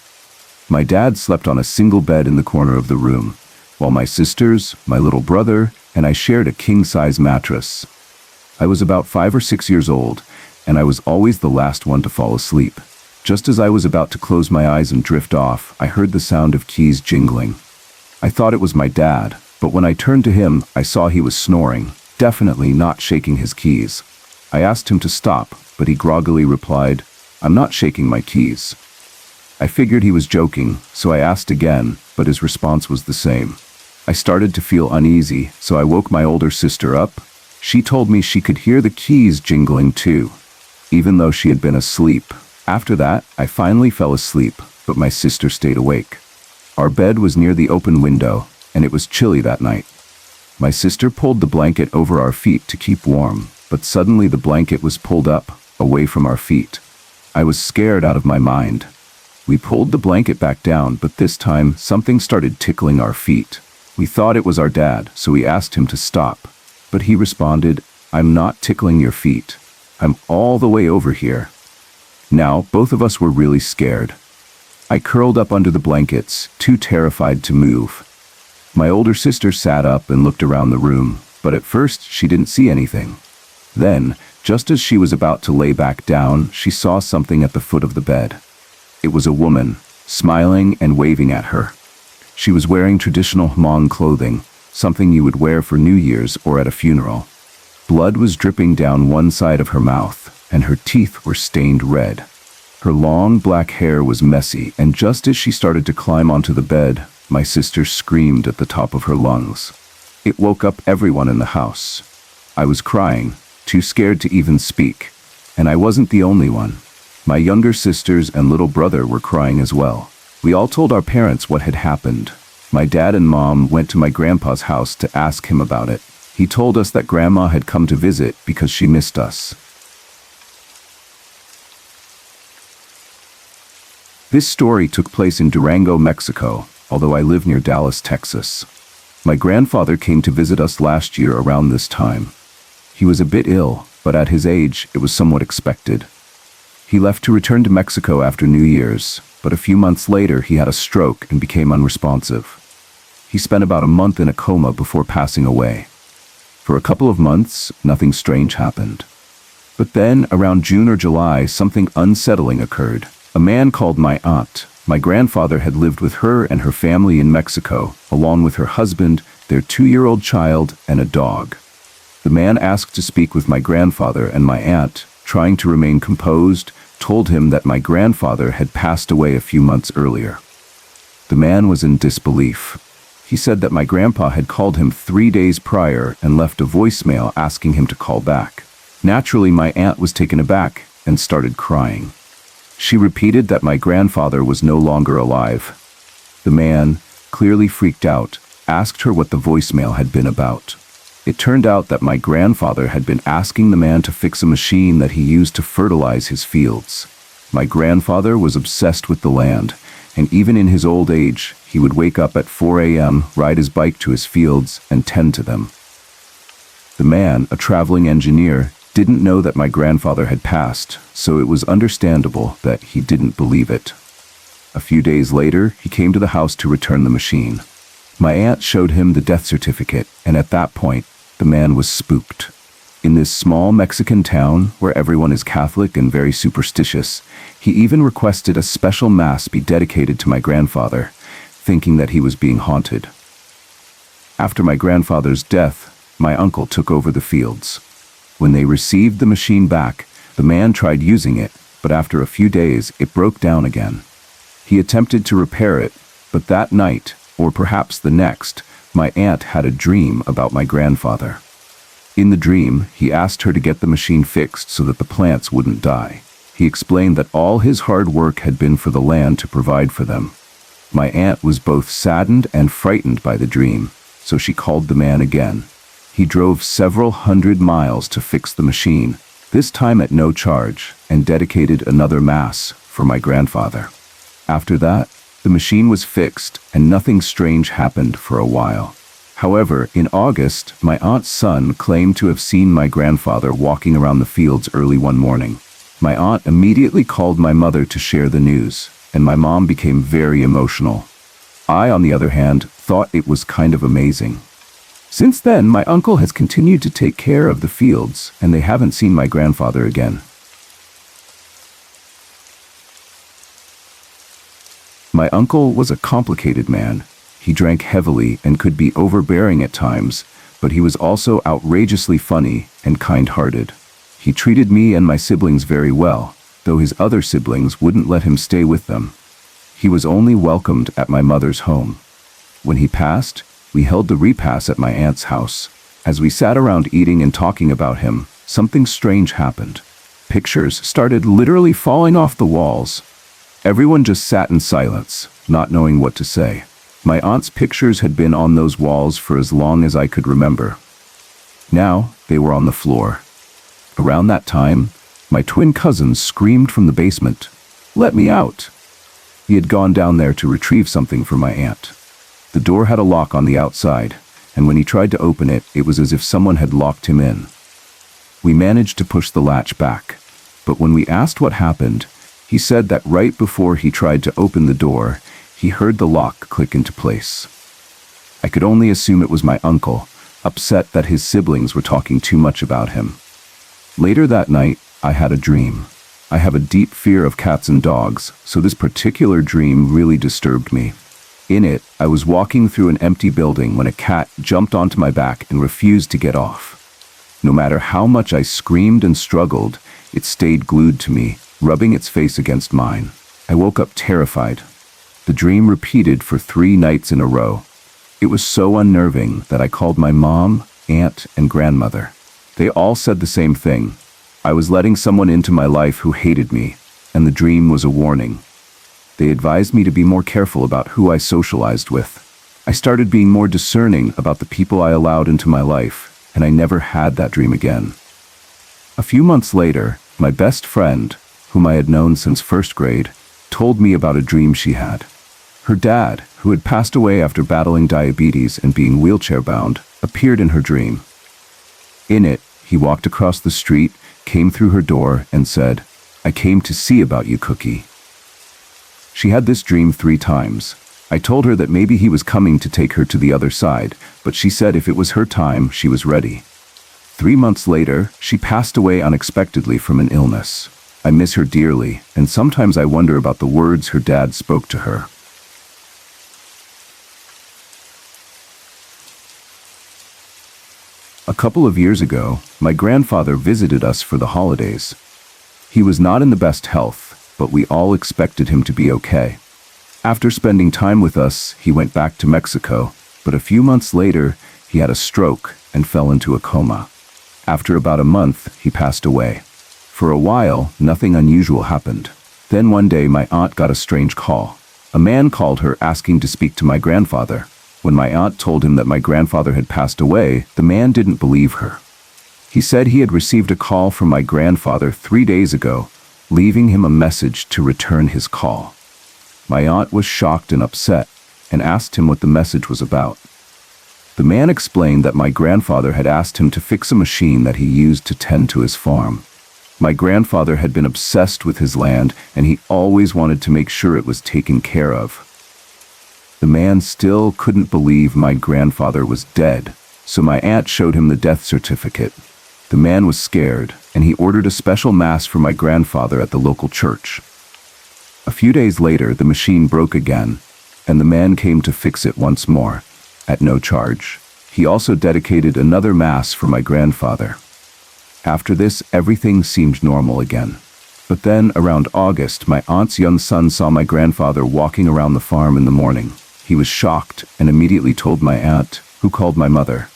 S1: My dad slept on a single bed in the corner of the room, while my sisters, my little brother, and I shared a king-size mattress. I was about 5 or 6 years old, and I was always the last one to fall asleep. Just as I was about to close my eyes and drift off, I heard the sound of keys jingling. I thought it was my dad, but when I turned to him, I saw he was snoring, definitely not shaking his keys. I asked him to stop, but he groggily replied, "I'm not shaking my keys." I figured he was joking, so I asked again, but his response was the same. I started to feel uneasy, so I woke my older sister up. She told me she could hear the keys jingling too, even though she had been asleep. After that, I finally fell asleep, but my sister stayed awake. Our bed was near the open window, and it was chilly that night. My sister pulled the blanket over our feet to keep warm, but suddenly the blanket was pulled up, away from our feet. I was scared out of my mind. We pulled the blanket back down, but this time something started tickling our feet. We thought it was our dad, so we asked him to stop. But he responded, "I'm not tickling your feet. I'm all the way over here." Now, both of us were really scared. I curled up under the blankets, too terrified to move. My older sister sat up and looked around the room, but at first she didn't see anything. Then, just as she was about to lay back down, she saw something at the foot of the bed. It was a woman, smiling and waving at her. She was wearing traditional Hmong clothing, something you would wear for New Year's or at a funeral. Blood was dripping down one side of her mouth, and her teeth were stained red. Her long black hair was messy, and just as she started to climb onto the bed, my sister screamed at the top of her lungs. It woke up everyone in the house. I was crying, too scared to even speak, and I wasn't the only one. My younger sisters and little brother were crying as well. We all told our parents what had happened. My dad and mom went to my grandpa's house to ask him about it. He told us that Grandma had come to visit because she missed us. This story took place in Durango, Mexico, although I live near Dallas, Texas. My grandfather came to visit us last year around this time. He was a bit ill, but at his age, it was somewhat expected. He left to return to Mexico after New Year's, but a few months later he had a stroke and became unresponsive. He spent about a month in a coma before passing away. For a couple of months, nothing strange happened. But then, around June or July, something unsettling occurred. A man called my aunt. My grandfather had lived with her and her family in Mexico, along with her husband, their 2-year-old child, and a dog. The man asked to speak with my grandfather, and my aunt, trying to remain composed, told him that my grandfather had passed away a few months earlier. The man was in disbelief. He said that my grandpa had called him 3 days prior and left a voicemail asking him to call back. Naturally, my aunt was taken aback and started crying. She repeated that my grandfather was no longer alive. The man, clearly freaked out, asked her what the voicemail had been about. It turned out that my grandfather had been asking the man to fix a machine that he used to fertilize his fields. My grandfather was obsessed with the land, and even in his old age, he would wake up at 4 a.m., ride his bike to his fields, and tend to them. The man, a traveling engineer, didn't know that my grandfather had passed, so it was understandable that he didn't believe it. A few days later, he came to the house to return the machine. My aunt showed him the death certificate, and at that point, the man was spooked. In this small Mexican town, where everyone is Catholic and very superstitious, he even requested a special mass be dedicated to my grandfather, thinking that he was being haunted. After my grandfather's death, my uncle took over the fields. When they received the machine back, the man tried using it, but after a few days, it broke down again. He attempted to repair it, but that night, or perhaps the next, my aunt had a dream about my grandfather. In the dream, he asked her to get the machine fixed so that the plants wouldn't die. He explained that all his hard work had been for the land to provide for them. My aunt was both saddened and frightened by the dream, so she called the man again. He drove several hundred miles to fix the machine, this time at no charge, and dedicated another mass for my grandfather. After that, the machine was fixed and nothing strange happened for a while. However, in August, my aunt's son claimed to have seen my grandfather walking around the fields early one morning. My aunt immediately called my mother to share the news, and my mom became very emotional. I, on the other hand, thought it was kind of amazing. Since then, my uncle has continued to take care of the fields, and they haven't seen my grandfather again. My uncle was a complicated man. He drank heavily and could be overbearing at times, but he was also outrageously funny and kind-hearted. He treated me and my siblings very well, though his other siblings wouldn't let him stay with them. He was only welcomed at my mother's home. When he passed, we held the repast at my aunt's house. As we sat around eating and talking about him, something strange happened. Pictures started literally falling off the walls. Everyone just sat in silence, not knowing what to say. My aunt's pictures had been on those walls for as long as I could remember. Now, they were on the floor. Around that time, my twin cousin screamed from the basement, "Let me out!" He had gone down there to retrieve something for my aunt. The door had a lock on the outside, and when he tried to open it, it was as if someone had locked him in. We managed to push the latch back, but when we asked what happened, he said that right before he tried to open the door, he heard the lock click into place. I could only assume it was my uncle, upset that his siblings were talking too much about him. Later that night, I had a dream. I have a deep fear of cats and dogs, so this particular dream really disturbed me. In it, I was walking through an empty building when a cat jumped onto my back and refused to get off. No matter how much I screamed and struggled, It stayed glued to me, rubbing its face against mine. I woke up terrified. The dream repeated for 3 nights in a row. It was so unnerving that I called my mom, aunt, and grandmother. They all said the same thing. I was letting someone into my life who hated me, and the dream was a warning. They advised me to be more careful about who I socialized with. I started being more discerning about the people I allowed into my life, and I never had that dream again. A few months later, my best friend, whom I had known since first grade, told me about a dream she had. Her dad, who had passed away after battling diabetes and being wheelchair-bound, appeared in her dream. In it, he walked across the street, came through her door, and said, "I came to see about you, Cookie." She had this dream 3 times. I told her that maybe he was coming to take her to the other side, but she said if it was her time, she was ready. 3 months later, she passed away unexpectedly from an illness. I miss her dearly, and sometimes I wonder about the words her dad spoke to her. A couple of years ago, my grandfather visited us for the holidays. He was not in the best health, but we all expected him to be okay. After spending time with us, he went back to Mexico, but a few months later, he had a stroke and fell into a coma. After about a month, he passed away. For a while, nothing unusual happened. Then one day, my aunt got a strange call. A man called her asking to speak to my grandfather. When my aunt told him that my grandfather had passed away, the man didn't believe her. He said he had received a call from my grandfather 3 days ago, leaving him a message to return his call. My aunt was shocked and upset, and asked him what the message was about. The man explained that my grandfather had asked him to fix a machine that he used to tend to his farm. My grandfather had been obsessed with his land, and he always wanted to make sure it was taken care of. The man still couldn't believe my grandfather was dead, so my aunt showed him the death certificate. The man was scared, and he ordered a special mass for my grandfather at the local church. A few days later, the machine broke again, and the man came to fix it once more, at no charge. He also dedicated another mass for my grandfather. After this, everything seemed normal again. But then, around August, my aunt's young son saw my grandfather walking around the farm in the morning. He was shocked and immediately told my aunt, who called my mother.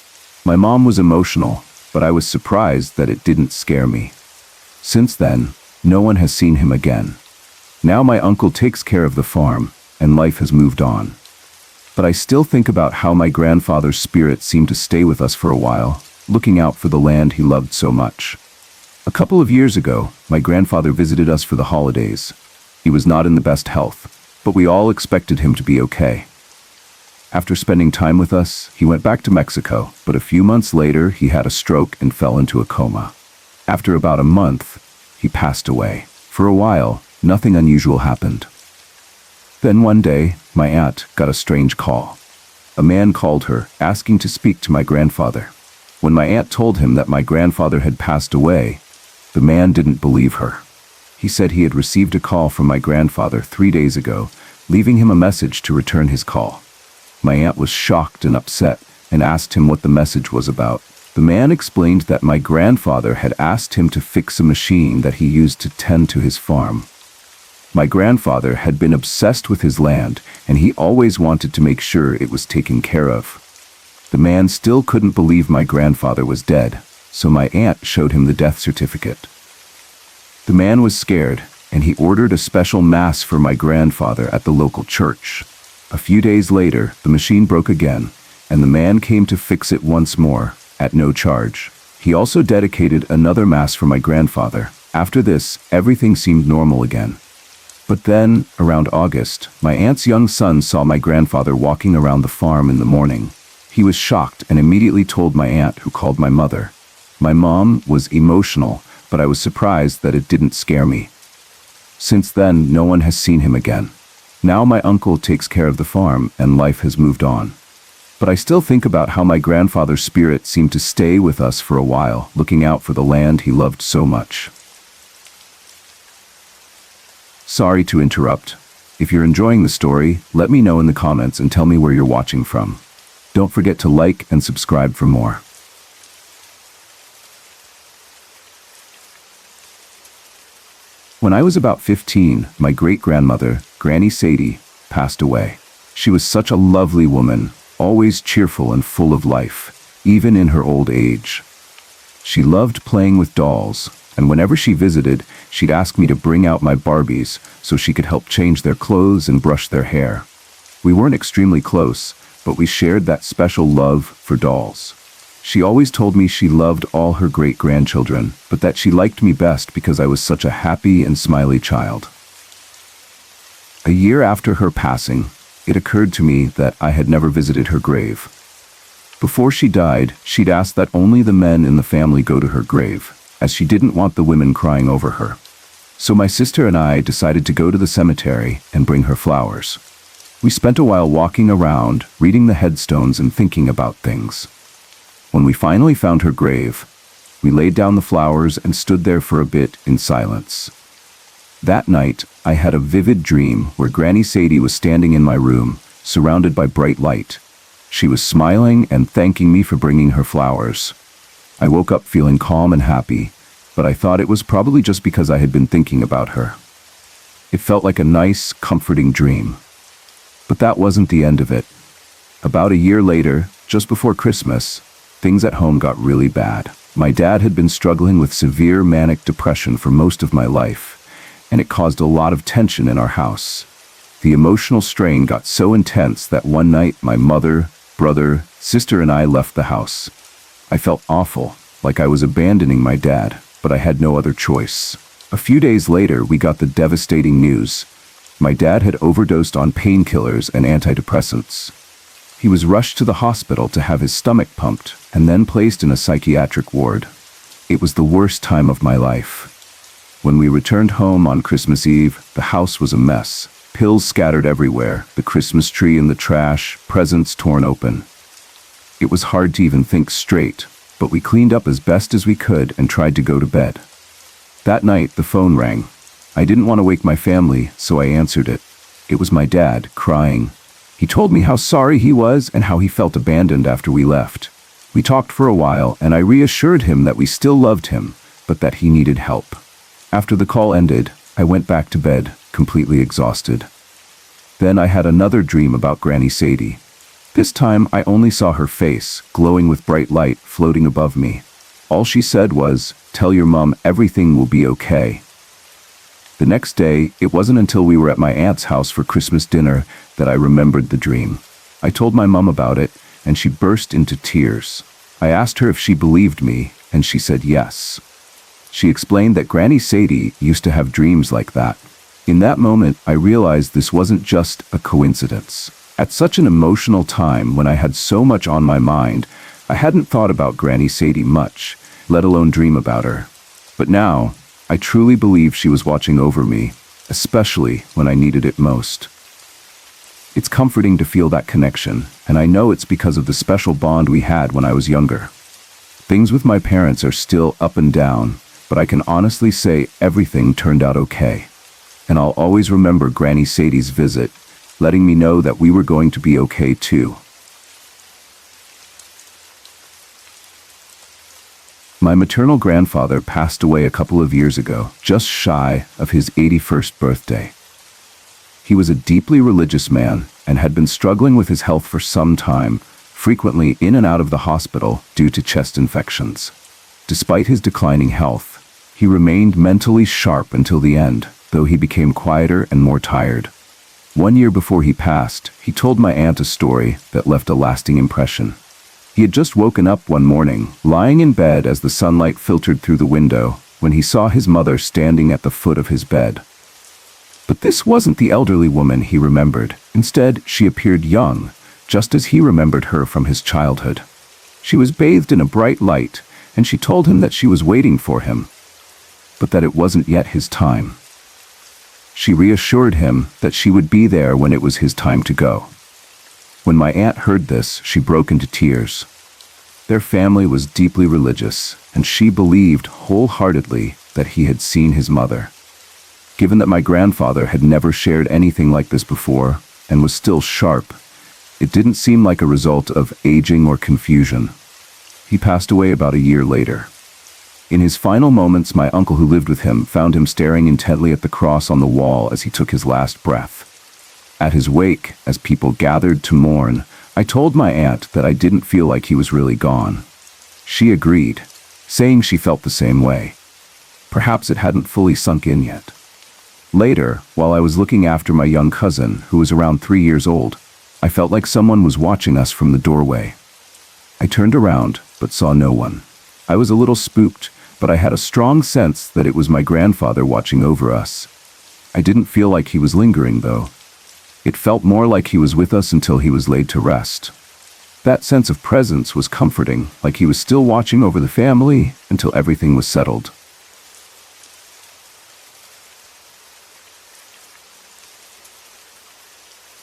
S1: My mom was emotional, but I was surprised that it didn't scare me. Since then, no one has seen him again. Now my uncle takes care of the farm, and life has moved on. But I still think about how my grandfather's spirit seemed to stay with us for a while, looking out for the land he loved so much. A couple of years ago, my grandfather visited us for the holidays. He was not in the best health, but we all expected him to be okay. After spending time with us, he went back to Mexico, but a few months later, he had a stroke and fell into a coma. After about a month, he passed away. For a while, nothing unusual happened. Then one day, my aunt got a strange call. A man called her, asking to speak to my grandfather. When my aunt told him that my grandfather had passed away, the man didn't believe her. He said he had received a call from my grandfather 3 days ago, leaving him a message to return his call. My aunt was shocked and upset and asked him what the message was about. The man explained that my grandfather had asked him to fix a machine that he used to tend to his farm. My grandfather had been obsessed with his land, and he always wanted to make sure it was taken care of. The man still couldn't believe my grandfather was dead, so my aunt showed him the death certificate. The man was scared, and he ordered a special mass for my grandfather at the local church. A few days later, the machine broke again, and the man came to fix it once more, at no charge. He also dedicated another mass for my grandfather. After this, everything seemed normal again. But then, around August, my aunt's young son saw my grandfather walking around the farm in the morning. He was shocked and immediately told my aunt, who called my mother. My mom was emotional, but I was surprised that it didn't scare me. Since then, no one has seen him again. Now my uncle takes care of the farm, and life has moved on. But I still think about how my grandfather's spirit seemed to stay with us for a while, looking out for the land he loved so much. Sorry to interrupt. If you're enjoying the story, let me know in the comments and tell me where you're watching from. Don't forget to like and subscribe for more. When I was about 15, my great-grandmother, Granny Sadie, passed away. She was such a lovely woman, always cheerful and full of life, even in her old age. She loved playing with dolls, and whenever she visited, she'd ask me to bring out my Barbies so she could help change their clothes and brush their hair. We weren't extremely close, but we shared that special love for dolls. She always told me she loved all her great-grandchildren, but that she liked me best because I was such a happy and smiley child. A year after her passing, it occurred to me that I had never visited her grave. Before she died, she'd asked that only the men in the family go to her grave, as she didn't want the women crying over her. So my sister and I decided to go to the cemetery and bring her flowers. We spent a while walking around, reading the headstones and thinking about things. When we finally found her grave, we laid down the flowers and stood there for a bit in silence. That night, I had a vivid dream where Granny Sadie was standing in my room, surrounded by bright light. She was smiling and thanking me for bringing her flowers. I woke up feeling calm and happy, but I thought it was probably just because I had been thinking about her. It felt like a nice, comforting dream. But that wasn't the end of it. About a year later, just before Christmas, things at home got really bad. My dad had been struggling with severe manic depression for most of my life, and it caused a lot of tension in our house. The emotional strain got so intense that one night my mother, brother, sister, and I left the house. I felt awful, like I was abandoning my dad, but I had no other choice. A few days later, we got the devastating news. My dad had overdosed on painkillers and antidepressants. He was rushed to the hospital to have his stomach pumped and then placed in a psychiatric ward. It was the worst time of my life. When we returned home on Christmas Eve, the house was a mess. Pills scattered everywhere, the Christmas tree in the trash, presents torn open. It was hard to even think straight, but we cleaned up as best as we could and tried to go to bed. That night, the phone rang. I didn't want to wake my family, so I answered it. It was my dad, crying. He told me how sorry he was and how he felt abandoned after we left. We talked for a while, and I reassured him that we still loved him, but that he needed help. After the call ended, I went back to bed, completely exhausted. Then I had another dream about Granny Sadie. This time, I only saw her face, glowing with bright light, floating above me. All she said was, "Tell your mom everything will be okay." The next day, it wasn't until we were at my aunt's house for Christmas dinner that I remembered the dream. I told my mom about it, and she burst into tears. I asked her if she believed me, and she said yes. She explained that Granny Sadie used to have dreams like that. In that moment, I realized this wasn't just a coincidence. At such an emotional time when I had so much on my mind, I hadn't thought about Granny Sadie much, let alone dream about her. But now, I truly believe she was watching over me, especially when I needed it most. It's comforting to feel that connection, and I know it's because of the special bond we had when I was younger. Things with my parents are still up and down, but I can honestly say everything turned out okay. And I'll always remember Granny Sadie's visit, letting me know that we were going to be okay too. My maternal grandfather passed away a couple of years ago, just shy of his 81st birthday. He was a deeply religious man and had been struggling with his health for some time, frequently in and out of the hospital due to chest infections. Despite his declining health, he remained mentally sharp until the end, though he became quieter and more tired. 1 year before he passed, he told my aunt a story that left a lasting impression. He had just woken up one morning, lying in bed as the sunlight filtered through the window, when he saw his mother standing at the foot of his bed. But this wasn't the elderly woman he remembered. Instead, she appeared young, just as he remembered her from his childhood. She was bathed in a bright light, and she told him that she was waiting for him, but that it wasn't yet his time. She reassured him that she would be there when it was his time to go. When my aunt heard this, she broke into tears. Their family was deeply religious, and she believed wholeheartedly that he had seen his mother. Given that my grandfather had never shared anything like this before, and was still sharp, it didn't seem like a result of aging or confusion. He passed away about a year later. In his final moments, my uncle who lived with him found him staring intently at the cross on the wall as he took his last breath. At his wake, as people gathered to mourn, I told my aunt that I didn't feel like he was really gone. She agreed, saying she felt the same way. Perhaps it hadn't fully sunk in yet. Later, while I was looking after my young cousin, who was around 3 years old, I felt like someone was watching us from the doorway. I turned around, but saw no one. I was a little spooked, but I had a strong sense that it was my grandfather watching over us. I didn't feel like he was lingering, though. It felt more like he was with us until he was laid to rest. That sense of presence was comforting, like he was still watching over the family until everything was settled.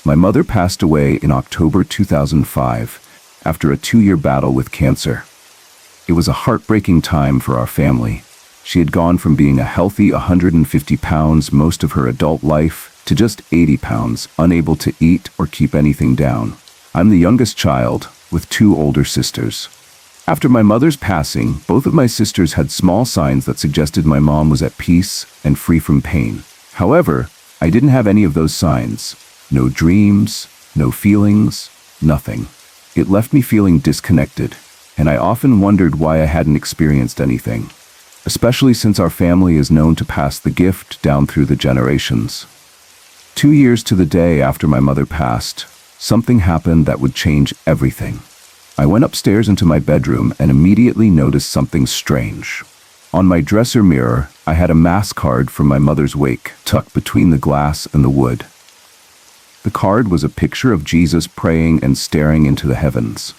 S1: My mother passed away in October 2005 after a 2-year battle with cancer. It was a heartbreaking time for our family. She had gone from being a healthy 150 pounds most of her adult life to just 80 pounds, unable to eat or keep anything down. I'm the youngest child, with 2 older sisters. After my mother's passing, both of my sisters had small signs that suggested my mom was at peace and free from pain. However, I didn't have any of those signs. No dreams, no feelings, nothing. It left me feeling disconnected, and I often wondered why I hadn't experienced anything, especially since our family is known to pass the gift down through the generations. 2 years to the day after my mother passed, something happened that would change everything. I went upstairs into my bedroom and immediately noticed something strange. On my dresser mirror, I had a mass card from my mother's wake tucked between the glass and the wood. The card was a picture of Jesus praying and staring into the heavens.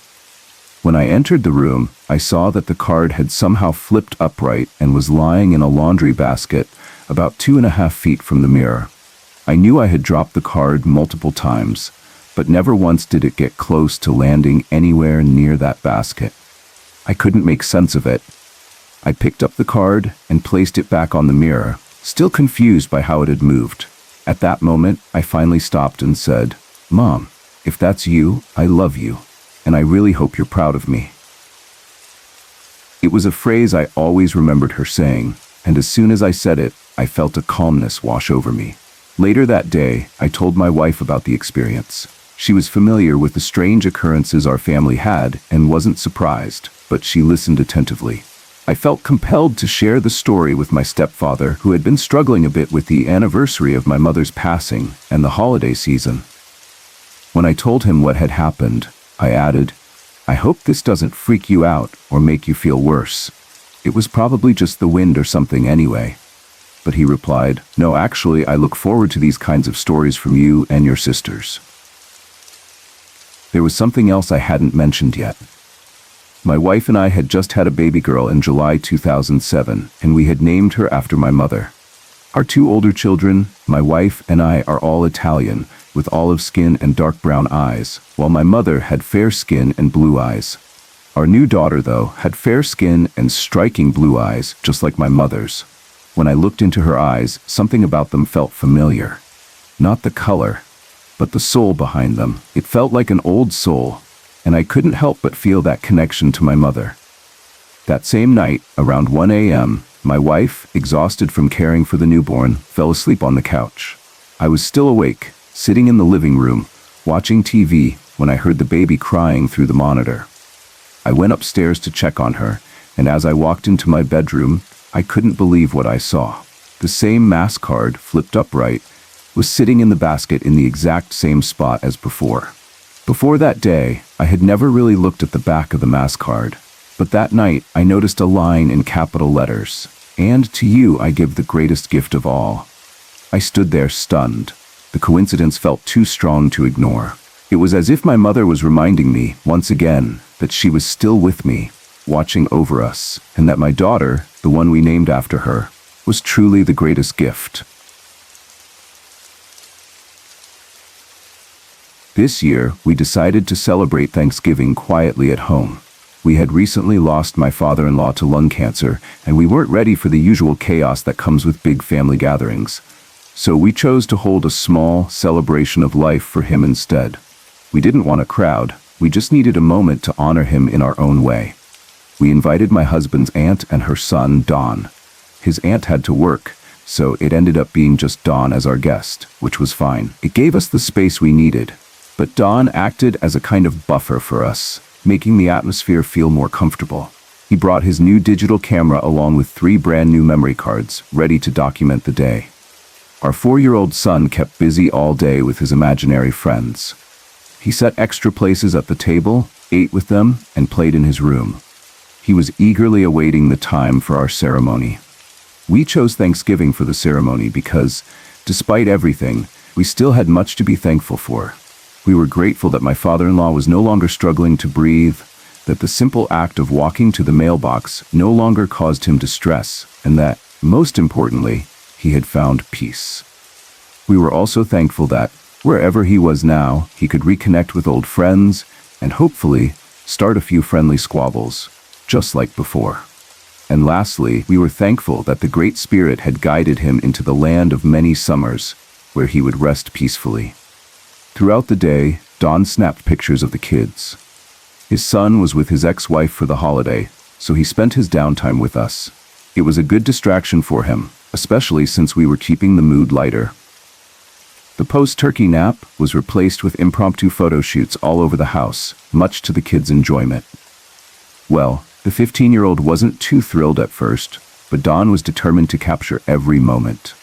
S1: When I entered the room, I saw that the card had somehow flipped upright and was lying in a laundry basket about 2.5 feet from the mirror. I knew I had dropped the card multiple times, but never once did it get close to landing anywhere near that basket. I couldn't make sense of it. I picked up the card and placed it back on the mirror, still confused by how it had moved. At that moment, I finally stopped and said, "Mom, if that's you, I love you, and I really hope you're proud of me." It was a phrase I always remembered her saying, and as soon as I said it, I felt a calmness wash over me. Later that day, I told my wife about the experience. She was familiar with the strange occurrences our family had and wasn't surprised, but she listened attentively. I felt compelled to share the story with my stepfather, who had been struggling a bit with the anniversary of my mother's passing and the holiday season. When I told him what had happened, I added, "I hope this doesn't freak you out or make you feel worse. It was probably just the wind or something anyway." But he replied, "No, actually, I look forward to these kinds of stories from you and your sisters." There was something else I hadn't mentioned yet. My wife and I had just had a baby girl in July 2007, and we had named her after my mother. Our 2 older children, my wife and I, are all Italian, with olive skin and dark brown eyes, while my mother had fair skin and blue eyes. Our new daughter, though, had fair skin and striking blue eyes, just like my mother's. When I looked into her eyes, something about them felt familiar. Not the color, but the soul behind them. It felt like an old soul, and I couldn't help but feel that connection to my mother. That same night, around 1 a.m., my wife, exhausted from caring for the newborn, fell asleep on the couch. I was still awake, sitting in the living room, watching TV, when I heard the baby crying through the monitor. I went upstairs to check on her, and as I walked into my bedroom, I couldn't believe what I saw. The same mass card, flipped upright, was sitting in the basket in the exact same spot as before. Before that day, I had never really looked at the back of the mass card, but that night I noticed a line in capital letters, "And to you I give the greatest gift of all." I stood there stunned. The coincidence felt too strong to ignore. It was as if my mother was reminding me, once again, that she was still with me, watching over us, and that my daughter, the one we named after her, was truly the greatest gift. This year, we decided to celebrate Thanksgiving quietly at home. We had recently lost my father-in-law to lung cancer, and we weren't ready for the usual chaos that comes with big family gatherings. So we chose to hold a small celebration of life for him instead. We didn't want a crowd, we just needed a moment to honor him in our own way. We invited my husband's aunt and her son, Don. His aunt had to work, so it ended up being just Don as our guest, which was fine. It gave us the space we needed, but Don acted as a kind of buffer for us, making the atmosphere feel more comfortable. He brought his new digital camera along with 3 brand new memory cards, ready to document the day. Our 4-year-old son kept busy all day with his imaginary friends. He set extra places at the table, ate with them, and played in his room. He was eagerly awaiting the time for our ceremony. We chose Thanksgiving for the ceremony because, despite everything, we still had much to be thankful for. We were grateful that my father-in-law was no longer struggling to breathe, that the simple act of walking to the mailbox no longer caused him distress, and that, most importantly, he had found peace. We were also thankful that, wherever he was now, he could reconnect with old friends and hopefully start a few friendly squabbles, just like before. And lastly, we were thankful that the Great Spirit had guided him into the land of many summers, where he would rest peacefully. Throughout the day, Don snapped pictures of the kids. His son was with his ex-wife for the holiday, so he spent his downtime with us. It was a good distraction for him, especially since we were keeping the mood lighter. The post-turkey nap was replaced with impromptu photo shoots all over the house, much to the kids' enjoyment. Well, the 15-year-old wasn't too thrilled at first, but Don was determined to capture every moment.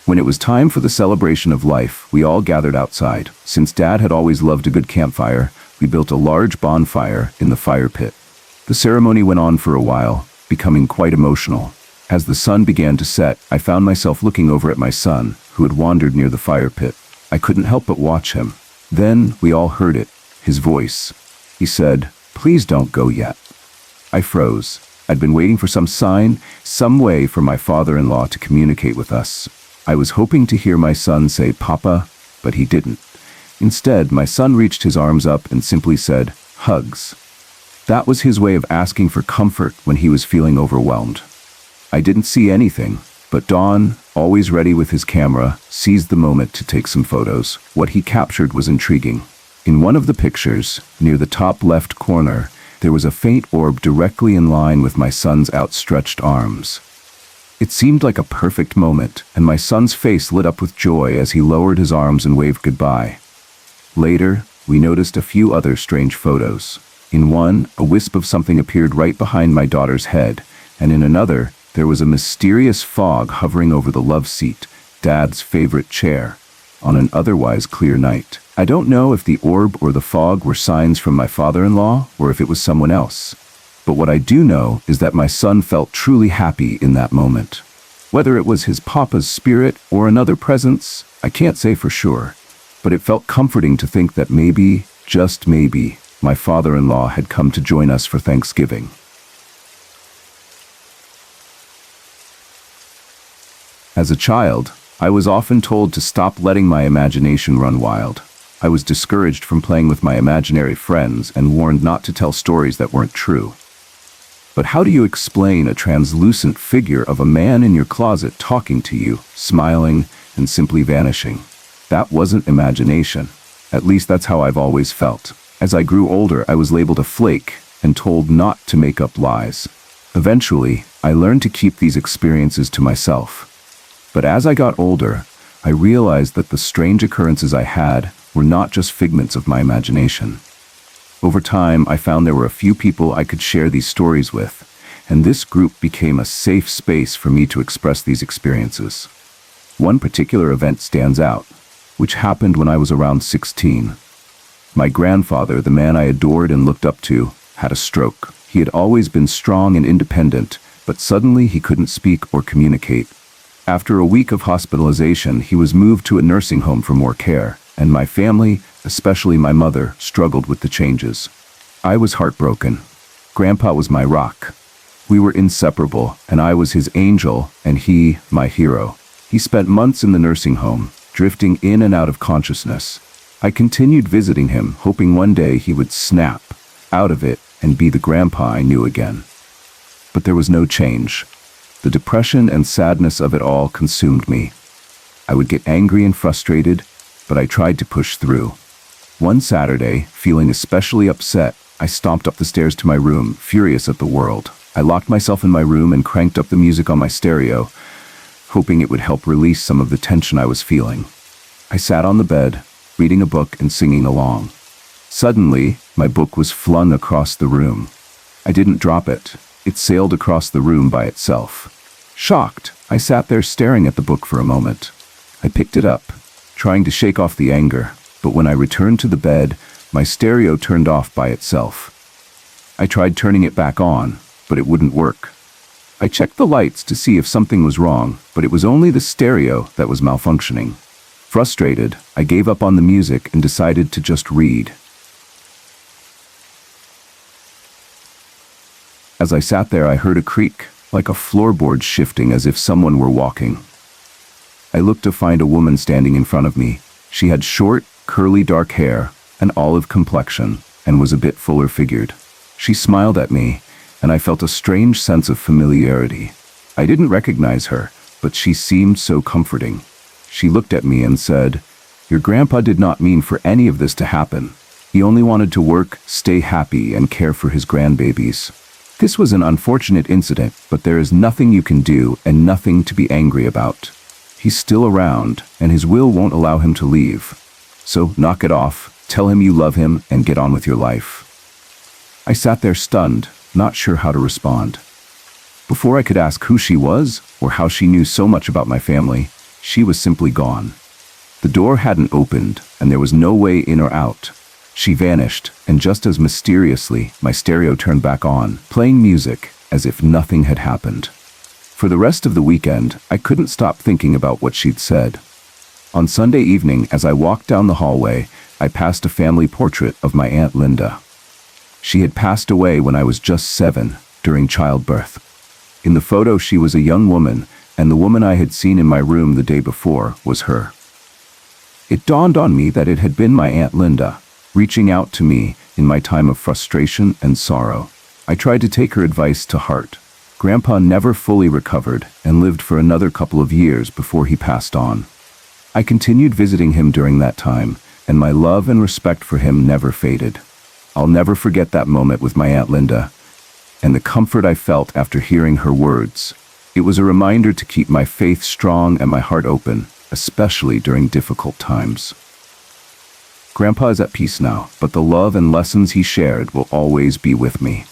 S1: When it was time for the celebration of life, we all gathered outside. Since Dad had always loved a good campfire, we built a large bonfire in the fire pit. The ceremony went on for a while, becoming quite emotional. As the sun began to set, I found myself looking over at my son, who had wandered near the fire pit. I couldn't help but watch him. Then we all heard it, his voice. He said, "Please don't go yet." I froze. I'd been waiting for some sign, some way for my father-in-law to communicate with us. I was hoping to hear my son say, "Papa," but he didn't. Instead, my son reached his arms up and simply said, "Hugs." That was his way of asking for comfort when he was feeling overwhelmed. I didn't see anything, but Don, always ready with his camera, seized the moment to take some photos. What he captured was intriguing. In one of the pictures, near the top left corner, there was a faint orb directly in line with my son's outstretched arms. It seemed like a perfect moment, and my son's face lit up with joy as he lowered his arms and waved goodbye. Later, we noticed a few other strange photos. In one, a wisp of something appeared right behind my daughter's head, and in another, there was a mysterious fog hovering over the love seat, Dad's favorite chair, on an otherwise clear night. I don't know if the orb or the fog were signs from my father-in-law or if it was someone else. But what I do know is that my son felt truly happy in that moment. Whether it was his papa's spirit or another presence, I can't say for sure. But it felt comforting to think that maybe, just maybe, my father-in-law had come to join us for Thanksgiving. As a child, I was often told to stop letting my imagination run wild. I was discouraged from playing with my imaginary friends and warned not to tell stories that weren't true. But how do you explain a translucent figure of a man in your closet talking to you, smiling, and simply vanishing? That wasn't imagination. At least that's how I've always felt. As I grew older, I was labeled a flake and told not to make up lies. Eventually, I learned to keep these experiences to myself. But as I got older, I realized that the strange occurrences I had were not just figments of my imagination. Over time, I found there were a few people I could share these stories with, and this group became a safe space for me to express these experiences. One particular event stands out, which happened when I was around 16. My grandfather, the man I adored and looked up to, had a stroke. He had always been strong and independent, but suddenly he couldn't speak or communicate. After a week of hospitalization, he was moved to a nursing home for more care, and my family, especially my mother, struggled with the changes. I was heartbroken. Grandpa was my rock. We were inseparable, and I was his angel, and he, my hero. He spent months in the nursing home, drifting in and out of consciousness. I continued visiting him, hoping one day he would snap out of it and be the grandpa I knew again. But there was no change. The depression and sadness of it all consumed me. I would get angry and frustrated, but I tried to push through. One Saturday, feeling especially upset, I stomped up the stairs to my room, furious at the world. I locked myself in my room and cranked up the music on my stereo, hoping it would help release some of the tension I was feeling. I sat on the bed, reading a book and singing along. Suddenly, my book was flung across the room. I didn't drop it. It sailed across the room by itself. Shocked, I sat there staring at the book for a moment. I picked it up, trying to shake off the anger, but when I returned to the bed, my stereo turned off by itself. I tried turning it back on, but it wouldn't work. I checked the lights to see if something was wrong, but it was only the stereo that was malfunctioning. Frustrated, I gave up on the music and decided to just read. As I sat there, I heard a creak, like a floorboard shifting as if someone were walking. I looked to find a woman standing in front of me. She had short, curly dark hair, an olive complexion, and was a bit fuller figured. She smiled at me, and I felt a strange sense of familiarity. I didn't recognize her, but she seemed so comforting. She looked at me and said, "Your grandpa did not mean for any of this to happen. He only wanted to work, stay happy, and care for his grandbabies. This was an unfortunate incident, but there is nothing you can do and nothing to be angry about. He's still around, and his will won't allow him to leave. So knock it off, tell him you love him, and get on with your life." I sat there stunned, not sure how to respond. Before I could ask who she was, or how she knew so much about my family, she was simply gone. The door hadn't opened, and there was no way in or out. She vanished, and just as mysteriously, my stereo turned back on, playing music as if nothing had happened. For the rest of the weekend, I couldn't stop thinking about what she'd said. On Sunday evening, as I walked down the hallway, I passed a family portrait of my Aunt Linda. She had passed away when I was just 7, during childbirth. In the photo, she was a young woman, and the woman I had seen in my room the day before was her. It dawned on me that it had been my Aunt Linda, reaching out to me in my time of frustration and sorrow. I tried to take her advice to heart. Grandpa never fully recovered and lived for another couple of years before he passed on. I continued visiting him during that time, and my love and respect for him never faded. I'll never forget that moment with my Aunt Linda, and the comfort I felt after hearing her words. It was a reminder to keep my faith strong and my heart open, especially during difficult times. Grandpa is at peace now, but the love and lessons he shared will always be with me.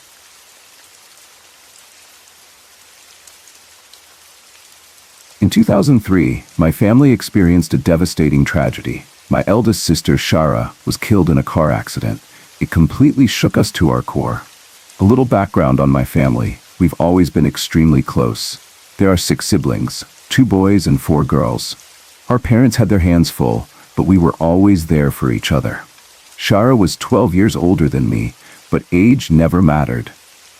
S1: In 2003, my family experienced a devastating tragedy. My eldest sister, Shara, was killed in a car accident. It completely shook us to our core. A little background on my family. We've always been extremely close. There are 6 siblings, 2 boys and 4 girls. Our parents had their hands full, but we were always there for each other. Shara was 12 years older than me, but age never mattered.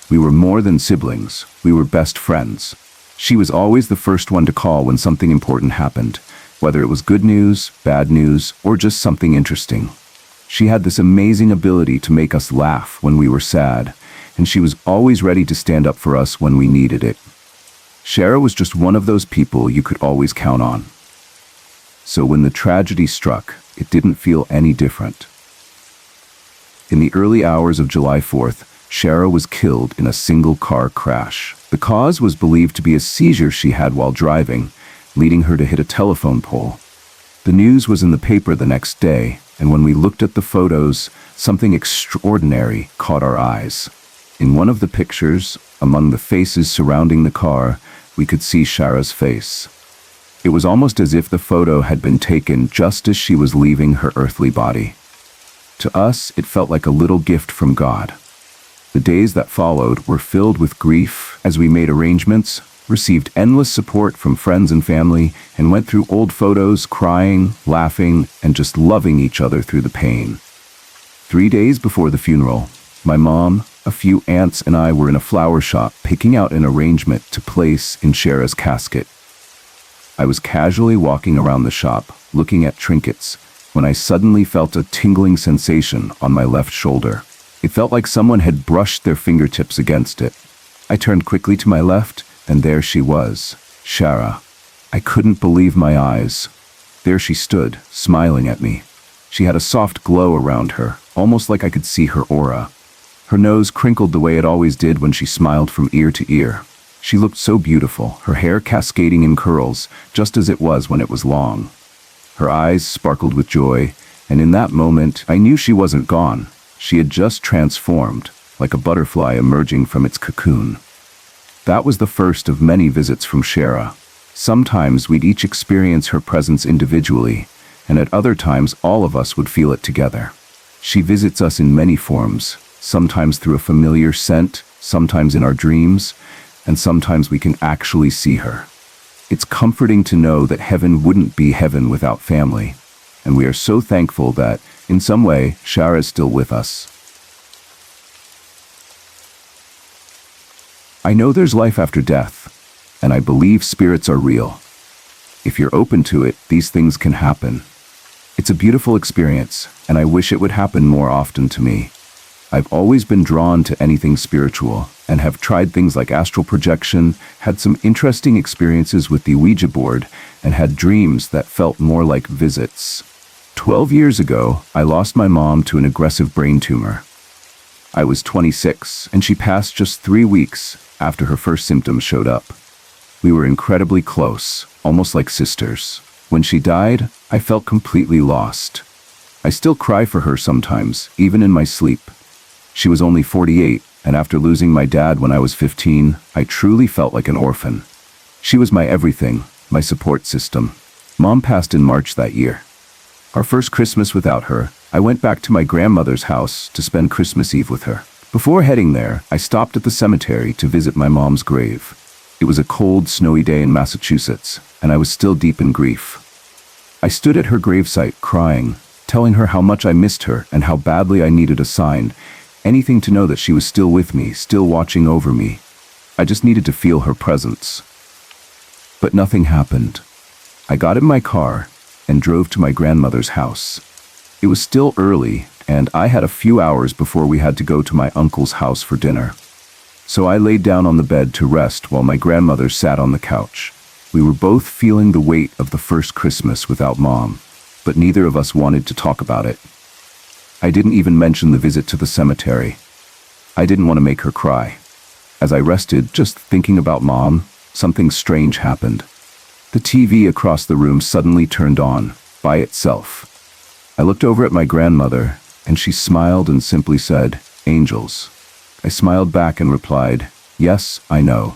S1: We were more than siblings. We were best friends. She was always the first one to call when something important happened, whether it was good news, bad news, or just something interesting. She had this amazing ability to make us laugh when we were sad, and she was always ready to stand up for us when we needed it. Shara was just one of those people you could always count on. So when the tragedy struck, it didn't feel any different. In the early hours of July 4th, Shara was killed in a single-car crash. The cause was believed to be a seizure she had while driving, leading her to hit a telephone pole. The news was in the paper the next day, and when we looked at the photos, something extraordinary caught our eyes. In one of the pictures, among the faces surrounding the car, we could see Shara's face. It was almost as if the photo had been taken just as she was leaving her earthly body. To us, it felt like a little gift from God. The days that followed were filled with grief as we made arrangements, received endless support from friends and family, and went through old photos, crying, laughing, and just loving each other through the pain. 3 days before the funeral, my mom, a few aunts, and I were in a flower shop picking out an arrangement to place in Shara's casket. I was casually walking around the shop, looking at trinkets, when I suddenly felt a tingling sensation on my left shoulder. It felt like someone had brushed their fingertips against it. I turned quickly to my left, and there she was, Shara. I couldn't believe my eyes. There she stood, smiling at me. She had a soft glow around her, almost like I could see her aura. Her nose crinkled the way it always did when she smiled from ear to ear. She looked so beautiful, her hair cascading in curls, just as it was when it was long. Her eyes sparkled with joy, and in that moment, I knew she wasn't gone. She had just transformed, like a butterfly emerging from its cocoon. That was the first of many visits from Shara. Sometimes we'd each experience her presence individually, and at other times all of us would feel it together. She visits us in many forms, sometimes through a familiar scent, sometimes in our dreams, and sometimes we can actually see her. It's comforting to know that heaven wouldn't be heaven without family, and we are so thankful that, in some way, Shara is still with us. I know there's life after death, and I believe spirits are real. If you're open to it, these things can happen. It's a beautiful experience, and I wish it would happen more often to me. I've always been drawn to anything spiritual, and have tried things like astral projection, had some interesting experiences with the Ouija board, and had dreams that felt more like visits. 12 years ago, I lost my mom to an aggressive brain tumor. I was 26, and she passed just 3 weeks after her first symptoms showed up. We were incredibly close, almost like sisters. When she died, I felt completely lost. I still cry for her sometimes, even in my sleep. She was only 48, and after losing my dad when I was 15, I truly felt like an orphan. She was my everything, my support system. Mom passed in March that year. Our first Christmas without her, I went back to my grandmother's house to spend Christmas Eve with her. Before heading there, I stopped at the cemetery to visit my mom's grave. It was a cold, snowy day in Massachusetts, and I was still deep in grief. I stood at her gravesite crying, telling her how much I missed her and how badly I needed a sign, anything to know that she was still with me, still watching over me. I just needed to feel her presence. But nothing happened. I got in my car and drove to my grandmother's house. It was still early, and I had a few hours before we had to go to my uncle's house for dinner. So I laid down on the bed to rest while my grandmother sat on the couch. We were both feeling the weight of the first Christmas without Mom, but neither of us wanted to talk about it. I didn't even mention the visit to the cemetery. I didn't want to make her cry. As I rested, just thinking about Mom, something strange happened. The TV across the room suddenly turned on, by itself. I looked over at my grandmother, and she smiled and simply said, "Angels." I smiled back and replied, "Yes, I know."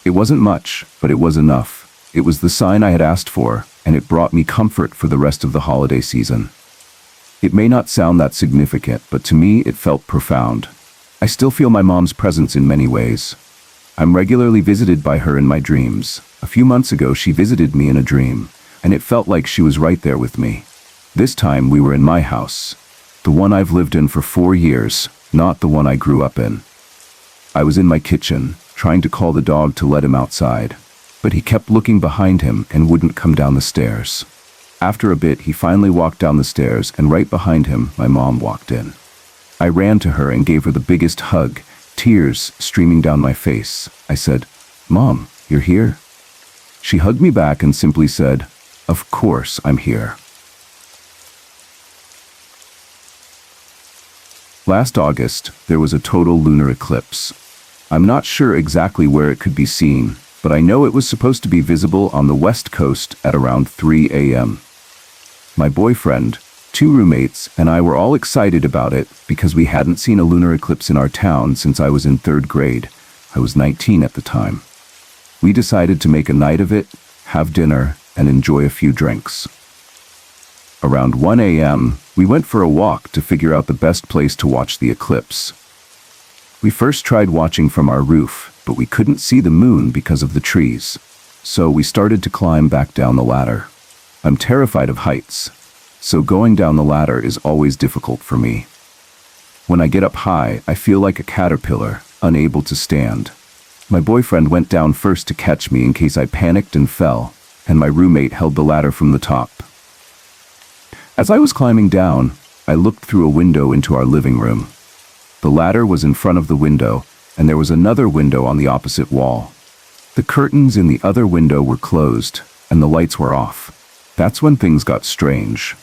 S1: It wasn't much, but it was enough. It was the sign I had asked for, and it brought me comfort for the rest of the holiday season. It may not sound that significant, but to me it felt profound. I still feel my mom's presence in many ways. I'm regularly visited by her in my dreams. A few months ago she visited me in a dream, and it felt like she was right there with me. This time we were in my house, the one I've lived in for 4 years, not the one I grew up in. I was in my kitchen, trying to call the dog to let him outside, but he kept looking behind him and wouldn't come down the stairs. After a bit, he finally walked down the stairs, and right behind him, my mom walked in. I ran to her and gave her the biggest hug, tears streaming down my face. I said, "Mom, you're here?" She hugged me back and simply said, "Of course I'm here." Last August, there was a total lunar eclipse. I'm not sure exactly where it could be seen, but I know it was supposed to be visible on the west coast at around 3 a.m. My boyfriend, 2 roommates, and I were all excited about it because we hadn't seen a lunar eclipse in our town since I was in 3rd grade. I was 19 at the time. We decided to make a night of it, have dinner, and enjoy a few drinks. Around 1 a.m., we went for a walk to figure out the best place to watch the eclipse. We first tried watching from our roof, but we couldn't see the moon because of the trees. So we started to climb back down the ladder. I'm terrified of heights, so going down the ladder is always difficult for me. When I get up high, I feel like a caterpillar, unable to stand. My boyfriend went down first to catch me in case I panicked and fell, and my roommate held the ladder from the top. As I was climbing down, I looked through a window into our living room. The ladder was in front of the window, and there was another window on the opposite wall. The curtains in the other window were closed, and the lights were off. That's when things got strange.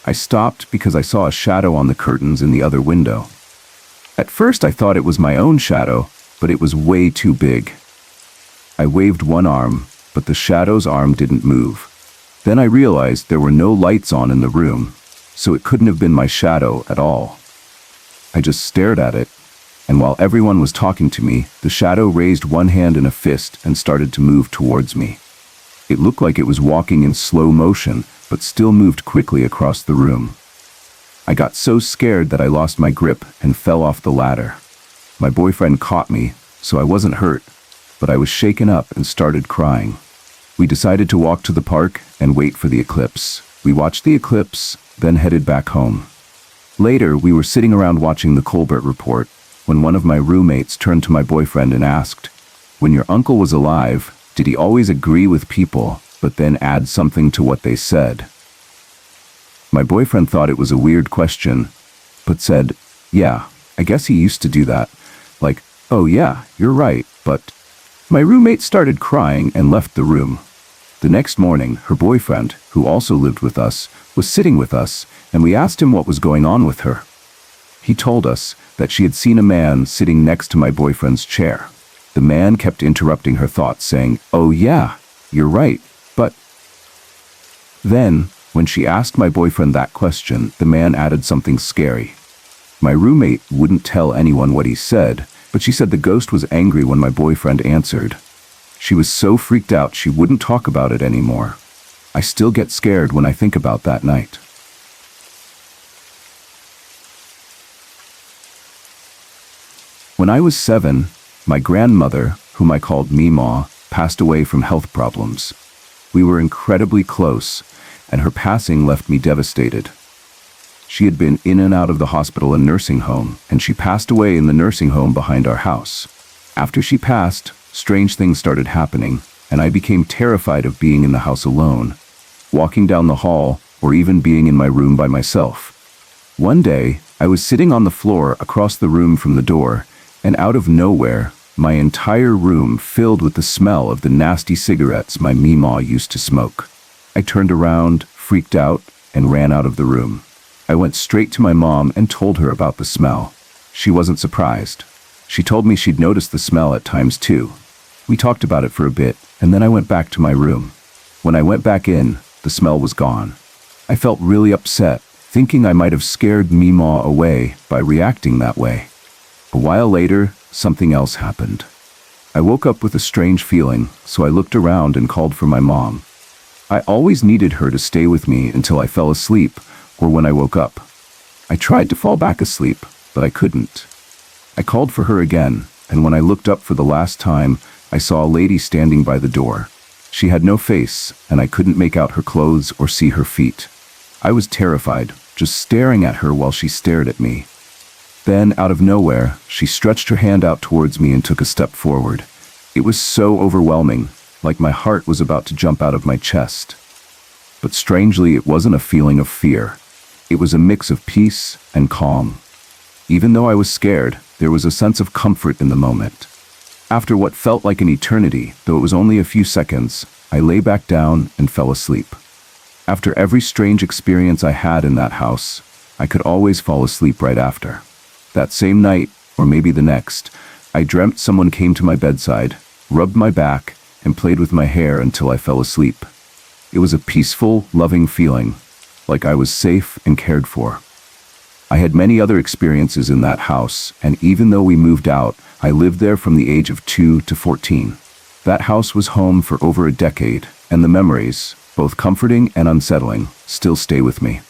S1: I stopped because I saw a shadow on the curtains in the other window. At first I thought it was my own shadow, but it was way too big. I waved one arm, but the shadow's arm didn't move. Then I realized there were no lights on in the room, so it couldn't have been my shadow at all. I just stared at it, and while everyone was talking to me, the shadow raised one hand in a fist and started to move towards me. It looked like it was walking in slow motion, but still moved quickly across the room. I got so scared that I lost my grip and fell off the ladder. My boyfriend caught me, so I wasn't hurt, but I was shaken up and started crying. We decided to walk to the park and wait for the eclipse. We watched the eclipse, then headed back home. Later, we were sitting around watching the Colbert Report when one of my roommates turned to my boyfriend and asked, "When your uncle was alive, did he always agree with people, but then add something to what they said?" My boyfriend thought it was a weird question, but said, "Yeah, I guess he used to do that. Like, oh yeah, you're right, but..." My roommate started crying and left the room. The next morning, her boyfriend, who also lived with us, was sitting with us, and we asked him what was going on with her. He told us that she had seen a man sitting next to my boyfriend's chair. The man kept interrupting her thoughts, saying, "Oh yeah, you're right, but..." Then, when she asked my boyfriend that question, the man added something scary. My roommate wouldn't tell anyone what he said, but she said the ghost was angry when my boyfriend answered. She was so freaked out she wouldn't talk about it anymore. I still get scared when I think about that night. When I was 7, my grandmother, whom I called Meemaw, passed away from health problems. We were incredibly close, and her passing left me devastated. She had been in and out of the hospital and nursing home, and she passed away in the nursing home behind our house. After she passed, strange things started happening, and I became terrified of being in the house alone, walking down the hall, or even being in my room by myself. One day, I was sitting on the floor across the room from the door, and out of nowhere, my entire room filled with the smell of the nasty cigarettes my Meemaw used to smoke. I turned around, freaked out, and ran out of the room. I went straight to my mom and told her about the smell. She wasn't surprised. She told me she'd noticed the smell at times too. We talked about it for a bit, and then I went back to my room. When I went back in, the smell was gone. I felt really upset, thinking I might have scared Meemaw away by reacting that way. A while later, something else happened. I woke up with a strange feeling, so I looked around and called for my mom. I always needed her to stay with me until I fell asleep or when I woke up. I tried to fall back asleep, but I couldn't. I called for her again, and when I looked up for the last time, I saw a lady standing by the door. She had no face, and I couldn't make out her clothes or see her feet. I was terrified, just staring at her while she stared at me. Then, out of nowhere, she stretched her hand out towards me and took a step forward. It was so overwhelming, like my heart was about to jump out of my chest. But strangely, it wasn't a feeling of fear. It was a mix of peace and calm. Even though I was scared, there was a sense of comfort in the moment. After what felt like an eternity, though it was only a few seconds, I lay back down and fell asleep. After every strange experience I had in that house, I could always fall asleep right after. That same night, or maybe the next, I dreamt someone came to my bedside, rubbed my back, and played with my hair until I fell asleep. It was a peaceful, loving feeling, like I was safe and cared for. I had many other experiences in that house, and even though we moved out, I lived there from the age of 2 to 14. That house was home for over a decade, and the memories, both comforting and unsettling, still stay with me.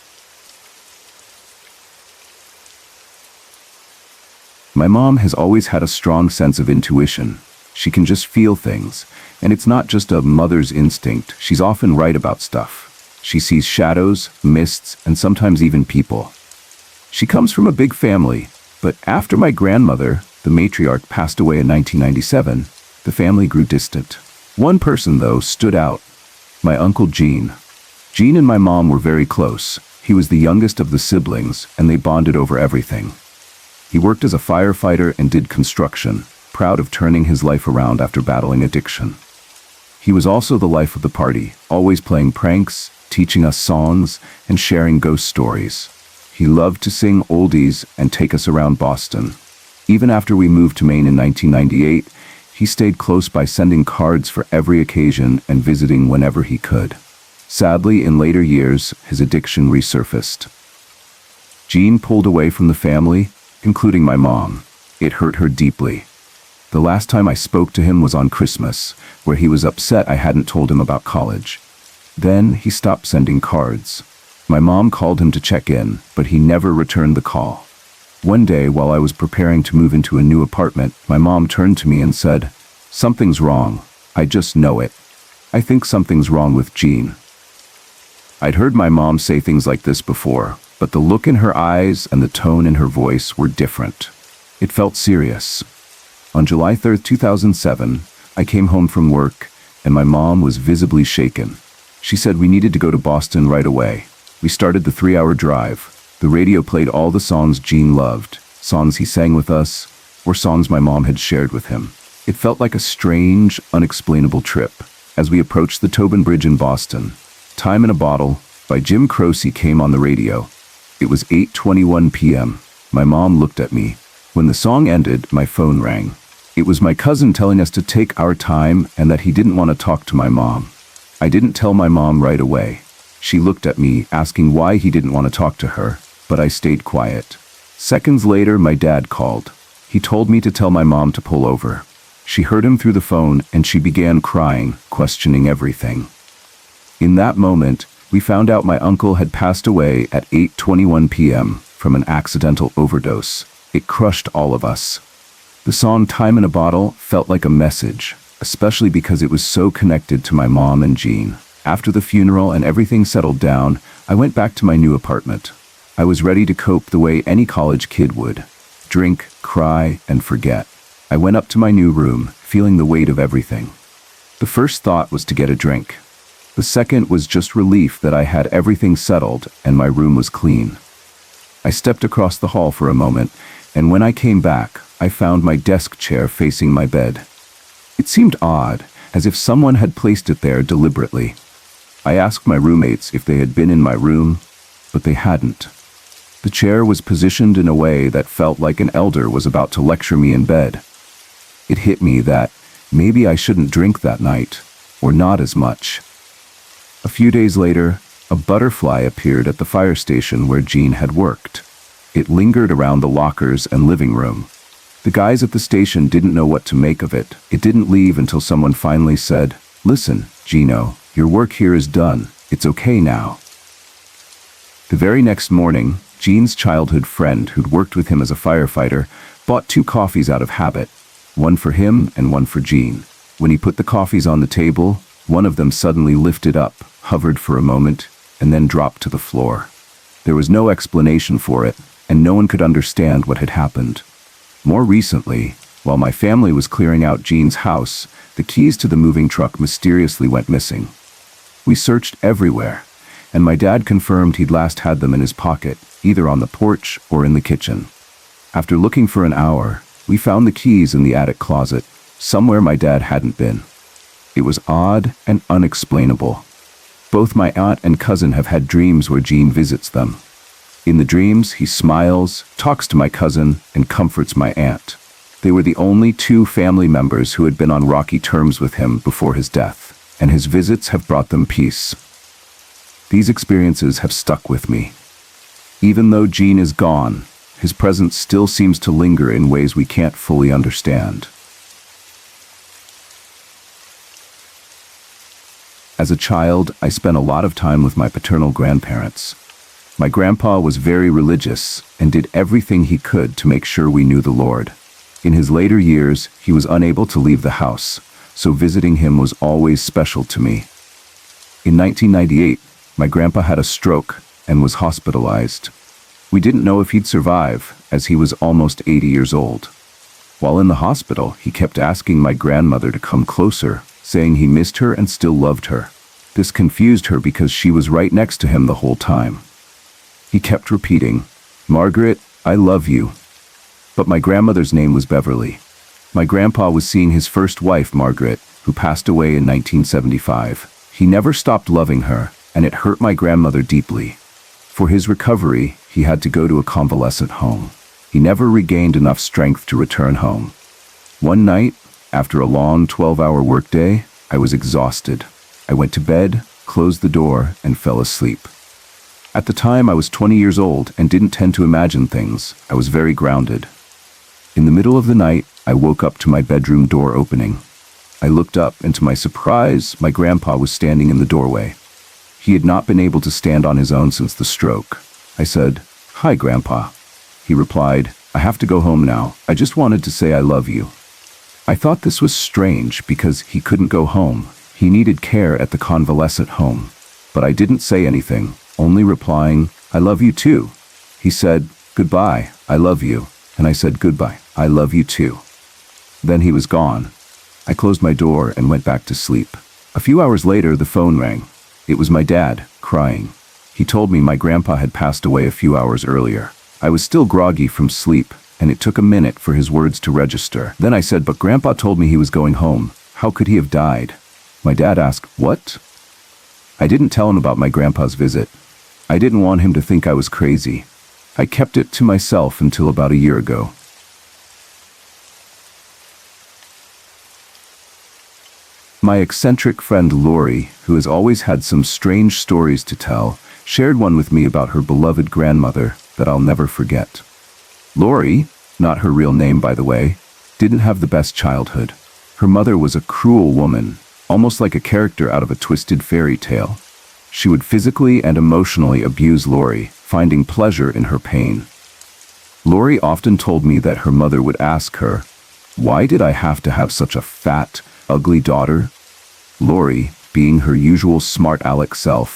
S1: My mom has always had a strong sense of intuition. She can just feel things, and it's not just a mother's instinct. She's often right about stuff. She sees shadows, mists, and sometimes even people. She comes from a big family, but after my grandmother, the matriarch, passed away in 1997, the family grew distant. One person, though, stood out. My uncle Gene. Gene and my mom were very close. He was the youngest of the siblings, and they bonded over everything. He worked as a firefighter and did construction, proud of turning his life around after battling addiction. He was also the life of the party, always playing pranks, teaching us songs, and sharing ghost stories. He loved to sing oldies and take us around Boston. Even after we moved to Maine in 1998, he stayed close by sending cards for every occasion and visiting whenever he could. Sadly, in later years, his addiction resurfaced. Gene pulled away from the family, including my mom. It hurt her deeply. The last time I spoke to him was on Christmas, where he was upset I hadn't told him about college. Then he stopped sending cards. My mom called him to check in, but he never returned the call. One day, while I was preparing to move into a new apartment, my mom turned to me and said, "Something's wrong. I just know it. I think something's wrong with Gene." I'd heard my mom say things like this before, but the look in her eyes and the tone in her voice were different. It felt serious. On July 3rd, 2007, I came home from work, and my mom was visibly shaken. She said we needed to go to Boston right away. We started the 3-hour drive. The radio played all the songs Gene loved, songs he sang with us, or songs my mom had shared with him. It felt like a strange, unexplainable trip. As we approached the Tobin Bridge in Boston, "Time in a Bottle" by Jim Croce came on the radio. It was 8:21 p.m. My mom looked at me. When the song ended, my phone rang. It was my cousin telling us to take our time and that he didn't want to talk to my mom. I didn't tell my mom right away. She looked at me, asking why he didn't want to talk to her, but I stayed quiet. Seconds later, my dad called. He told me to tell my mom to pull over. She heard him through the phone and she began crying, questioning everything. In that moment, we found out my uncle had passed away at 8:21 p.m. from an accidental overdose. It crushed all of us. The song "Time in a Bottle" felt like a message, especially because it was so connected to my mom and Gene. After the funeral and everything settled down, I went back to my new apartment. I was ready to cope the way any college kid would. Drink, cry, and forget. I went up to my new room, feeling the weight of everything. The first thought was to get a drink. The second was just relief that I had everything settled and my room was clean. I stepped across the hall for a moment, and when I came back, I found my desk chair facing my bed. It seemed odd, as if someone had placed it there deliberately. I asked my roommates if they had been in my room, but they hadn't. The chair was positioned in a way that felt like an elder was about to lecture me in bed. It hit me that maybe I shouldn't drink that night, or not as much. A few days later, a butterfly appeared at the fire station where Gene had worked. It lingered around the lockers and living room. The guys at the station didn't know what to make of it. It didn't leave until someone finally said, "Listen, Gino, your work here is done. It's okay now." The very next morning, Gene's childhood friend, who'd worked with him as a firefighter, bought 2 coffees out of habit, one for him and one for Gene. When he put the coffees on the table, one of them suddenly lifted up, hovered for a moment, and then dropped to the floor. There was no explanation for it, and no one could understand what had happened. More recently, while my family was clearing out Gene's house, the keys to the moving truck mysteriously went missing. We searched everywhere, and my dad confirmed he'd last had them in his pocket, either on the porch or in the kitchen. After looking for an hour, we found the keys in the attic closet, somewhere my dad hadn't been. It was odd and unexplainable. Both my aunt and cousin have had dreams where Gene visits them. In the dreams, he smiles, talks to my cousin, and comforts my aunt. They were the only 2 family members who had been on rocky terms with him before his death, and his visits have brought them peace. These experiences have stuck with me. Even though Gene is gone, his presence still seems to linger in ways we can't fully understand. As a child, I spent a lot of time with my paternal grandparents. My grandpa was very religious and did everything he could to make sure we knew the Lord. In his later years, he was unable to leave the house, so visiting him was always special to me. In 1998, my grandpa had a stroke and was hospitalized. We didn't know if he'd survive, as he was almost 80 years old. While in the hospital, he kept asking my grandmother to come closer, saying he missed her and still loved her. This confused her because she was right next to him the whole time. He kept repeating, "Margaret, I love you." But my grandmother's name was Beverly. My grandpa was seeing his first wife, Margaret, who passed away in 1975. He never stopped loving her, and it hurt my grandmother deeply. For his recovery, he had to go to a convalescent home. He never regained enough strength to return home. One night, after a long 12-hour workday, I was exhausted. I went to bed, closed the door, and fell asleep. At the time, I was 20 years old and didn't tend to imagine things. I was very grounded. In the middle of the night, I woke up to my bedroom door opening. I looked up, and to my surprise, my grandpa was standing in the doorway. He had not been able to stand on his own since the stroke. I said, "Hi, Grandpa." He replied, "I have to go home now. I just wanted to say I love you." I thought this was strange because he couldn't go home. He needed care at the convalescent home. But I didn't say anything, only replying, "I love you too." He said, "Goodbye, I love you." And I said, "Goodbye, I love you too." Then he was gone. I closed my door and went back to sleep. A few hours later, the phone rang. It was my dad, crying. He told me my grandpa had passed away a few hours earlier. I was still groggy from sleep, and it took a minute for his words to register. Then I said, "But Grandpa told me he was going home. How could he have died?" My dad asked, "What?" I didn't tell him about my grandpa's visit. I didn't want him to think I was crazy. I kept it to myself until about a year ago. My eccentric friend Lori, who has always had some strange stories to tell, shared one with me about her beloved grandmother that I'll never forget. Lori, not her real name by the way, didn't have the best childhood. Her mother was a cruel woman, almost like a character out of a twisted fairy tale. She would physically and emotionally abuse Lori, finding pleasure in her pain. Lori often told me that her mother would ask her, "Why did I have to have such a fat, ugly daughter?" Lori, being her usual smart aleck self,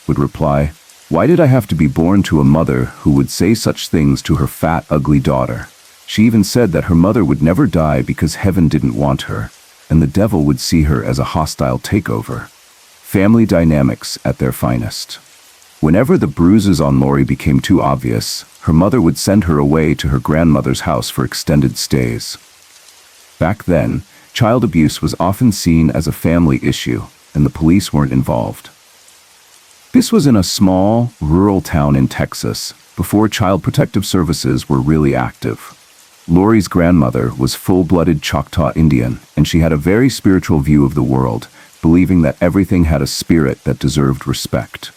S1: would reply, "Why did I have to be born to a mother who would say such things to her fat, ugly daughter?" She even said that her mother would never die because heaven didn't want her, and the devil would see her as a hostile takeover. Family dynamics at their finest. Whenever the bruises on Lori became too obvious, her mother would send her away to her grandmother's house for extended stays. Back then, child abuse was often seen as a family issue, and the police weren't involved. This was in a small, rural town in Texas, before Child Protective Services were really active. Lori's grandmother was full-blooded Choctaw Indian, and she had a very spiritual view of the world, believing that everything had a spirit that deserved respect.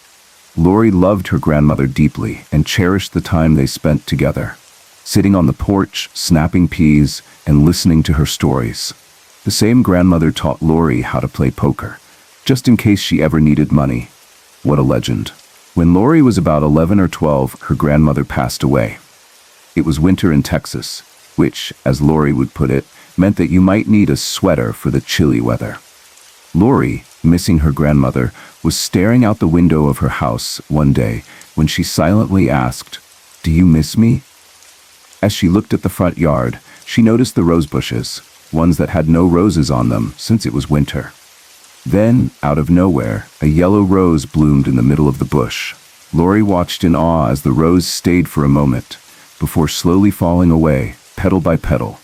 S1: Lori loved her grandmother deeply and cherished the time they spent together, sitting on the porch, snapping peas, and listening to her stories. The same grandmother taught Lori how to play poker, just in case she ever needed money. What a legend. When Lori was about 11 or 12, her grandmother passed away. It was winter in Texas, which, as Lori would put it, meant that you might need a sweater for the chilly weather. Lori, missing her grandmother, was staring out the window of her house one day when she silently asked, "Do you miss me?" As she looked at the front yard, she noticed the rose bushes, ones that had no roses on them since it was winter. Then, out of nowhere, a yellow rose bloomed in the middle of the bush. Lori watched in awe as the rose stayed for a moment, before slowly falling away, petal by petal.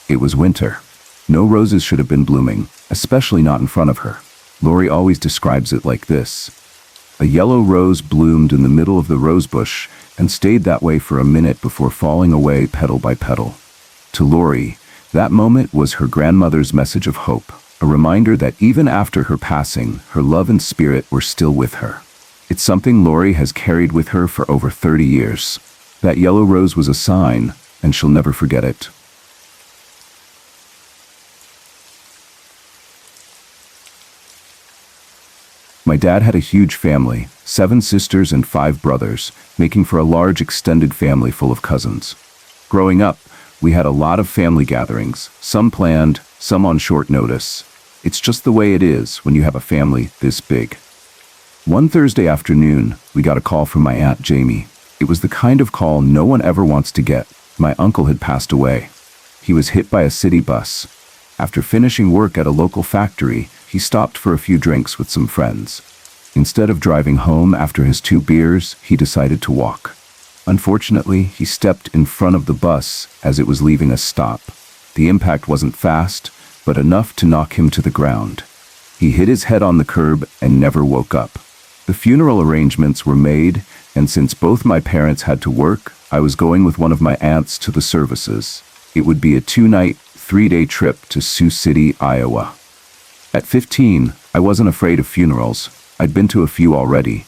S1: It was winter. No roses should have been blooming, especially not in front of her. Lori always describes it like this. A yellow rose bloomed in the middle of the rose bush and stayed that way for a minute before falling away petal by petal. To Lori, that moment was her grandmother's message of hope, a reminder that even after her passing, her love and spirit were still with her. It's something Lori has carried with her for over 30 years. That yellow rose was a sign, and she'll never forget it. My dad had a huge family, 7 sisters and 5 brothers, making for a large extended family full of cousins. Growing up, we had a lot of family gatherings, some planned, some on short notice. It's just the way it is when you have a family this big. One Thursday afternoon, we got a call from my Aunt Jamie. It was the kind of call no one ever wants to get. My uncle had passed away. He was hit by a city bus. After finishing work at a local factory, he stopped for a few drinks with some friends. Instead of driving home after his 2 beers, he decided to walk. Unfortunately, he stepped in front of the bus as it was leaving a stop. The impact wasn't fast, but enough to knock him to the ground. He hit his head on the curb and never woke up. The funeral arrangements were made, and since both my parents had to work, I was going with one of my aunts to the services. It would be a 2-night, 3-day trip to Sioux City, Iowa. At 15, I wasn't afraid of funerals. I'd been to a few already.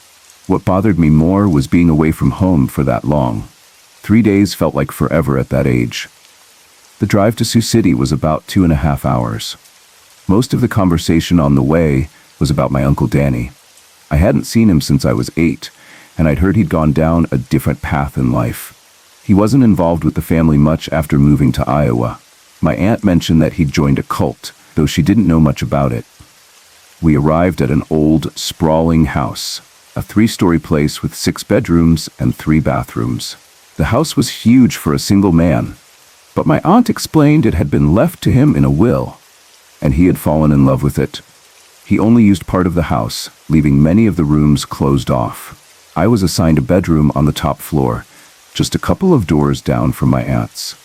S1: What bothered me more was being away from home for that long. 3 days felt like forever at that age. The drive to Sioux City was about 2.5 hours. Most of the conversation on the way was about my Uncle Danny. I hadn't seen him since I was 8, and I'd heard he'd gone down a different path in life. He wasn't involved with the family much after moving to Iowa. My aunt mentioned that he'd joined a cult, though she didn't know much about it. We arrived at an old, sprawling house, a 3-story place with 6 bedrooms and 3 bathrooms. The house was huge for a single man, but my aunt explained it had been left to him in a will, and he had fallen in love with it. He only used part of the house, leaving many of the rooms closed off. I was assigned a bedroom on the top floor, just a couple of doors down from my aunt's.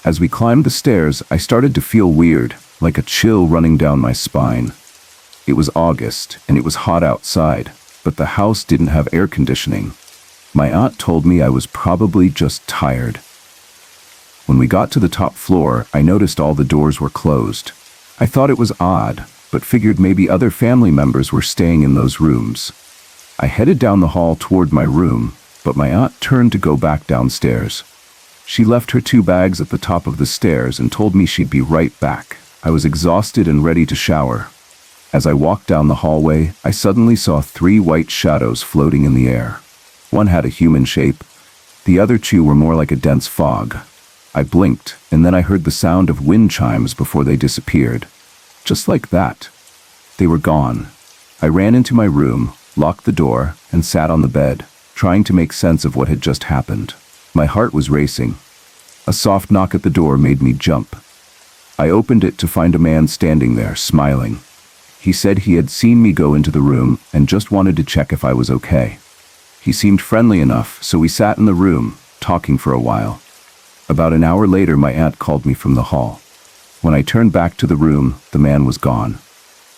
S1: As we climbed the stairs, I started to feel weird, like a chill running down my spine. It was August, and it was hot outside, but the house didn't have air conditioning. My aunt told me I was probably just tired. When we got to the top floor, I noticed all the doors were closed. I thought it was odd, but figured maybe other family members were staying in those rooms. I headed down the hall toward my room, but my aunt turned to go back downstairs. She left her 2 bags at the top of the stairs and told me she'd be right back. I was exhausted and ready to shower. As I walked down the hallway, I suddenly saw 3 white shadows floating in the air. One had a human shape. The other 2 were more like a dense fog. I blinked, and then I heard the sound of wind chimes before they disappeared. Just like that. They were gone. I ran into my room, locked the door, and sat on the bed, trying to make sense of what had just happened. My heart was racing. A soft knock at the door made me jump. I opened it to find a man standing there, smiling. He said he had seen me go into the room and just wanted to check if I was okay. He seemed friendly enough, so we sat in the room, talking for a while. About an hour later, my aunt called me from the hall. When I turned back to the room, the man was gone.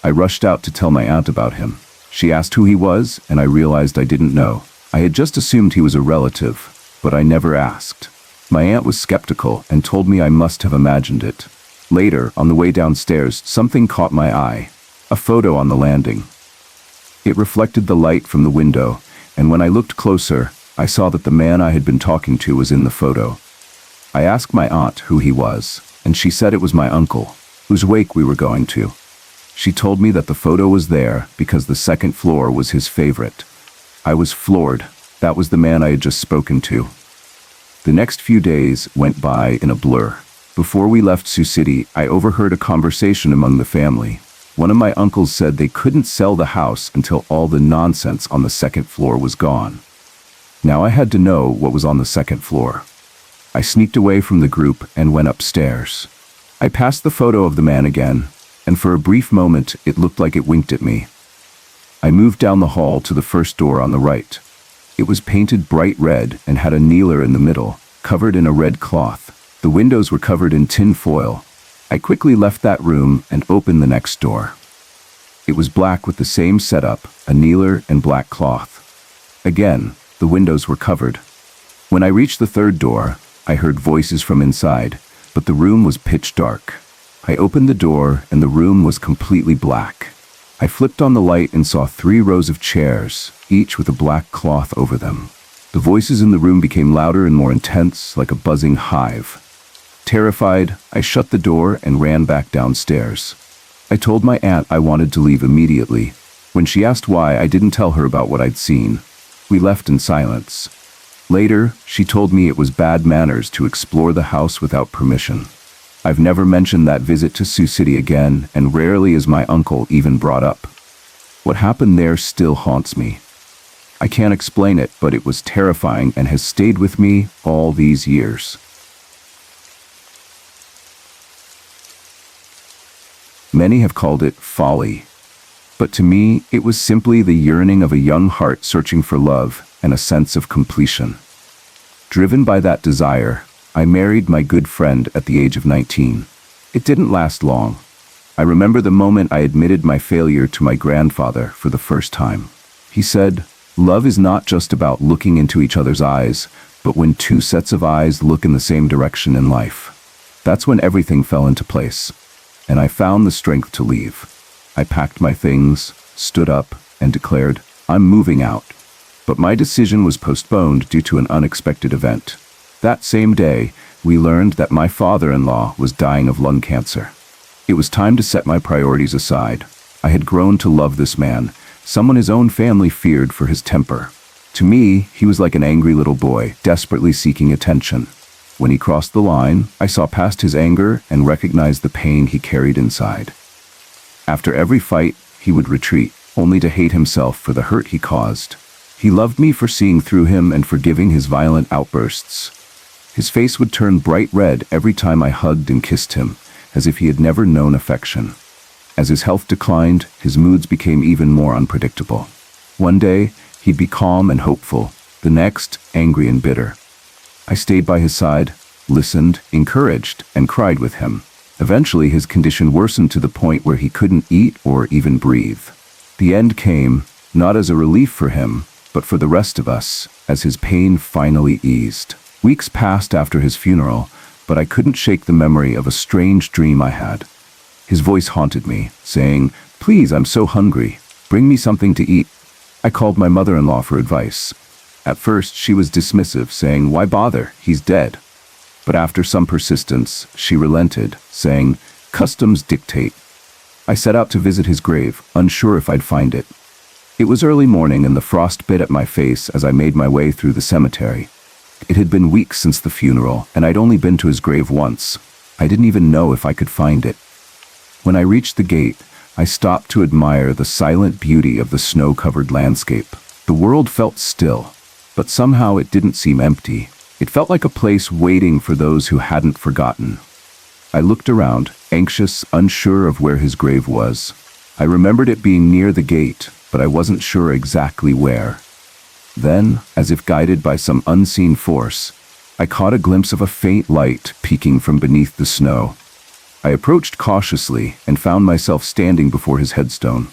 S1: I rushed out to tell my aunt about him. She asked who he was, and I realized I didn't know. I had just assumed he was a relative, but I never asked. My aunt was skeptical and told me I must have imagined it. Later, on the way downstairs, something caught my eye. A photo on the landing. It reflected the light from the window, and when I looked closer, I saw that the man I had been talking to was in the photo. I asked my aunt who he was, and she said it was my uncle, whose wake we were going to. She told me that the photo was there because the 2nd floor was his favorite. I was floored. That was the man I had just spoken to. The next few days went by in a blur. Before we left Sioux City, I overheard a conversation among the family. One of my uncles said they couldn't sell the house until all the nonsense on the 2nd floor was gone. Now I had to know what was on the 2nd floor. I sneaked away from the group and went upstairs. I passed the photo of the man again, and for a brief moment it looked like it winked at me. I moved down the hall to the first door on the right. It was painted bright red and had a kneeler in the middle, covered in a red cloth. The windows were covered in tin foil. I quickly left that room and opened the next door. It was black with the same setup, a kneeler and black cloth. Again, the windows were covered. When I reached the 3rd door, I heard voices from inside, but the room was pitch dark. I opened the door and the room was completely black. I flipped on the light and saw 3 rows of chairs, each with a black cloth over them. The voices in the room became louder and more intense, like a buzzing hive. Terrified, I shut the door and ran back downstairs. I told my aunt I wanted to leave immediately. When she asked why, I didn't tell her about what I'd seen. We left in silence. Later, she told me it was bad manners to explore the house without permission. I've never mentioned that visit to Sioux City again, and rarely is my uncle even brought up. What happened there still haunts me. I can't explain it, but it was terrifying and has stayed with me all these years. Many have called it folly, but to me, it was simply the yearning of a young heart searching for love and a sense of completion. Driven by that desire, I married my good friend at the age of 19. It didn't last long. I remember the moment I admitted my failure to my grandfather for the first time. He said, "Love is not just about looking into each other's eyes, But when two sets of eyes look in the same direction in life, that's when everything fell into place, and I found the strength to leave. I packed my things, stood up, and declared, "I'm moving out." But my decision was postponed due to an unexpected event. That same day, we learned that my father-in-law was dying of lung cancer. It was time to set my priorities aside. I had grown to love this man, someone his own family feared for his temper. To me, he was like an angry little boy, desperately seeking attention. When he crossed the line, I saw past his anger and recognized the pain he carried inside. After every fight, he would retreat, only to hate himself for the hurt he caused. He loved me for seeing through him and forgiving his violent outbursts. His face would turn bright red every time I hugged and kissed him, as if he had never known affection. As his health declined, his moods became even more unpredictable. One day, he'd be calm and hopeful, the next, angry and bitter. I stayed by his side, listened, encouraged, and cried with him. Eventually, his condition worsened to the point where he couldn't eat or even breathe. The end came, not as a relief for him, but for the rest of us, as his pain finally eased. Weeks passed after his funeral, but I couldn't shake the memory of a strange dream I had. His voice haunted me, saying, "Please, I'm so hungry. Bring me something to eat." I called my mother-in-law for advice. At first, she was dismissive, saying, "Why bother? He's dead." But after some persistence, she relented, saying, "Customs dictate." I set out to visit his grave, unsure if I'd find it. It was early morning and the frost bit at my face as I made my way through the cemetery. It had been weeks since the funeral, and I'd only been to his grave once. I didn't even know if I could find it. When I reached the gate, I stopped to admire the silent beauty of the snow-covered landscape. The world felt still, but somehow it didn't seem empty. It felt like a place waiting for those who hadn't forgotten. I looked around, anxious, unsure of where his grave was. I remembered it being near the gate, but I wasn't sure exactly where. Then, as if guided by some unseen force, I caught a glimpse of a faint light peeking from beneath the snow. I approached cautiously and found myself standing before his headstone.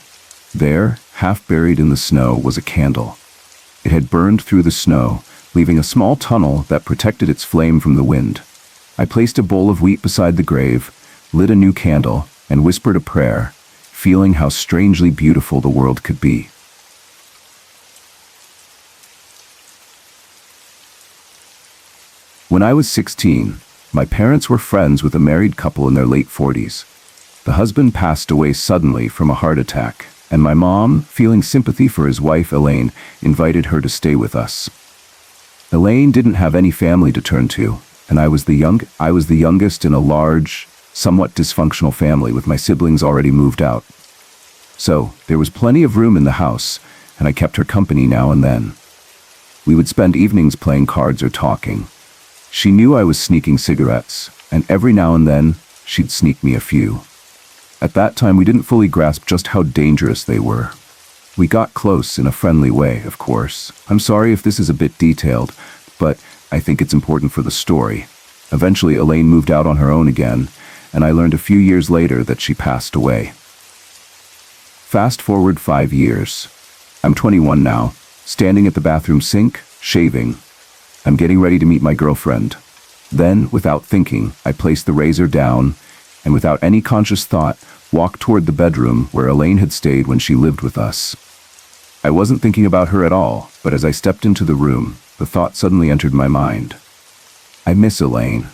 S1: There, half buried in the snow, was a candle. It had burned through the snow, leaving a small tunnel that protected its flame from the wind. I placed a bowl of wheat beside the grave, lit a new candle, and whispered a prayer, feeling how strangely beautiful the world could be. When I was 16, my parents were friends with a married couple in their late 40s. The husband passed away suddenly from a heart attack, and my mom, feeling sympathy for his wife Elaine, invited her to stay with us. Elaine didn't have any family to turn to, and I was the youngest in a large, somewhat dysfunctional family with my siblings already moved out. So, there was plenty of room in the house, and I kept her company now and then. We would spend evenings playing cards or talking. She knew I was sneaking cigarettes, and every now and then, she'd sneak me a few. At that time, we didn't fully grasp just how dangerous they were. We got close in a friendly way, of course. I'm sorry if this is a bit detailed, but I think it's important for the story. Eventually, Elaine moved out on her own again, and I learned a few years later that she passed away. Fast forward 5 years. I'm 21 now, standing at the bathroom sink, shaving. I'm getting ready to meet my girlfriend. Then, without thinking, I placed the razor down, and without any conscious thought, walked toward the bedroom where Elaine had stayed when she lived with us. I wasn't thinking about her at all, but as I stepped into the room, the thought suddenly entered my mind. I miss Elaine.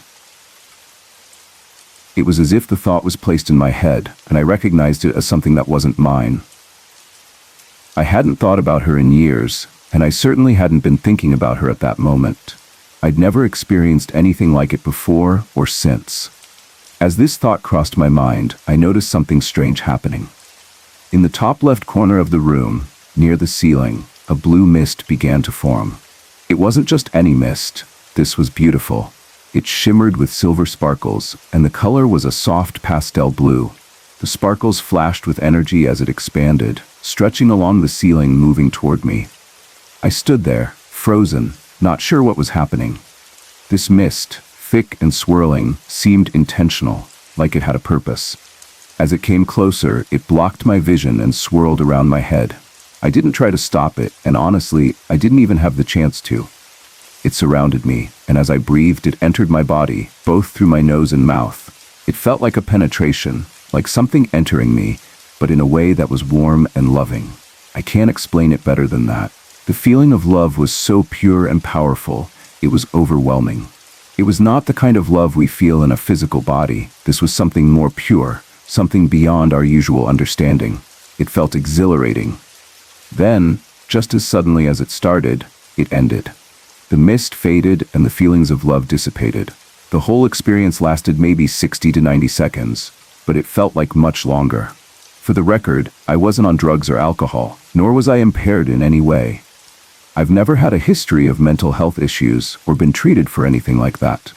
S1: It was as if the thought was placed in my head, and I recognized it as something that wasn't mine. I hadn't thought about her in years, and I certainly hadn't been thinking about her at that moment. I'd never experienced anything like it before or since. As this thought crossed my mind, I noticed something strange happening. In the top left corner of the room, near the ceiling, a blue mist began to form. It wasn't just any mist. This was beautiful. It shimmered with silver sparkles, and the color was a soft pastel blue. The sparkles flashed with energy as it expanded, stretching along the ceiling, moving toward me. I stood there, frozen, not sure what was happening. This mist, thick and swirling, seemed intentional, like it had a purpose. As it came closer, it blocked my vision and swirled around my head. I didn't try to stop it, and honestly, I didn't even have the chance to. It surrounded me, and as I breathed, it entered my body, both through my nose and mouth. It felt like a penetration, like something entering me, but in a way that was warm and loving. I can't explain it better than that. The feeling of love was so pure and powerful, it was overwhelming. It was not the kind of love we feel in a physical body. This was something more pure, something beyond our usual understanding. It felt exhilarating. Then, just as suddenly as it started, it ended. The mist faded and the feelings of love dissipated. The whole experience lasted maybe 60 to 90 seconds, but it felt like much longer. For the record, I wasn't on drugs or alcohol, nor was I impaired in any way. I've never had a history of mental health issues or been treated for anything like that.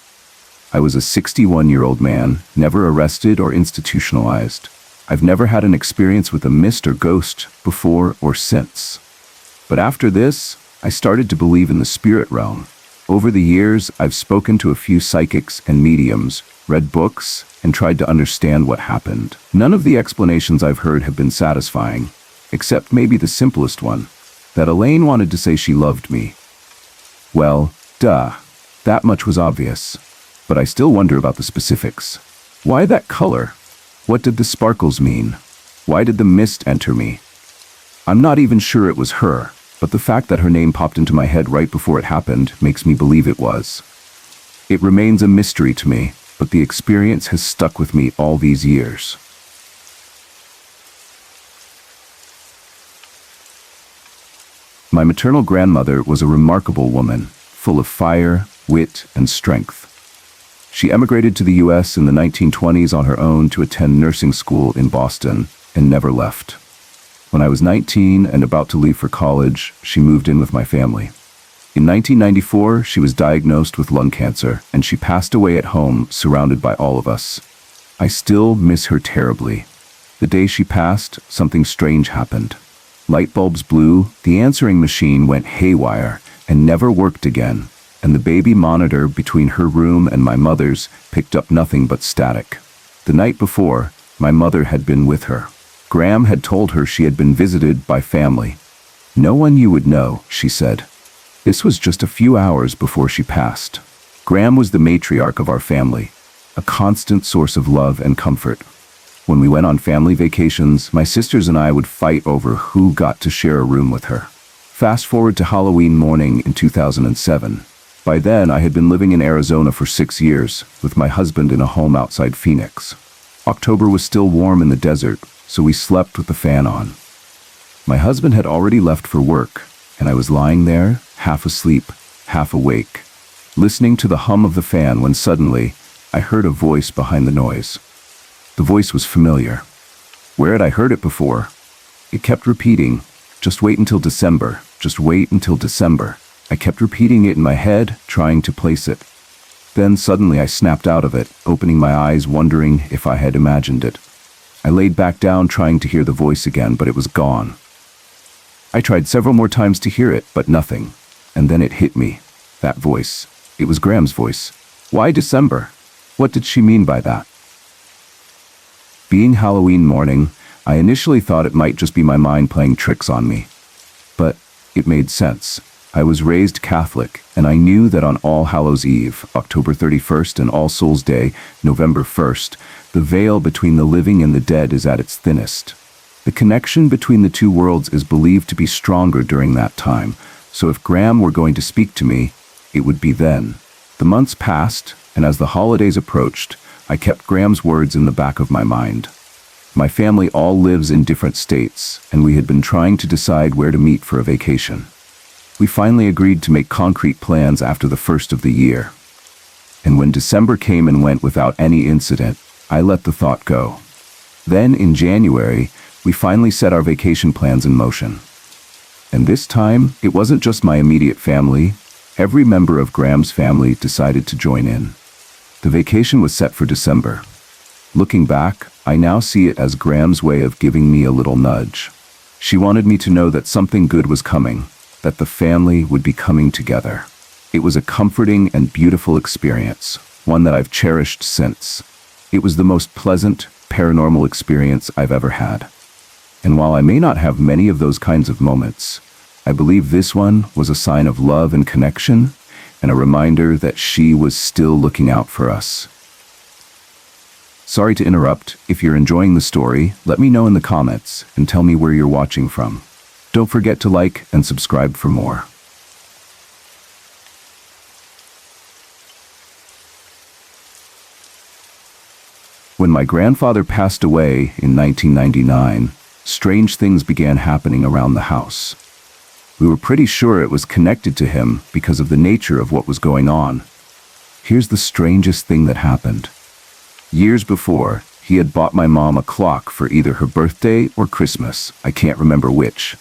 S1: I was a 61-year-old man, never arrested or institutionalized. I've never had an experience with a mist or ghost before or since. But after this, I started to believe in the spirit realm. Over the years, I've spoken to a few psychics and mediums, read books, and tried to understand what happened. None of the explanations I've heard have been satisfying, except maybe the simplest one, that Elaine wanted to say she loved me. Well, duh, that much was obvious. But I still wonder about the specifics. Why that color? What did the sparkles mean? Why did the mist enter me? I'm not even sure it was her, but the fact that her name popped into my head right before it happened makes me believe it was. It remains a mystery to me, but the experience has stuck with me all these years. My maternal grandmother was a remarkable woman, full of fire, wit, and strength. She emigrated to the U.S. in the 1920s on her own to attend nursing school in Boston and never left. When I was 19 and about to leave for college, she moved in with my family. In 1994, she was diagnosed with lung cancer, and she passed away at home, surrounded by all of us. I still miss her terribly. The day she passed, something strange happened. Light bulbs blew, the answering machine went haywire and never worked again, and the baby monitor between her room and my mother's picked up nothing but static. The night before, my mother had been with her. Graham had told her she had been visited by family. "No one you would know," she said. This was just a few hours before she passed. Graham was the matriarch of our family, a constant source of love and comfort. When we went on family vacations, my sisters and I would fight over who got to share a room with her. Fast forward to Halloween morning in 2007. By then, I had been living in Arizona for 6 years, with my husband in a home outside Phoenix. October was still warm in the desert, so we slept with the fan on. My husband had already left for work, and I was lying there, half asleep, half awake, listening to the hum of the fan when suddenly, I heard a voice behind the noise. The voice was familiar. Where had I heard it before? It kept repeating, "Just wait until December, just wait until December." I kept repeating it in my head, trying to place it. Then suddenly I snapped out of it, opening my eyes, wondering if I had imagined it. I laid back down, trying to hear the voice again, but it was gone. I tried several more times to hear it, but nothing. And then it hit me. That voice. It was Graham's voice. Why December? What did she mean by that? Being Halloween morning, I initially thought it might just be my mind playing tricks on me. But it made sense. I was raised Catholic, and I knew that on All Hallows Eve, October 31st, and All Souls Day, November 1st, the veil between the living and the dead is at its thinnest. The connection between the two worlds is believed to be stronger during that time, so if Graham were going to speak to me, it would be then. The months passed, and as the holidays approached, I kept Graham's words in the back of my mind. My family all lives in different states, and we had been trying to decide where to meet for a vacation. We finally agreed to make concrete plans after the first of the year. And when December came and went without any incident, I let the thought go. Then, in January, we finally set our vacation plans in motion. And this time, it wasn't just my immediate family. Every member of Graham's family decided to join in. The vacation was set for December. Looking back, I now see it as Graham's way of giving me a little nudge. She wanted me to know that something good was coming, that the family would be coming together. It was a comforting and beautiful experience, one that I've cherished since. It was the most pleasant, paranormal experience I've ever had. And while I may not have many of those kinds of moments, I believe this one was a sign of love and connection, and a reminder that she was still looking out for us. Sorry to interrupt. If you're enjoying the story, let me know in the comments and tell me where you're watching from. Don't forget to like and subscribe for more. When my grandfather passed away in 1999, strange things began happening around the house. We were pretty sure it was connected to him because of the nature of what was going on. Here's the strangest thing that happened. Years before, he had bought my mom a clock for either her birthday or Christmas. I can't remember which.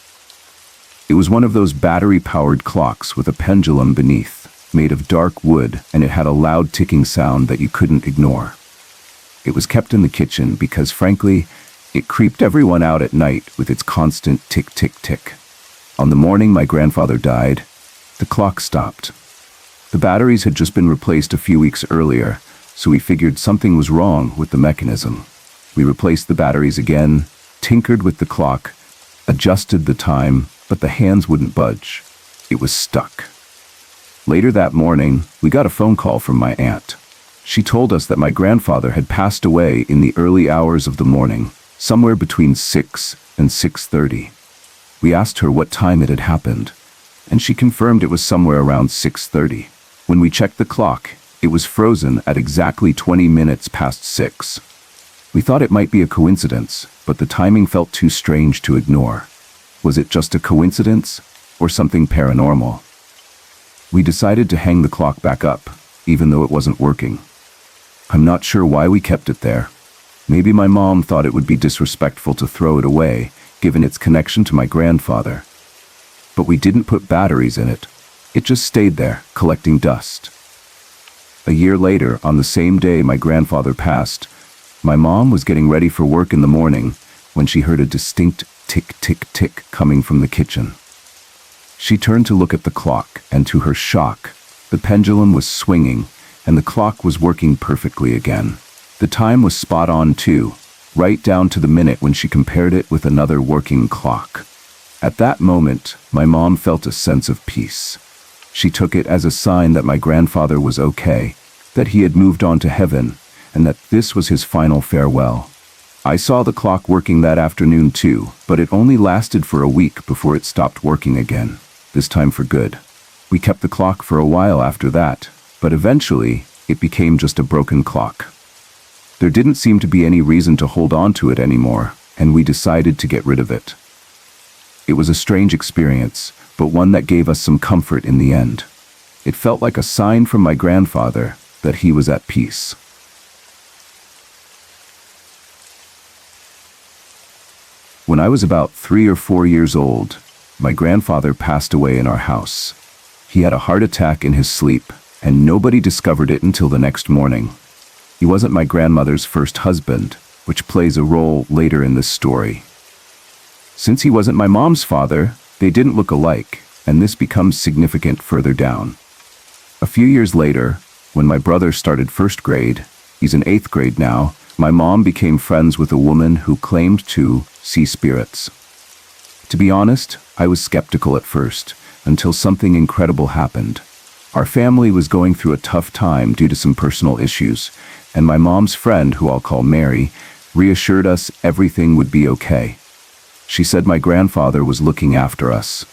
S1: It was one of those battery-powered clocks with a pendulum beneath, made of dark wood, and it had a loud ticking sound that you couldn't ignore. It was kept in the kitchen because, frankly, it creeped everyone out at night with its constant tick-tick-tick. On the morning my grandfather died, the clock stopped. The batteries had just been replaced a few weeks earlier, so we figured something was wrong with the mechanism. We replaced the batteries again, tinkered with the clock, adjusted the time, but the hands wouldn't budge. It was stuck. Later that morning, we got a phone call from my aunt. She told us that my grandfather had passed away in the early hours of the morning, somewhere between 6 and 6:30. We asked her what time it had happened, and she confirmed it was somewhere around 6:30. When we checked the clock, it was frozen at exactly 20 minutes past 6. We thought it might be a coincidence, but the timing felt too strange to ignore. Was it just a coincidence, or something paranormal? We decided to hang the clock back up, even though it wasn't working. I'm not sure why we kept it there. Maybe my mom thought it would be disrespectful to throw it away, given its connection to my grandfather. But we didn't put batteries in it. It just stayed there, collecting dust. A year later, on the same day my grandfather passed, my mom was getting ready for work in the morning when she heard a distinct tick-tick-tick coming from the kitchen. She turned to look at the clock, and to her shock, the pendulum was swinging, and the clock was working perfectly again. The time was spot on too, right down to the minute when she compared it with another working clock. At that moment, my mom felt a sense of peace. She took it as a sign that my grandfather was okay, that he had moved on to heaven, and that this was his final farewell. I saw the clock working that afternoon too, but it only lasted for a week before it stopped working again, this time for good. We kept the clock for a while after that, but eventually, it became just a broken clock. There didn't seem to be any reason to hold on to it anymore, and we decided to get rid of it. It was a strange experience, but one that gave us some comfort in the end. It felt like a sign from my grandfather that he was at peace. When I was about 3 or 4 years old, my grandfather passed away in our house. He had a heart attack in his sleep, and nobody discovered it until the next morning. He wasn't my grandmother's first husband, which plays a role later in this story. Since he wasn't my mom's father, they didn't look alike, and this becomes significant further down. A few years later, when my brother started first grade, he's in 8th grade now, my mom became friends with a woman who claimed to see spirits. To be honest, I was skeptical at first, until something incredible happened. Our family was going through a tough time due to some personal issues, and my mom's friend, who I'll call Mary, reassured us everything would be okay. She said my grandfather was looking after us.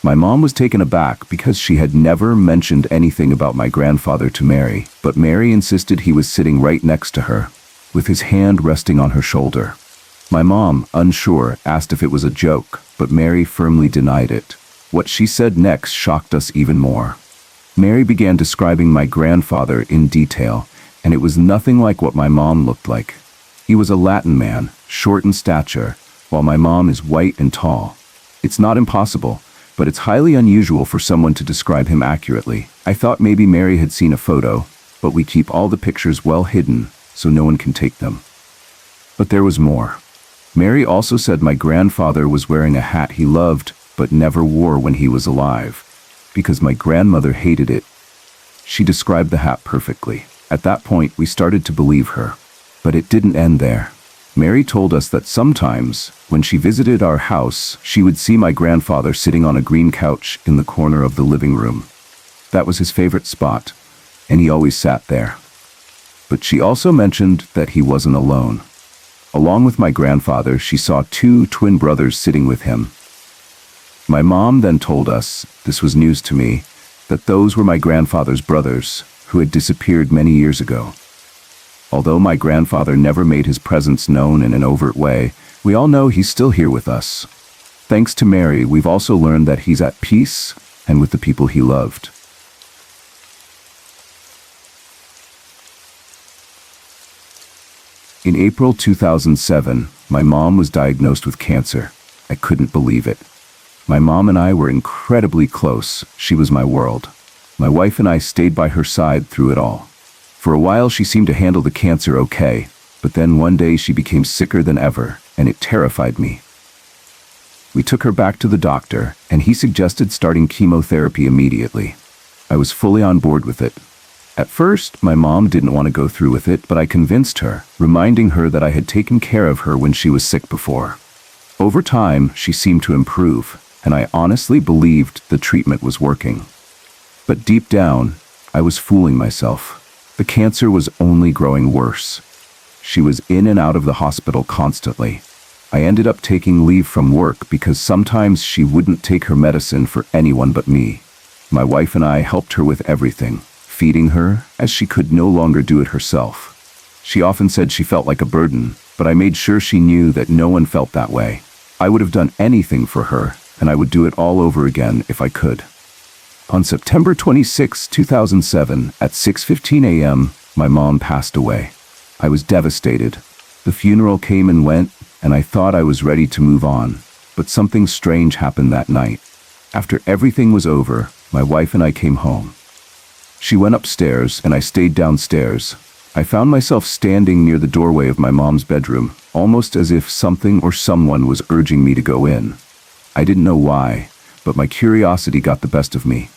S1: My mom was taken aback because she had never mentioned anything about my grandfather to Mary, but Mary insisted he was sitting right next to her, with his hand resting on her shoulder. My mom, unsure, asked if it was a joke, but Mary firmly denied it. What she said next shocked us even more. Mary began describing my grandfather in detail, and it was nothing like what my mom looked like. He was a Latin man, short in stature, while my mom is white and tall. It's not impossible, but it's highly unusual for someone to describe him accurately. I thought maybe Mary had seen a photo, but we keep all the pictures well hidden so no one can take them. But there was more. Mary also said my grandfather was wearing a hat he loved but never wore when he was alive, because my grandmother hated it. She described the hat perfectly. At that point, we started to believe her. But it didn't end there. Mary told us that sometimes, when she visited our house, she would see my grandfather sitting on a green couch in the corner of the living room. That was his favorite spot, and he always sat there. But she also mentioned that he wasn't alone. Along with my grandfather, she saw two twin brothers sitting with him. My mom then told us, this was news to me, that those were my grandfather's brothers, who had disappeared many years ago. Although my grandfather never made his presence known in an overt way, we all know he's still here with us. Thanks to Mary, we've also learned that he's at peace and with the people he loved. In April 2007, my mom was diagnosed with cancer. I couldn't believe it. My mom and I were incredibly close. She was my world. My wife and I stayed by her side through it all. For a while, she seemed to handle the cancer okay, but then one day she became sicker than ever, and it terrified me. We took her back to the doctor, and he suggested starting chemotherapy immediately. I was fully on board with it. At first, my mom didn't want to go through with it, but I convinced her, reminding her that I had taken care of her when she was sick before. Over time, she seemed to improve, and I honestly believed the treatment was working. But deep down, I was fooling myself. The cancer was only growing worse. She was in and out of the hospital constantly. I ended up taking leave from work because sometimes she wouldn't take her medicine for anyone but me. My wife and I helped her with everything, feeding her, as she could no longer do it herself. She often said she felt like a burden, but I made sure she knew that no one felt that way. I would have done anything for her, and I would do it all over again if I could. On September 26, 2007, at 6:15 a.m., my mom passed away. I was devastated. The funeral came and went, and I thought I was ready to move on, but something strange happened that night. After everything was over, my wife and I came home. She went upstairs, and I stayed downstairs. I found myself standing near the doorway of my mom's bedroom, almost as if something or someone was urging me to go in. I didn't know why, but my curiosity got the best of me.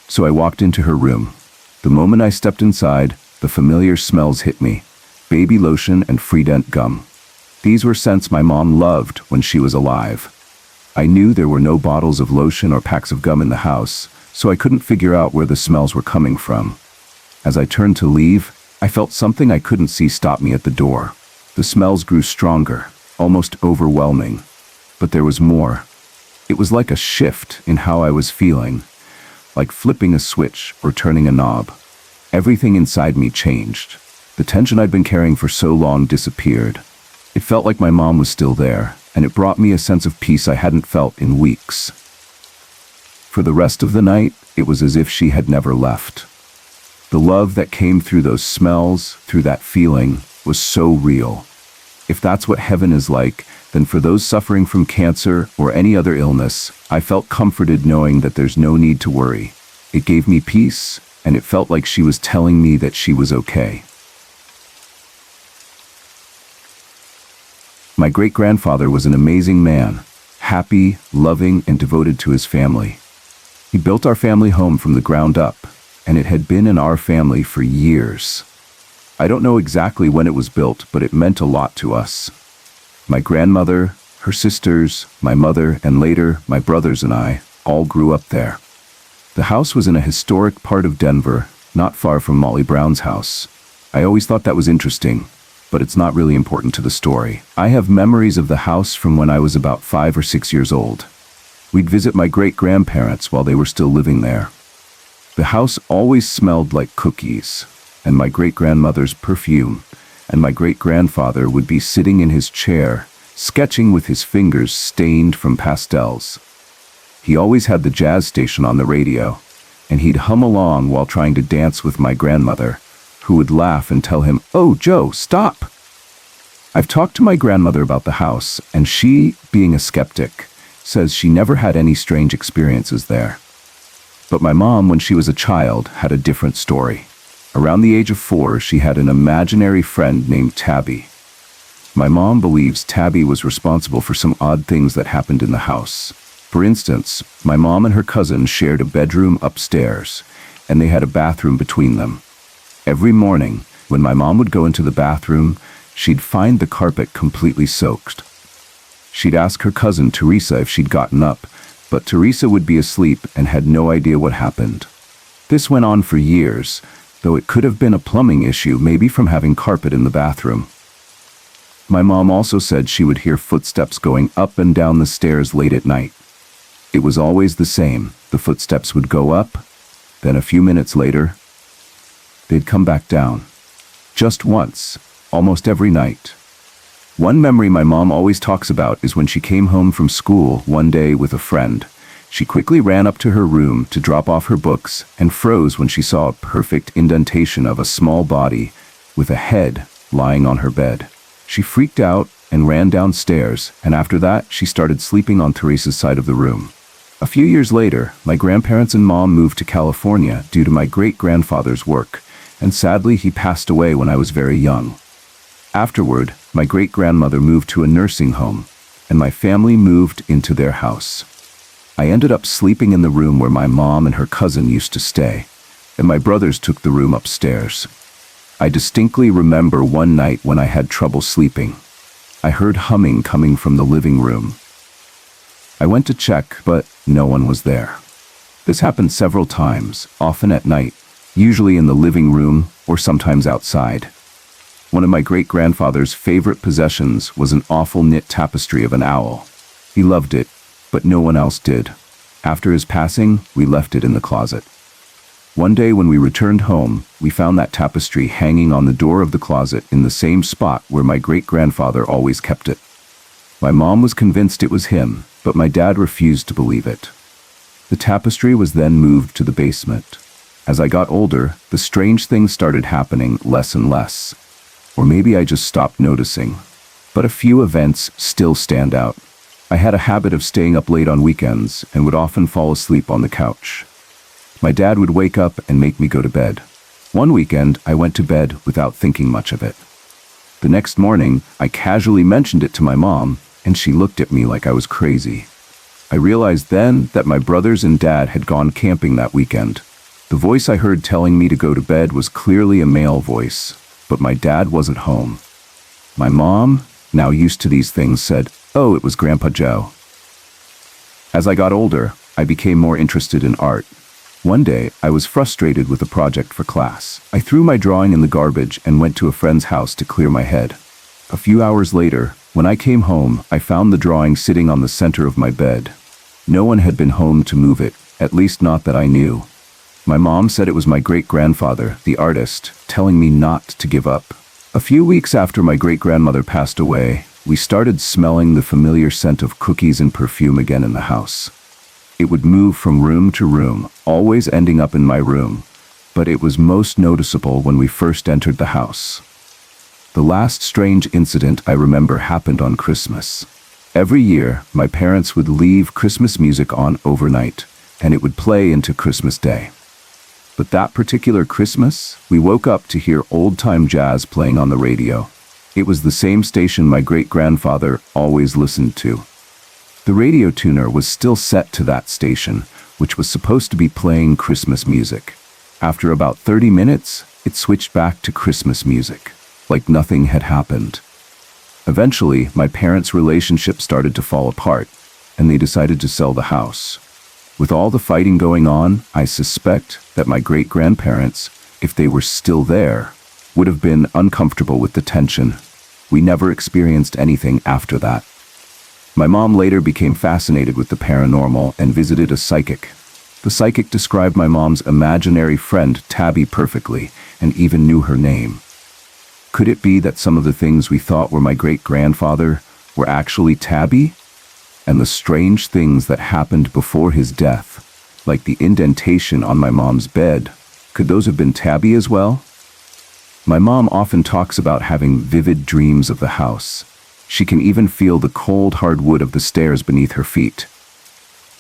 S1: So I walked into her room. The moment I stepped inside, the familiar smells hit me: baby lotion and Freedent gum. These were scents my mom loved when she was alive. I knew there were no bottles of lotion or packs of gum in the house, so I couldn't figure out where the smells were coming from. As I turned to leave, I felt something I couldn't see stop me at the door. The smells grew stronger, almost overwhelming. But there was more. It was like a shift in how I was feeling, like flipping a switch or turning a knob. Everything inside me changed. The tension I'd been carrying for so long disappeared. It felt like my mom was still there, and it brought me a sense of peace I hadn't felt in weeks. For the rest of the night, it was as if she had never left. The love that came through those smells, through that feeling, was so real. If that's what heaven is like, then for those suffering from cancer or any other illness, I felt comforted knowing that there's no need to worry. It gave me peace, and it felt like she was telling me that she was okay. My great-grandfather was an amazing man, happy, loving, and devoted to his family. He built our family home from the ground up, and it had been in our family for years. I don't know exactly when it was built, but it meant a lot to us. My grandmother, her sisters, my mother, and later, my brothers and I, all grew up there. The house was in a historic part of Denver, not far from Molly Brown's house. I always thought that was interesting, but it's not really important to the story. I have memories of the house from when I was about 5 or 6 years old. We'd visit my great-grandparents while they were still living there. The house always smelled like cookies, and my great-grandmother's perfume, and my great-grandfather would be sitting in his chair, sketching with his fingers stained from pastels. He always had the jazz station on the radio, and he'd hum along while trying to dance with my grandmother, who would laugh and tell him, "Oh, Joe, stop!" I've talked to my grandmother about the house, and she, being a skeptic, says she never had any strange experiences there. But my mom, when she was a child, had a different story. Around the age of 4, she had an imaginary friend named Tabby. My mom believes Tabby was responsible for some odd things that happened in the house. For instance, my mom and her cousin shared a bedroom upstairs, and they had a bathroom between them. Every morning, when my mom would go into the bathroom, she'd find the carpet completely soaked. She'd ask her cousin Teresa if she'd gotten up, but Teresa would be asleep and had no idea what happened. This went on for years, though it could have been a plumbing issue, maybe from having carpet in the bathroom. My mom also said she would hear footsteps going up and down the stairs late at night. It was always the same. The footsteps would go up, then a few minutes later, they'd come back down. Just once, almost every night. One memory my mom always talks about is when she came home from school one day with a friend. She quickly ran up to her room to drop off her books and froze when she saw a perfect indentation of a small body with a head lying on her bed. She freaked out and ran downstairs, and after that, she started sleeping on Teresa's side of the room. A few years later, my grandparents and mom moved to California due to my great-grandfather's work, and sadly, he passed away when I was very young. Afterward, my great-grandmother moved to a nursing home, and my family moved into their house. I ended up sleeping in the room where my mom and her cousin used to stay, and my brothers took the room upstairs. I distinctly remember one night when I had trouble sleeping. I heard humming coming from the living room. I went to check, but no one was there. This happened several times, often at night, usually in the living room or sometimes outside. One of my great-grandfather's favorite possessions was an awful knit tapestry of an owl. He loved it, but no one else did. After his passing, we left it in the closet. One day when we returned home, we found that tapestry hanging on the door of the closet in the same spot where my great-grandfather always kept it. My mom was convinced it was him, but my dad refused to believe it. The tapestry was then moved to the basement. As I got older, the strange things started happening less and less. Or maybe I just stopped noticing. But a few events still stand out. I had a habit of staying up late on weekends and would often fall asleep on the couch. My dad would wake up and make me go to bed. One weekend, I went to bed without thinking much of it. The next morning, I casually mentioned it to my mom, and she looked at me like I was crazy. I realized then that my brothers and dad had gone camping that weekend. The voice I heard telling me to go to bed was clearly a male voice, but my dad wasn't home. My mom, now used to these things, said, "Oh, it was Grandpa Joe." As I got older, I became more interested in art. One day, I was frustrated with a project for class. I threw my drawing in the garbage and went to a friend's house to clear my head. A few hours later, when I came home, I found the drawing sitting on the center of my bed. No one had been home to move it, at least not that I knew. My mom said it was my great-grandfather, the artist, telling me not to give up. A few weeks after my great-grandmother passed away, we started smelling the familiar scent of cookies and perfume again in the house. It would move from room to room, always ending up in my room, but it was most noticeable when we first entered the house. The last strange incident I remember happened on Christmas. Every year, my parents would leave Christmas music on overnight, and it would play into Christmas Day. But that particular Christmas, we woke up to hear old-time jazz playing on the radio. It was the same station my great-grandfather always listened to. The radio tuner was still set to that station, which was supposed to be playing Christmas music. After about 30 minutes, it switched back to Christmas music, like nothing had happened. Eventually, my parents' relationship started to fall apart, and they decided to sell the house. With all the fighting going on, I suspect that my great-grandparents, if they were still there, would have been uncomfortable with the tension. We never experienced anything after that. My mom later became fascinated with the paranormal and visited a psychic. The psychic described my mom's imaginary friend Tabby perfectly and even knew her name. Could it be that some of the things we thought were my great-grandfather were actually Tabby? And the strange things that happened before his death, like the indentation on my mom's bed, could those have been Tabby as well? My mom often talks about having vivid dreams of the house. She can even feel the cold, hard wood of the stairs beneath her feet.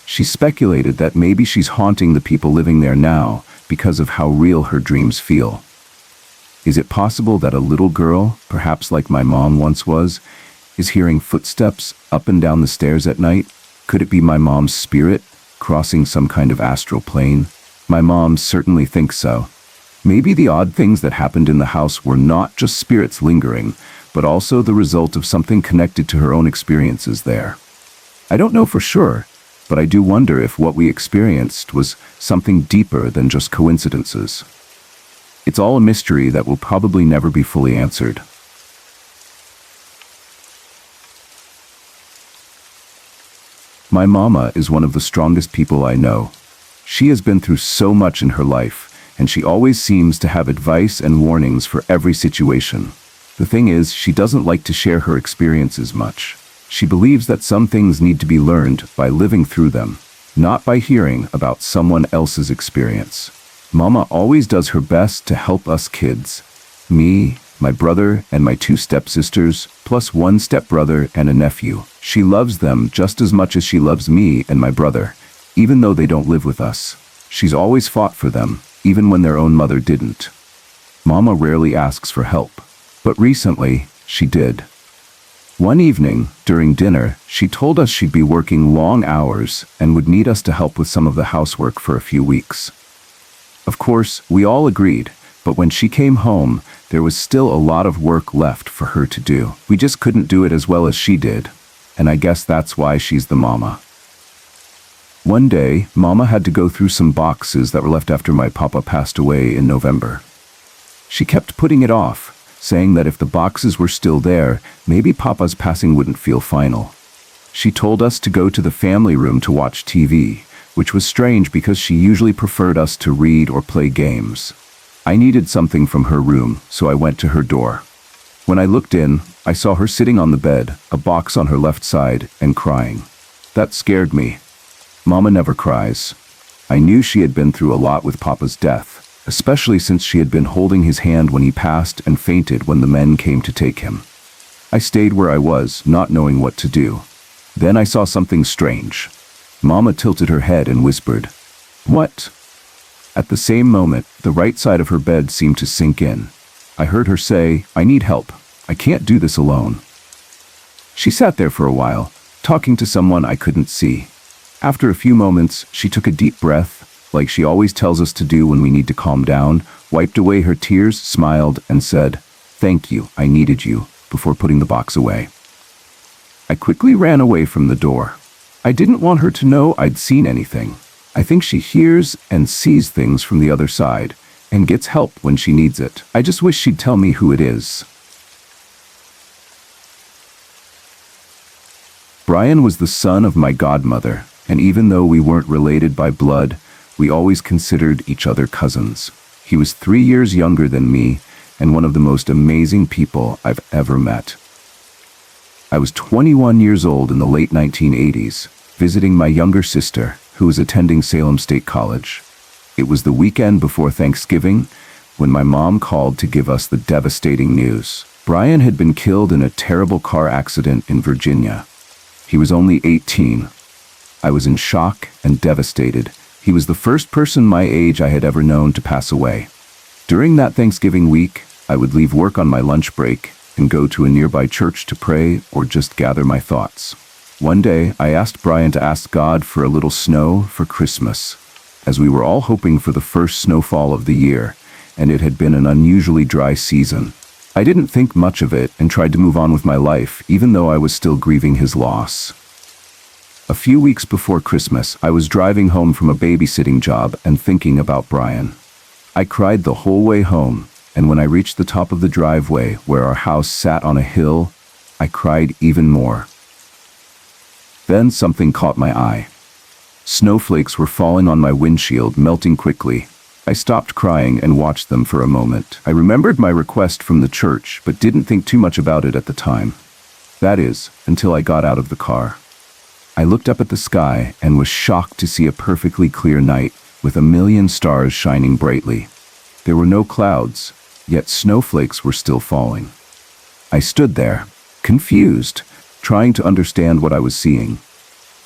S1: She speculated that maybe she's haunting the people living there now because of how real her dreams feel. Is it possible that a little girl, perhaps like my mom once was, is hearing footsteps up and down the stairs at night? Could it be my mom's spirit crossing some kind of astral plane? My mom certainly thinks so. Maybe the odd things that happened in the house were not just spirits lingering, but also the result of something connected to her own experiences there. I don't know for sure, but I do wonder if what we experienced was something deeper than just coincidences. It's all a mystery that will probably never be fully answered. My mama is one of the strongest people I know. She has been through so much in her life, and she always seems to have advice and warnings for every situation. The thing is, she doesn't like to share her experiences much. She believes that some things need to be learned by living through them, not by hearing about someone else's experience. Mama always does her best to help us kids. Me, my brother, and my 2 stepsisters, plus 1 stepbrother and a nephew. She loves them just as much as she loves me and my brother, even though they don't live with us. She's always fought for them, even when their own mother didn't. Mama rarely asks for help, but recently, she did. One evening, during dinner, she told us she'd be working long hours and would need us to help with some of the housework for a few weeks. Of course, we all agreed, but when she came home, there was still a lot of work left for her to do. We just couldn't do it as well as she did, and I guess that's why she's the mama. One day, Mama had to go through some boxes that were left after my papa passed away in November. She kept putting it off, saying that if the boxes were still there, maybe Papa's passing wouldn't feel final. She told us to go to the family room to watch TV, which was strange because she usually preferred us to read or play games. I needed something from her room, so I went to her door. When I looked in, I saw her sitting on the bed, a box on her left side, and crying. That scared me. Mama never cries. I knew she had been through a lot with Papa's death, especially since she had been holding his hand when he passed and fainted when the men came to take him. I stayed where I was, not knowing what to do. Then I saw something strange. Mama tilted her head and whispered, "What?" At the same moment, the right side of her bed seemed to sink in. I heard her say, "I need help. I can't do this alone." She sat there for a while, talking to someone I couldn't see. After a few moments, she took a deep breath, like she always tells us to do when we need to calm down, wiped away her tears, smiled, and said, "Thank you, I needed you," before putting the box away. I quickly ran away from the door. I didn't want her to know I'd seen anything. I think she hears and sees things from the other side, and gets help when she needs it. I just wish she'd tell me who it is. Brian was the son of my godmother, and even though we weren't related by blood, we always considered each other cousins. He was 3 years younger than me, and one of the most amazing people I've ever met. I was 21 years old in the late 1980s, visiting my younger sister, who was attending Salem State College. It was the weekend before Thanksgiving, when my mom called to give us the devastating news. Brian had been killed in a terrible car accident in Virginia. He was only 18. I was in shock and devastated. He was the first person my age I had ever known to pass away. During that Thanksgiving week, I would leave work on my lunch break and go to a nearby church to pray or just gather my thoughts. One day, I asked Brian to ask God for a little snow for Christmas, as we were all hoping for the first snowfall of the year, and it had been an unusually dry season. I didn't think much of it and tried to move on with my life, even though I was still grieving his loss. A few weeks before Christmas, I was driving home from a babysitting job and thinking about Brian. I cried the whole way home, and when I reached the top of the driveway where our house sat on a hill, I cried even more. Then something caught my eye. Snowflakes were falling on my windshield, melting quickly. I stopped crying and watched them for a moment. I remembered my request from the church, but didn't think too much about it at the time. That is, until I got out of the car. I looked up at the sky and was shocked to see a perfectly clear night with 1,000,000 stars shining brightly. There were no clouds, yet snowflakes were still falling. I stood there, confused, trying to understand what I was seeing.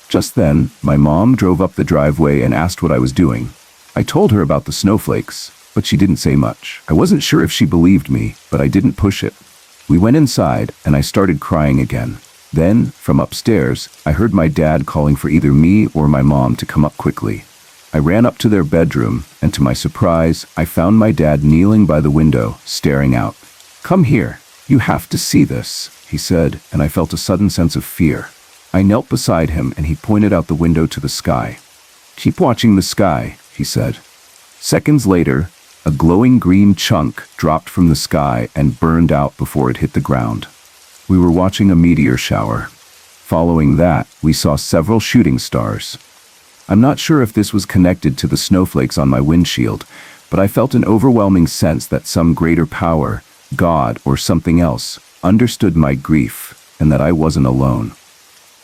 S1: Just then, my mom drove up the driveway and asked what I was doing. I told her about the snowflakes, but she didn't say much. I wasn't sure if she believed me, but I didn't push it. We went inside, and I started crying again. Then, from upstairs, I heard my dad calling for either me or my mom to come up quickly. I ran up to their bedroom, and to my surprise, I found my dad kneeling by the window, staring out. "Come here. You have to see this," he said, and I felt a sudden sense of fear. I knelt beside him and he pointed out the window to the sky. "Keep watching the sky," he said. Seconds later, a glowing green chunk dropped from the sky and burned out before it hit the ground. We were watching a meteor shower. Following that, we saw several shooting stars. I'm not sure if this was connected to the snowflakes on my windshield, but I felt an overwhelming sense that some greater power, God or something else, understood my grief and that I wasn't alone.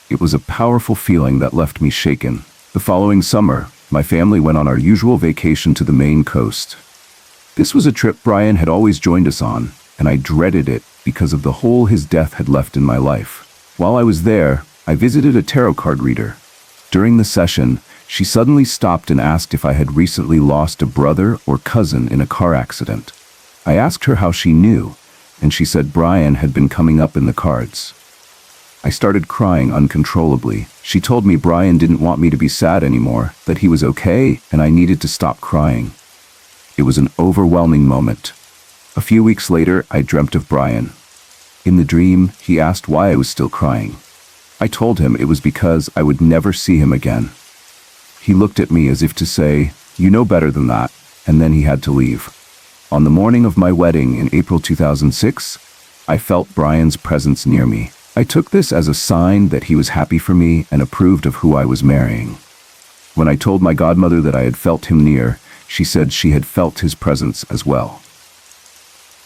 S1: It was a powerful feeling that left me shaken. The following summer, my family went on our usual vacation to the Maine coast. This was a trip Brian had always joined us on, and I dreaded it because of the hole his death had left in my life. While I was there, I visited a tarot card reader. During the session, she suddenly stopped and asked if I had recently lost a brother or cousin in a car accident. I asked her how she knew, and she said Brian had been coming up in the cards. I started crying uncontrollably. She told me Brian didn't want me to be sad anymore, that he was okay, and I needed to stop crying. It was an overwhelming moment. A few weeks later, I dreamt of Brian. In the dream, he asked why I was still crying. I told him it was because I would never see him again. He looked at me as if to say, "You know better than that," and then he had to leave. On the morning of my wedding in April 2006, I felt Brian's presence near me. I took this as a sign that he was happy for me and approved of who I was marrying. When I told my godmother that I had felt him near, she said she had felt his presence as well.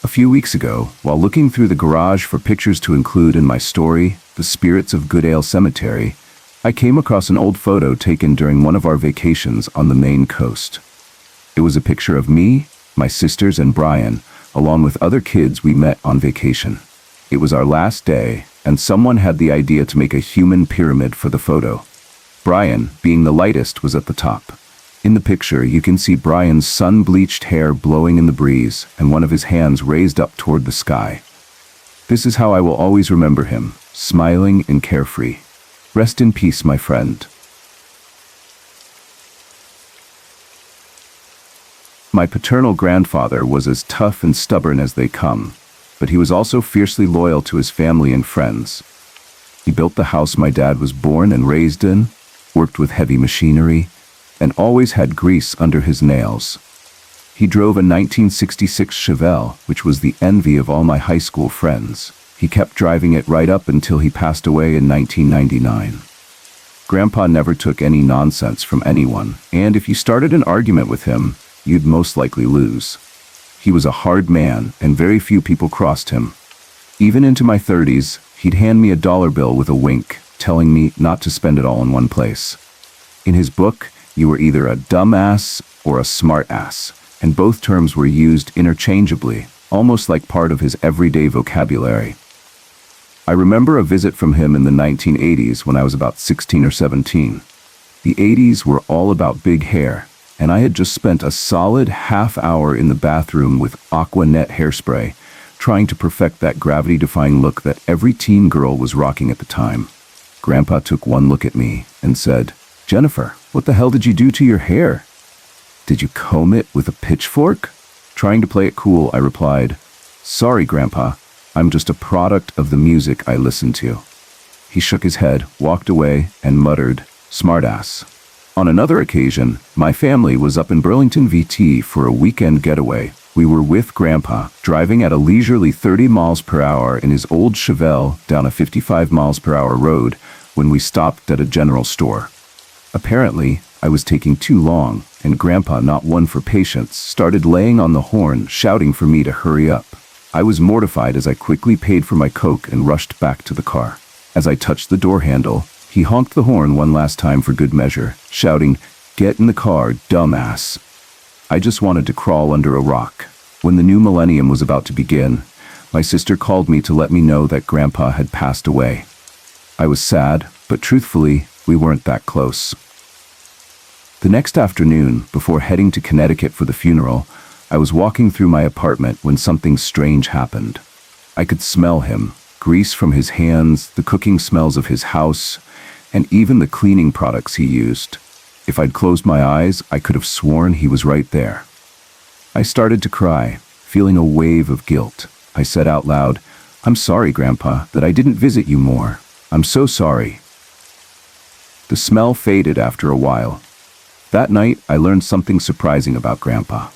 S1: A few weeks ago, while looking through the garage for pictures to include in my story, The Spirits of Goodale Cemetery, I came across an old photo taken during one of our vacations on the Maine coast. It was a picture of me, my sisters, and Brian, along with other kids we met on vacation. It was our last day, and someone had the idea to make a human pyramid for the photo. Brian, being the lightest, was at the top. In the picture, you can see Brian's sun-bleached hair blowing in the breeze and one of his hands raised up toward the sky. This is how I will always remember him, smiling and carefree. Rest in peace, my friend. My paternal grandfather was as tough and stubborn as they come, but he was also fiercely loyal to his family and friends. He built the house my dad was born and raised in, worked with heavy machinery, and always had grease under his nails. He drove a 1966 Chevelle, which was the envy of all my high school friends. He kept driving it right up until he passed away in 1999. Grandpa never took any nonsense from anyone, and if you started an argument with him, you'd most likely lose. He was a hard man, and very few people crossed him. Even into my 30s, he'd hand me a dollar bill with a wink, telling me not to spend it all in one place. In his book, you were either a dumbass or a smart-ass, and both terms were used interchangeably, almost like part of his everyday vocabulary. I remember a visit from him in the 1980s when I was about 16 or 17. The 80s were all about big hair, and I had just spent a solid half hour in the bathroom with Aqua Net hairspray, trying to perfect that gravity-defying look that every teen girl was rocking at the time. Grandpa took one look at me and said, "Jennifer, what the hell did you do to your hair? Did you comb it with a pitchfork?" Trying to play it cool, I replied, "Sorry, Grandpa, I'm just a product of the music I listen to." He shook his head, walked away, and muttered, "Smartass." On another occasion, my family was up in Burlington, VT for a weekend getaway. We were with Grandpa, driving at a leisurely 30 miles per hour in his old Chevelle down a 55 miles per hour road when we stopped at a general store. Apparently, I was taking too long, and Grandpa, not one for patience, started laying on the horn, shouting for me to hurry up. I was mortified as I quickly paid for my Coke and rushed back to the car. As I touched the door handle, he honked the horn one last time for good measure, shouting, "Get in the car, dumbass." I just wanted to crawl under a rock. When the new millennium was about to begin, my sister called me to let me know that Grandpa had passed away. I was sad, but truthfully, we weren't that close. The next afternoon, before heading to Connecticut for the funeral, I was walking through my apartment when something strange happened. I could smell him, grease from his hands, the cooking smells of his house, and even the cleaning products he used. If I'd closed my eyes, I could have sworn he was right there. I started to cry, feeling a wave of guilt. I said out loud, "I'm sorry, Grandpa, that I didn't visit you more. I'm so sorry." The smell faded after a while. That night, I learned something surprising about Grandpa.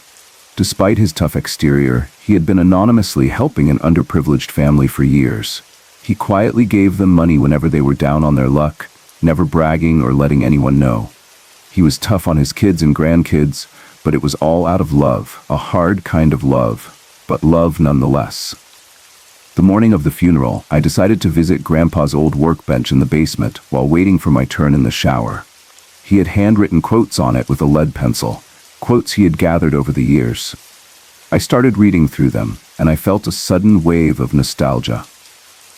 S1: Despite his tough exterior, he had been anonymously helping an underprivileged family for years. He quietly gave them money whenever they were down on their luck, never bragging or letting anyone know. He was tough on his kids and grandkids, but it was all out of love, a hard kind of love, but love nonetheless. The morning of the funeral, I decided to visit Grandpa's old workbench in the basement while waiting for my turn in the shower. He had handwritten quotes on it with a lead pencil, quotes he had gathered over the years. I started reading through them, and I felt a sudden wave of nostalgia.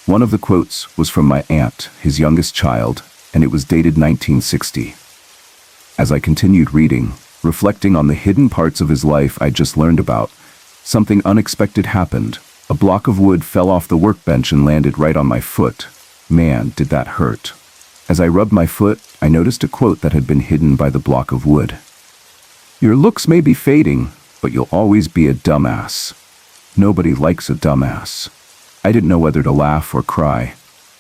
S1: One of the quotes was from my aunt, his youngest child, and it was dated 1960. As I continued reading, reflecting on the hidden parts of his life I just learned about, something unexpected happened. A block of wood fell off the workbench and landed right on my foot. Man, did that hurt. As I rubbed my foot, I noticed a quote that had been hidden by the block of wood. "Your looks may be fading, but you'll always be a dumbass. Nobody likes a dumbass." I didn't know whether to laugh or cry.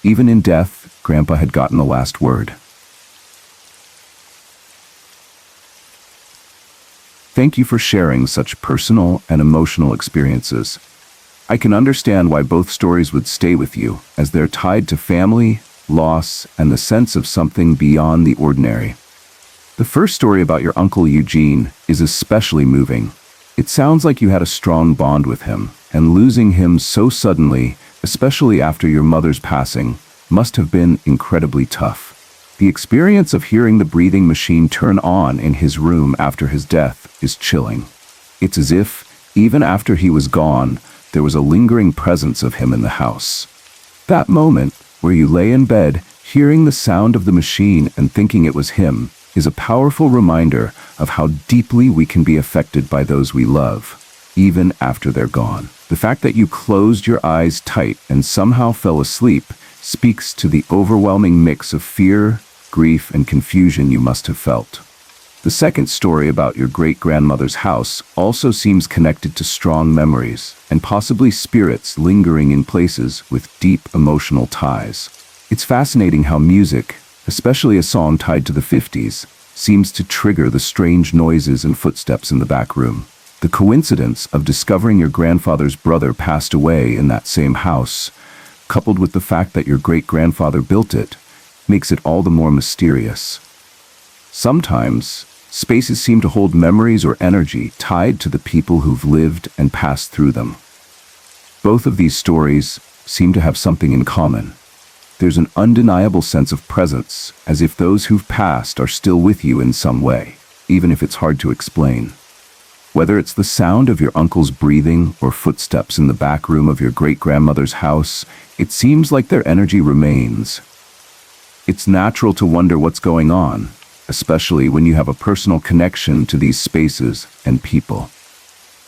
S1: Even in death, Grandpa had gotten the last word. Thank you for sharing such personal and emotional experiences. I can understand why both stories would stay with you, as they're tied to family, loss, and the sense of something beyond the ordinary. The first story about your Uncle Eugene is especially moving. It sounds like you had a strong bond with him, and losing him so suddenly, especially after your mother's passing, must have been incredibly tough. The experience of hearing the breathing machine turn on in his room after his death is chilling. It's as if, even after he was gone, there was a lingering presence of him in the house. That moment, where you lay in bed, hearing the sound of the machine and thinking it was him, is a powerful reminder of how deeply we can be affected by those we love, even after they're gone. The fact that you closed your eyes tight and somehow fell asleep speaks to the overwhelming mix of fear, grief, and confusion you must have felt. The second story about your great-grandmother's house also seems connected to strong memories and possibly spirits lingering in places with deep emotional ties. It's fascinating how music, especially a song tied to the 50s, seems to trigger the strange noises and footsteps in the back room. The coincidence of discovering your grandfather's brother passed away in that same house, coupled with the fact that your great-grandfather built it, makes it all the more mysterious. Sometimes, spaces seem to hold memories or energy tied to the people who've lived and passed through them. Both of these stories seem to have something in common. There's an undeniable sense of presence, as if those who've passed are still with you in some way, even if it's hard to explain. Whether it's the sound of your uncle's breathing or footsteps in the back room of your great-grandmother's house, it seems like their energy remains. It's natural to wonder what's going on, especially when you have a personal connection to these spaces and people.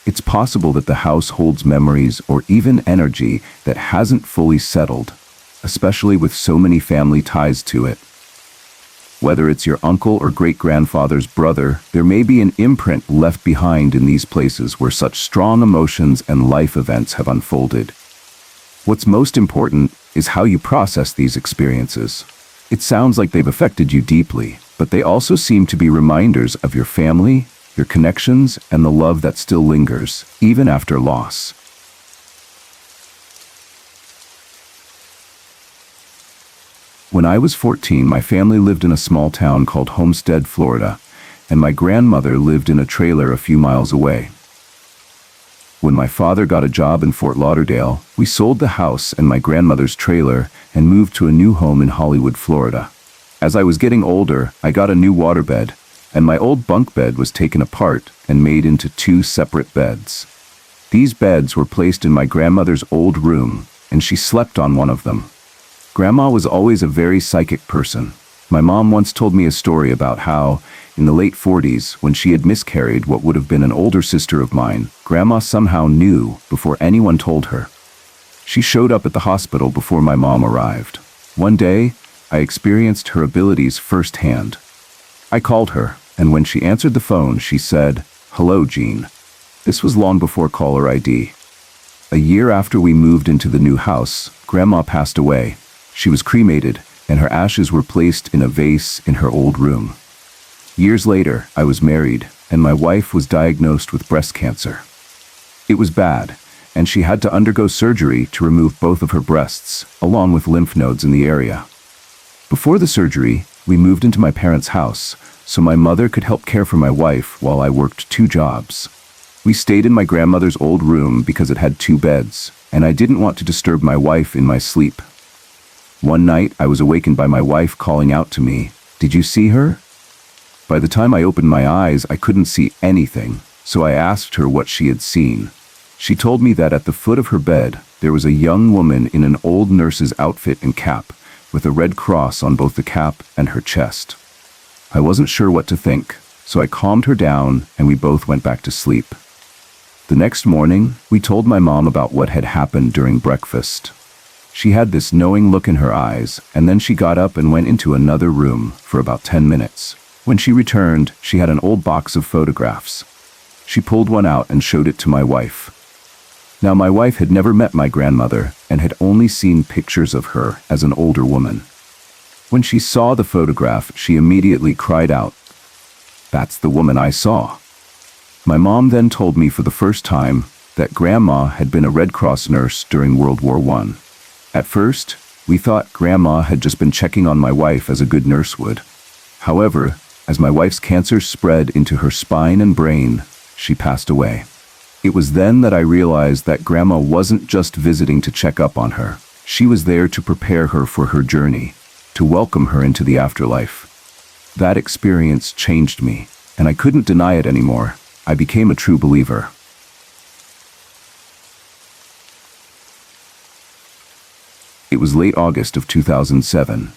S1: It's possible that the house holds memories or even energy that hasn't fully settled, especially with so many family ties to it. Whether it's your uncle or great-grandfather's brother, there may be an imprint left behind in these places where such strong emotions and life events have unfolded. What's most important is how you process these experiences. It sounds like they've affected you deeply, but they also seem to be reminders of your family, your connections, and the love that still lingers, even after loss. When I was 14, my family lived in a small town called Homestead, Florida, and my grandmother lived in a trailer a few miles away. When my father got a job in Fort Lauderdale, we sold the house and my grandmother's trailer and moved to a new home in Hollywood, Florida. As I was getting older, I got a new waterbed, and my old bunk bed was taken apart and made into 2 separate beds. These beds were placed in my grandmother's old room, and she slept on one of them. Grandma was always a very psychic person. My mom once told me a story about how, in the late 40s, when she had miscarried what would have been an older sister of mine, Grandma somehow knew before anyone told her. She showed up at the hospital before my mom arrived. One day, I experienced her abilities firsthand. I called her, and when she answered the phone, she said, "Hello, Jean." This was long before caller ID. A year after we moved into the new house, Grandma passed away. She was cremated, and her ashes were placed in a vase in her old room. Years later, I was married, and my wife was diagnosed with breast cancer. It was bad, and she had to undergo surgery to remove both of her breasts, along with lymph nodes in the area. Before the surgery, we moved into my parents' house, so my mother could help care for my wife while I worked 2 jobs. We stayed in my grandmother's old room because it had 2 beds, and I didn't want to disturb my wife in my sleep. One night, I was awakened by my wife calling out to me, "Did you see her?" By the time I opened my eyes, I couldn't see anything, so I asked her what she had seen. She told me that at the foot of her bed, there was a young woman in an old nurse's outfit and cap, with a red cross on both the cap and her chest. I wasn't sure what to think, so I calmed her down and we both went back to sleep. The next morning, we told my mom about what had happened during breakfast. She had this knowing look in her eyes, and then she got up and went into another room for about 10 minutes. When she returned, she had an old box of photographs. She pulled one out and showed it to my wife. Now, my wife had never met my grandmother and had only seen pictures of her as an older woman. When she saw the photograph, she immediately cried out, "That's the woman I saw." My mom then told me for the first time that Grandma had been a Red Cross nurse during World War I. At first, we thought Grandma had just been checking on my wife as a good nurse would. However, as my wife's cancer spread into her spine and brain, she passed away. It was then that I realized that Grandma wasn't just visiting to check up on her. She was there to prepare her for her journey, to welcome her into the afterlife. That experience changed me, and I couldn't deny it anymore. I became a true believer. It was late August of 2007,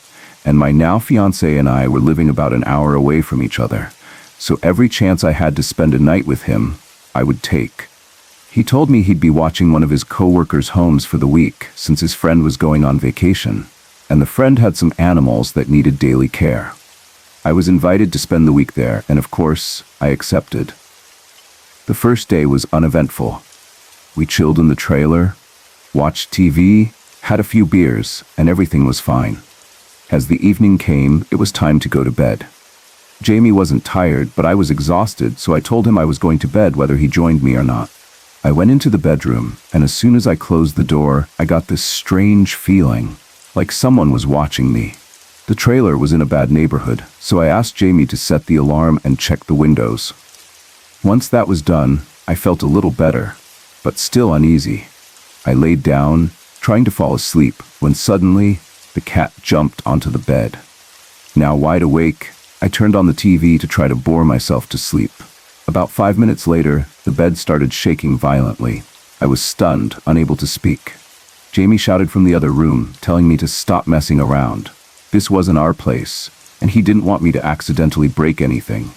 S1: and my now fiancé and I were living about an hour away from each other, so every chance I had to spend a night with him, I would take. He told me he'd be watching one of his co-workers' homes for the week since his friend was going on vacation, and the friend had some animals that needed daily care. I was invited to spend the week there, and of course, I accepted. The first day was uneventful. We chilled in the trailer, watched TV, had a few beers, and everything was fine. As the evening came, it was time to go to bed. Jamie wasn't tired, but I was exhausted, so I told him I was going to bed whether he joined me or not. I went into the bedroom, and as soon as I closed the door, I got this strange feeling, like someone was watching me. The trailer was in a bad neighborhood, so I asked Jamie to set the alarm and check the windows. Once that was done, I felt a little better, but still uneasy. I laid down, trying to fall asleep, when suddenly, the cat jumped onto the bed. Now wide awake, I turned on the TV to try to bore myself to sleep. About 5 minutes later, the bed started shaking violently. I was stunned, unable to speak. Jamie shouted from the other room, telling me to stop messing around. This wasn't our place, and he didn't want me to accidentally break anything.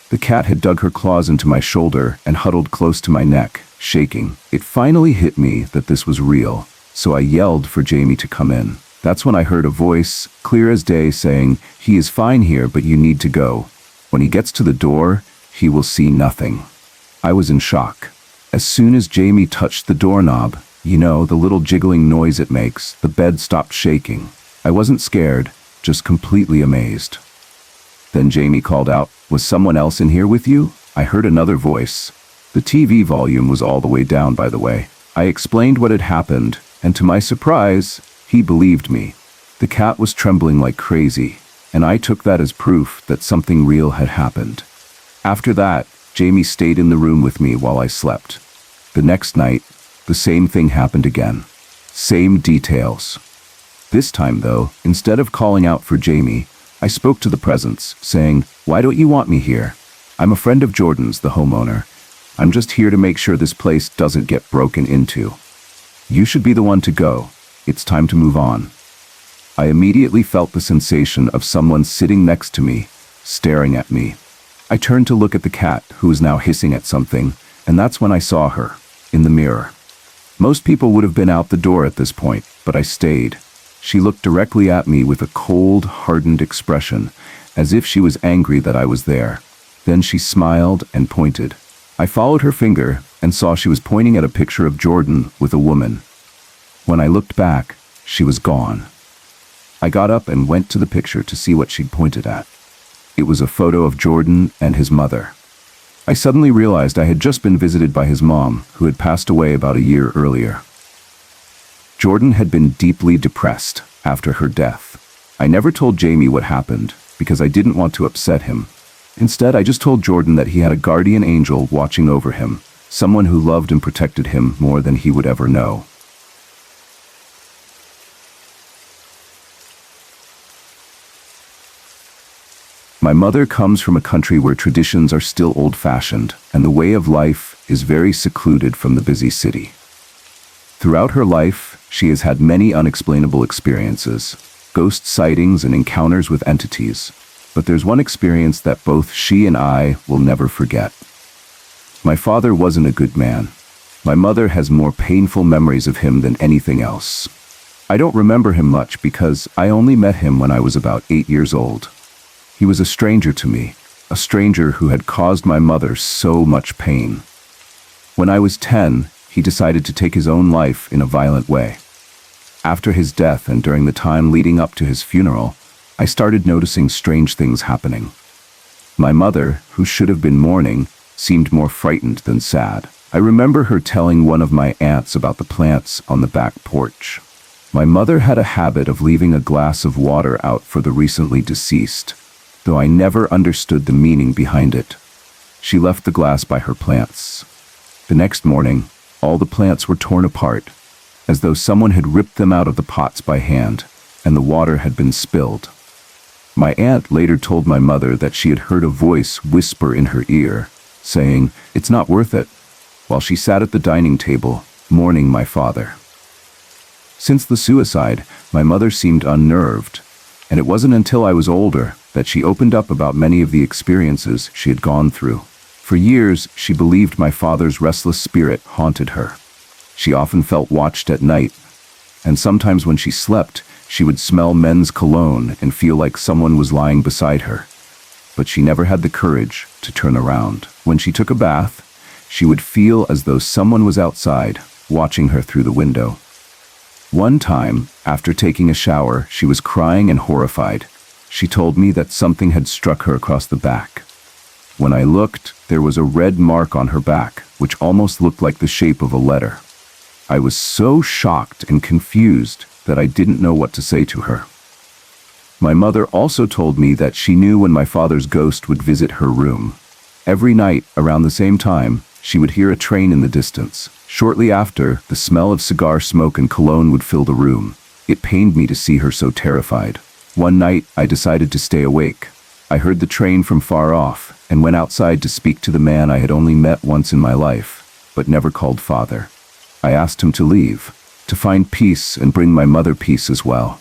S1: The cat had dug her claws into my shoulder and huddled close to my neck, shaking. It finally hit me that this was real, so I yelled for Jamie to come in. That's when I heard a voice, clear as day, saying, "He is fine here, but you need to go. When he gets to the door, he will see nothing." I was in shock. As soon as Jamie touched the doorknob, you know, the little jiggling noise it makes, the bed stopped shaking. I wasn't scared, just completely amazed. Then Jamie called out, "Was someone else in here with you?" I heard another voice. The TV volume was all the way down, by the way. I explained what had happened, and to my surprise, he believed me. The cat was trembling like crazy, and I took that as proof that something real had happened. After that, Jamie stayed in the room with me while I slept. The next night, the same thing happened again. Same details. This time, though, instead of calling out for Jamie, I spoke to the presence, saying, "Why don't you want me here? I'm a friend of Jordan's, the homeowner. I'm just here to make sure this place doesn't get broken into. You should be the one to go. It's time to move on." I immediately felt the sensation of someone sitting next to me, staring at me. I turned to look at the cat, who was now hissing at something, and that's when I saw her, in the mirror. Most people would have been out the door at this point, but I stayed. She looked directly at me with a cold, hardened expression, as if she was angry that I was there. Then she smiled and pointed. I followed her finger and saw she was pointing at a picture of Jordan with a woman. When I looked back, she was gone. I got up and went to the picture to see what she'd pointed at. It was a photo of Jordan and his mother. I suddenly realized I had just been visited by his mom, who had passed away about a year earlier. Jordan had been deeply depressed after her death. I never told Jamie what happened because I didn't want to upset him. Instead, I just told Jordan that he had a guardian angel watching over him, someone who loved and protected him more than he would ever know. My mother comes from a country where traditions are still old-fashioned, and the way of life is very secluded from the busy city. Throughout her life, she has had many unexplainable experiences, ghost sightings and encounters with entities. But there's one experience that both she and I will never forget. My father wasn't a good man. My mother has more painful memories of him than anything else. I don't remember him much because I only met him when I was about 8 years old. He was a stranger to me, a stranger who had caused my mother so much pain. When I was 10, he decided to take his own life in a violent way. After his death and during the time leading up to his funeral, I started noticing strange things happening. My mother, who should have been mourning, seemed more frightened than sad. I remember her telling one of my aunts about the plants on the back porch. My mother had a habit of leaving a glass of water out for the recently deceased, though I never understood the meaning behind it. She left the glass by her plants. The next morning, all the plants were torn apart, as though someone had ripped them out of the pots by hand, and the water had been spilled. My aunt later told my mother that she had heard a voice whisper in her ear, saying, "It's not worth it," while she sat at the dining table, mourning my father. Since the suicide, my mother seemed unnerved, and it wasn't until I was older that she opened up about many of the experiences she had gone through. For years, she believed my father's restless spirit haunted her. She often felt watched at night, and sometimes when she slept, she would smell men's cologne and feel like someone was lying beside her. But she never had the courage to turn around. When she took a bath, she would feel as though someone was outside, watching her through the window. One time, after taking a shower, she was crying and horrified. She told me that something had struck her across the back. When I looked, there was a red mark on her back, which almost looked like the shape of a letter. I was so shocked and confused that I didn't know what to say to her. My mother also told me that she knew when my father's ghost would visit her room. Every night, around the same time, she would hear a train in the distance. Shortly after, the smell of cigar smoke and cologne would fill the room. It pained me to see her so terrified. One night, I decided to stay awake. I heard the train from far off and went outside to speak to the man I had only met once in my life, but never called father. I asked him to leave, to find peace and bring my mother peace as well.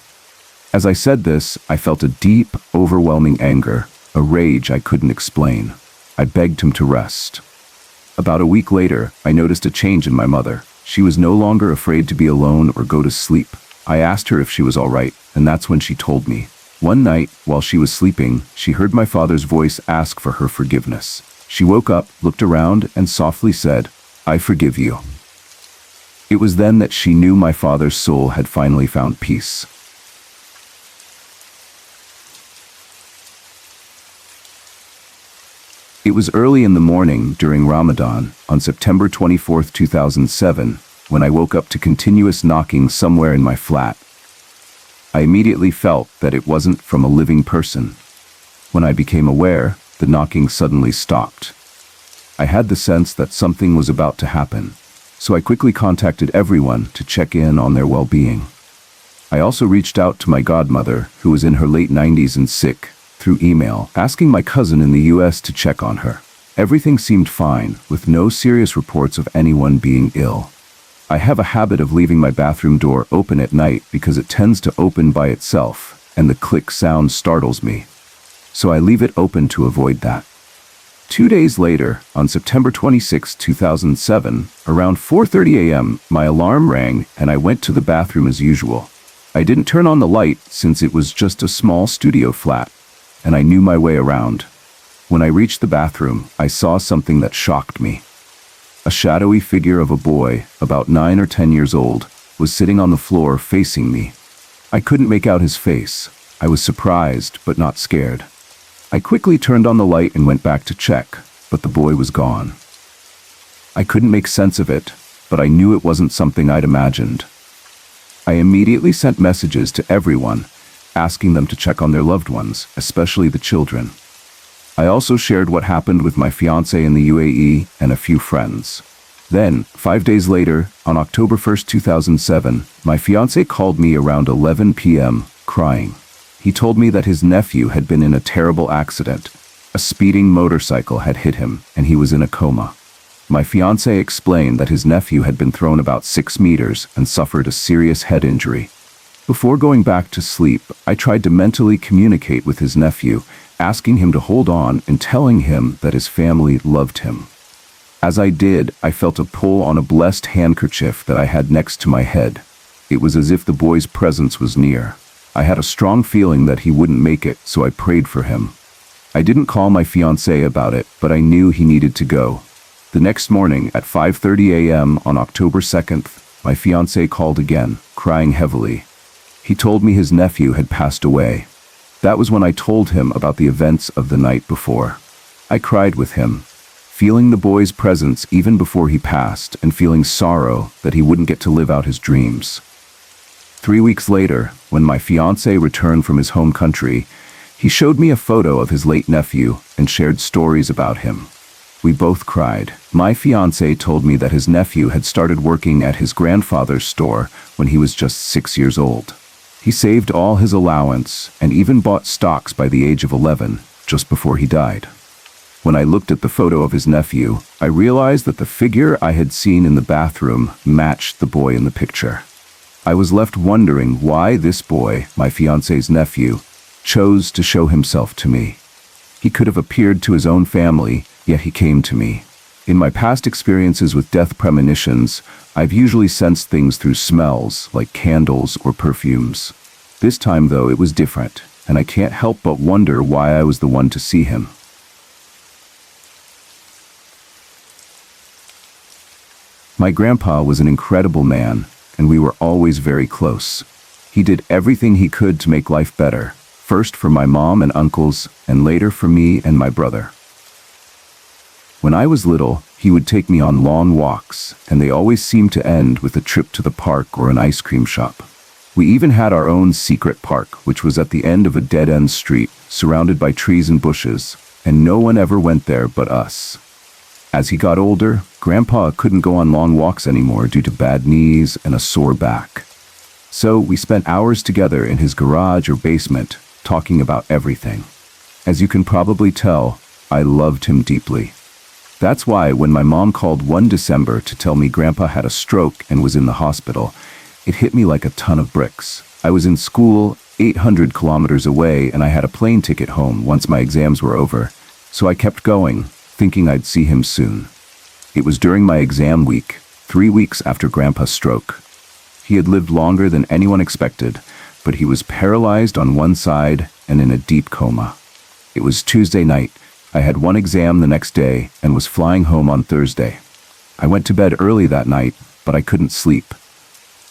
S1: As I said this, I felt a deep, overwhelming anger, a rage I couldn't explain. I begged him to rest. About a week later, I noticed a change in my mother. She was no longer afraid to be alone or go to sleep. I asked her if she was all right, and that's when she told me. One night, while she was sleeping, she heard my father's voice ask for her forgiveness. She woke up, looked around, and softly said, "I forgive you." It was then that she knew my father's soul had finally found peace. It was early in the morning during Ramadan, on September 24th, 2007, when I woke up to continuous knocking somewhere in my flat. I immediately felt that it wasn't from a living person. When I became aware, the knocking suddenly stopped. I had the sense that something was about to happen, so I quickly contacted everyone to check in on their well-being. I also reached out to my godmother, who was in her late 90s and sick, through email, asking my cousin in the US to check on her. Everything seemed fine, with no serious reports of anyone being ill. I have a habit of leaving my bathroom door open at night because it tends to open by itself, and the click sound startles me. So I leave it open to avoid that. 2 days later, on September 26, 2007, around 4:30 a.m., my alarm rang and I went to the bathroom as usual. I didn't turn on the light since it was just a small studio flat, and I knew my way around. When I reached the bathroom, I saw something that shocked me. A shadowy figure of a boy, about 9 or 10 years old, was sitting on the floor facing me. I couldn't make out his face. I was surprised, but not scared. I quickly turned on the light and went back to check, but the boy was gone. I couldn't make sense of it, but I knew it wasn't something I'd imagined. I immediately sent messages to everyone, asking them to check on their loved ones, especially the children. I also shared what happened with my fiancé in the UAE and a few friends. Then, 5 days later, on October 1st, 2007, my fiancé called me around 11 p.m., crying. He told me that his nephew had been in a terrible accident. A speeding motorcycle had hit him, and he was in a coma. My fiancé explained that his nephew had been thrown about 6 meters and suffered a serious head injury. Before going back to sleep, I tried to mentally communicate with his nephew, asking him to hold on and telling him that his family loved him. As I did, I felt a pull on a blessed handkerchief that I had next to my head. It was as if the boy's presence was near. I had a strong feeling that he wouldn't make it, so I prayed for him. I didn't call my fiancé about it, but I knew he needed to go. The next morning, at 5:30 a.m. on October 2nd, my fiancé called again, crying heavily. He told me his nephew had passed away. That was when I told him about the events of the night before. I cried with him, feeling the boy's presence even before he passed and feeling sorrow that he wouldn't get to live out his dreams. 3 weeks later, when my fiancé returned from his home country, he showed me a photo of his late nephew and shared stories about him. We both cried. My fiancé told me that his nephew had started working at his grandfather's store when he was just 6 years old. He saved all his allowance and even bought stocks by the age of 11, just before he died. When I looked at the photo of his nephew, I realized that the figure I had seen in the bathroom matched the boy in the picture. I was left wondering why this boy, my fiancé's nephew, chose to show himself to me. He could have appeared to his own family, yet he came to me. In my past experiences with death premonitions, I've usually sensed things through smells, like candles or perfumes. This time, though, it was different, and I can't help but wonder why I was the one to see him. My grandpa was an incredible man, and we were always very close. He did everything he could to make life better, first for my mom and uncles, and later for me and my brother. When I was little, he would take me on long walks, and they always seemed to end with a trip to the park or an ice cream shop. We even had our own secret park, which was at the end of a dead-end street, surrounded by trees and bushes, and no one ever went there but us. As he got older, Grandpa couldn't go on long walks anymore due to bad knees and a sore back. So we spent hours together in his garage or basement, talking about everything. As you can probably tell, I loved him deeply. That's why when my mom called one December to tell me Grandpa had a stroke and was in the hospital, it hit me like a ton of bricks. I was in school 800 kilometers away and I had a plane ticket home once my exams were over, so I kept going, thinking I'd see him soon. It was during my exam week, 3 weeks after Grandpa's stroke. He had lived longer than anyone expected, but he was paralyzed on one side and in a deep coma. It was Tuesday night. I had one exam the next day and was flying home on Thursday. I went to bed early that night, but I couldn't sleep.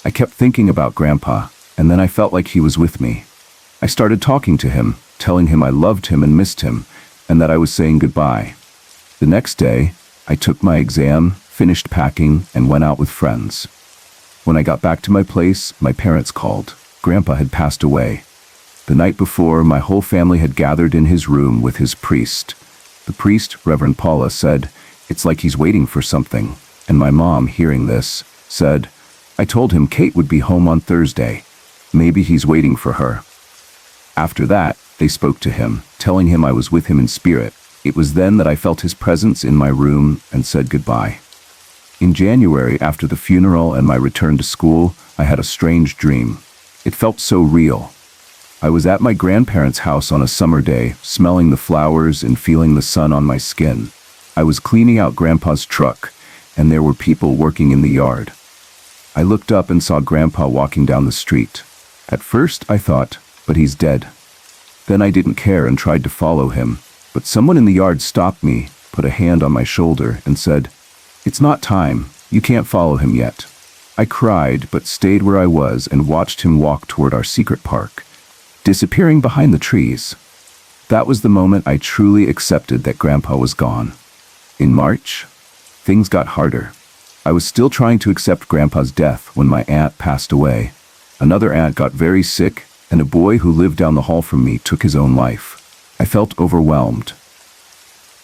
S1: I kept thinking about Grandpa, and then I felt like he was with me. I started talking to him, telling him I loved him and missed him, and that I was saying goodbye. The next day, I took my exam, finished packing, and went out with friends. When I got back to my place, my parents called. Grandpa had passed away. The night before, my whole family had gathered in his room with his priest. The priest, Reverend Paula, said, "It's like he's waiting for something." And my mom, hearing this, said, "I told him Kate would be home on Thursday. Maybe he's waiting for her." After that, they spoke to him, telling him I was with him in spirit. It was then that I felt his presence in my room and said goodbye. In January, after the funeral and my return to school, I had a strange dream. It felt so real. I was at my grandparents' house on a summer day, smelling the flowers and feeling the sun on my skin. I was cleaning out Grandpa's truck, and there were people working in the yard. I looked up and saw Grandpa walking down the street. At first, I thought, but he's dead. Then I didn't care and tried to follow him, but someone in the yard stopped me, put a hand on my shoulder, and said, "It's not time. You can't follow him yet." I cried, but stayed where I was and watched him walk toward our secret park, disappearing behind the trees. That was the moment I truly accepted that Grandpa was gone. In March, things got harder. I was still trying to accept Grandpa's death when my aunt passed away. Another aunt got very sick, and a boy who lived down the hall from me took his own life. I felt overwhelmed.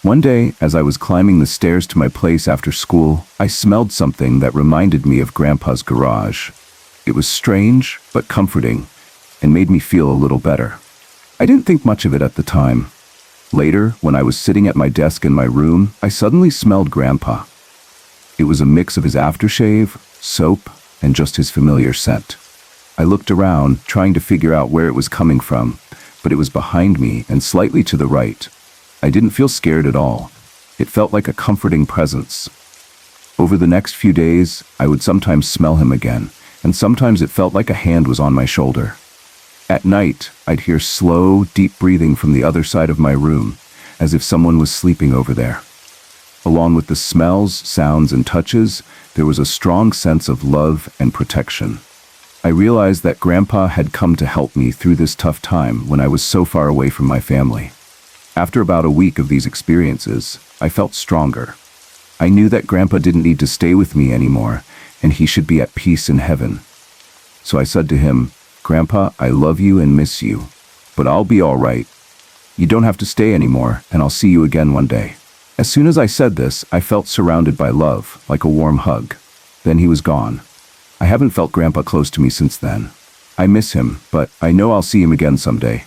S1: One day, as I was climbing the stairs to my place after school, I smelled something that reminded me of Grandpa's garage. It was strange, but comforting, and made me feel a little better. I didn't think much of it at the time. Later, when I was sitting at my desk in my room, I suddenly smelled Grandpa. It was a mix of his aftershave, soap, and just his familiar scent. I looked around, trying to figure out where it was coming from, but it was behind me and slightly to the right. I didn't feel scared at all. It felt like a comforting presence. Over the next few days, I would sometimes smell him again, and sometimes it felt like a hand was on my shoulder. At night, I'd hear slow, deep breathing from the other side of my room, as if someone was sleeping over there. Along with the smells, sounds, and touches, there was a strong sense of love and protection. I realized that Grandpa had come to help me through this tough time when I was so far away from my family. After about a week of these experiences, I felt stronger. I knew that Grandpa didn't need to stay with me anymore, and he should be at peace in heaven. So I said to him, "Grandpa, I love you and miss you, but I'll be all right. You don't have to stay anymore, and I'll see you again one day." As soon as I said this, I felt surrounded by love, like a warm hug. Then he was gone. I haven't felt Grandpa close to me since then. I miss him, but I know I'll see him again someday.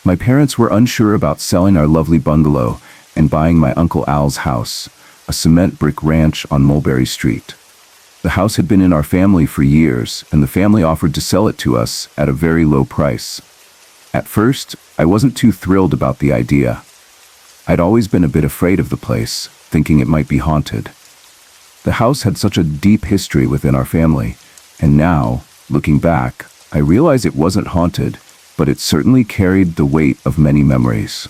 S1: My parents were unsure about selling our lovely bungalow and buying my Uncle Al's house, a cement brick ranch on Mulberry Street. The house had been in our family for years, and the family offered to sell it to us at a very low price. At first, I wasn't too thrilled about the idea. I'd always been a bit afraid of the place, thinking it might be haunted. The house had such a deep history within our family, and now, looking back, I realize it wasn't haunted, but it certainly carried the weight of many memories.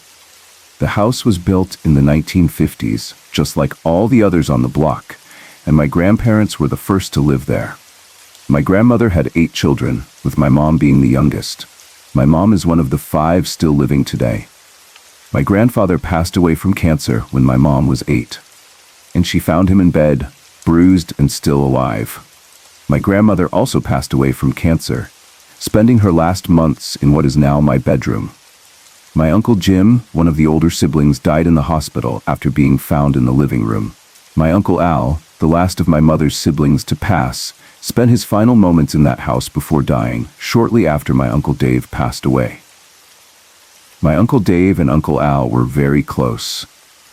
S1: The house was built in the 1950s, just like all the others on the block, and my grandparents were the first to live there. My grandmother had 8 children, with my mom being the youngest. My mom is one of the 5 still living today. My grandfather passed away from cancer when my mom was 8, and she found him in bed, bruised and still alive. My grandmother also passed away from cancer, spending her last months in what is now my bedroom. My Uncle Jim, one of the older siblings, died in the hospital after being found in the living room. My Uncle Al, the last of my mother's siblings to pass, spent his final moments in that house before dying, shortly after my Uncle Dave passed away. My Uncle Dave and Uncle Al were very close.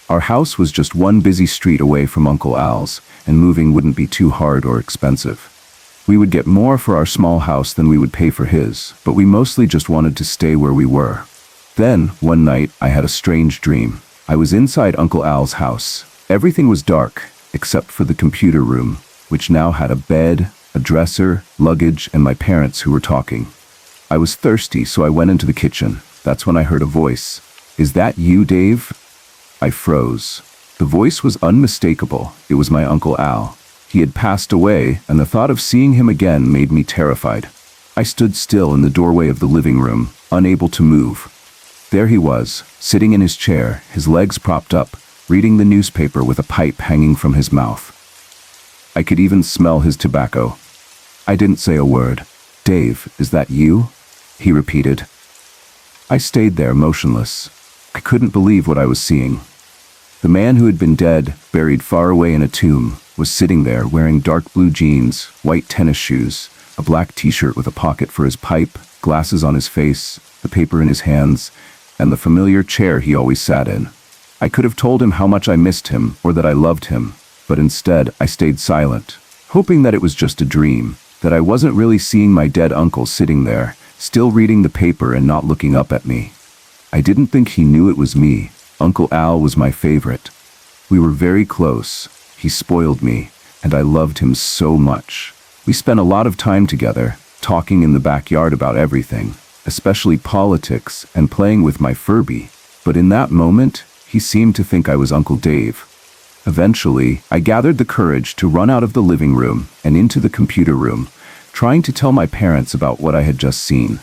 S1: Our house was just one busy street away from Uncle Al's, and moving wouldn't be too hard or expensive. We would get more for our small house than we would pay for his, but we mostly just wanted to stay where we were. Then, one night, I had a strange dream. I was inside Uncle Al's house. Everything was dark, except for the computer room, which now had a bed, a dresser, luggage, and my parents who were talking. I was thirsty, so I went into the kitchen. That's when I heard a voice. "Is that you, Dave?" I froze. The voice was unmistakable. It was my Uncle Al. He had passed away, and the thought of seeing him again made me terrified. I stood still in the doorway of the living room, unable to move. There he was, sitting in his chair, his legs propped up, reading the newspaper with a pipe hanging from his mouth. I could even smell his tobacco. I didn't say a word. "Dave, is that you?" he repeated. I stayed there, motionless. I couldn't believe what I was seeing. The man who had been dead, buried far away in a tomb, was sitting there wearing dark blue jeans, white tennis shoes, a black t-shirt with a pocket for his pipe, glasses on his face, the paper in his hands, and the familiar chair he always sat in. I could have told him how much I missed him or that I loved him, but instead I stayed silent, hoping that it was just a dream, that I wasn't really seeing my dead uncle sitting there, still reading the paper and not looking up at me. I didn't think he knew it was me. Uncle Al was my favorite. We were very close. He spoiled me, and I loved him so much. We spent a lot of time together, talking in the backyard about everything, especially politics and playing with my Furby. But in that moment, He seemed to think I was Uncle Dave. Eventually, I gathered the courage to run out of the living room and into the computer room, trying to tell my parents about what I had just seen.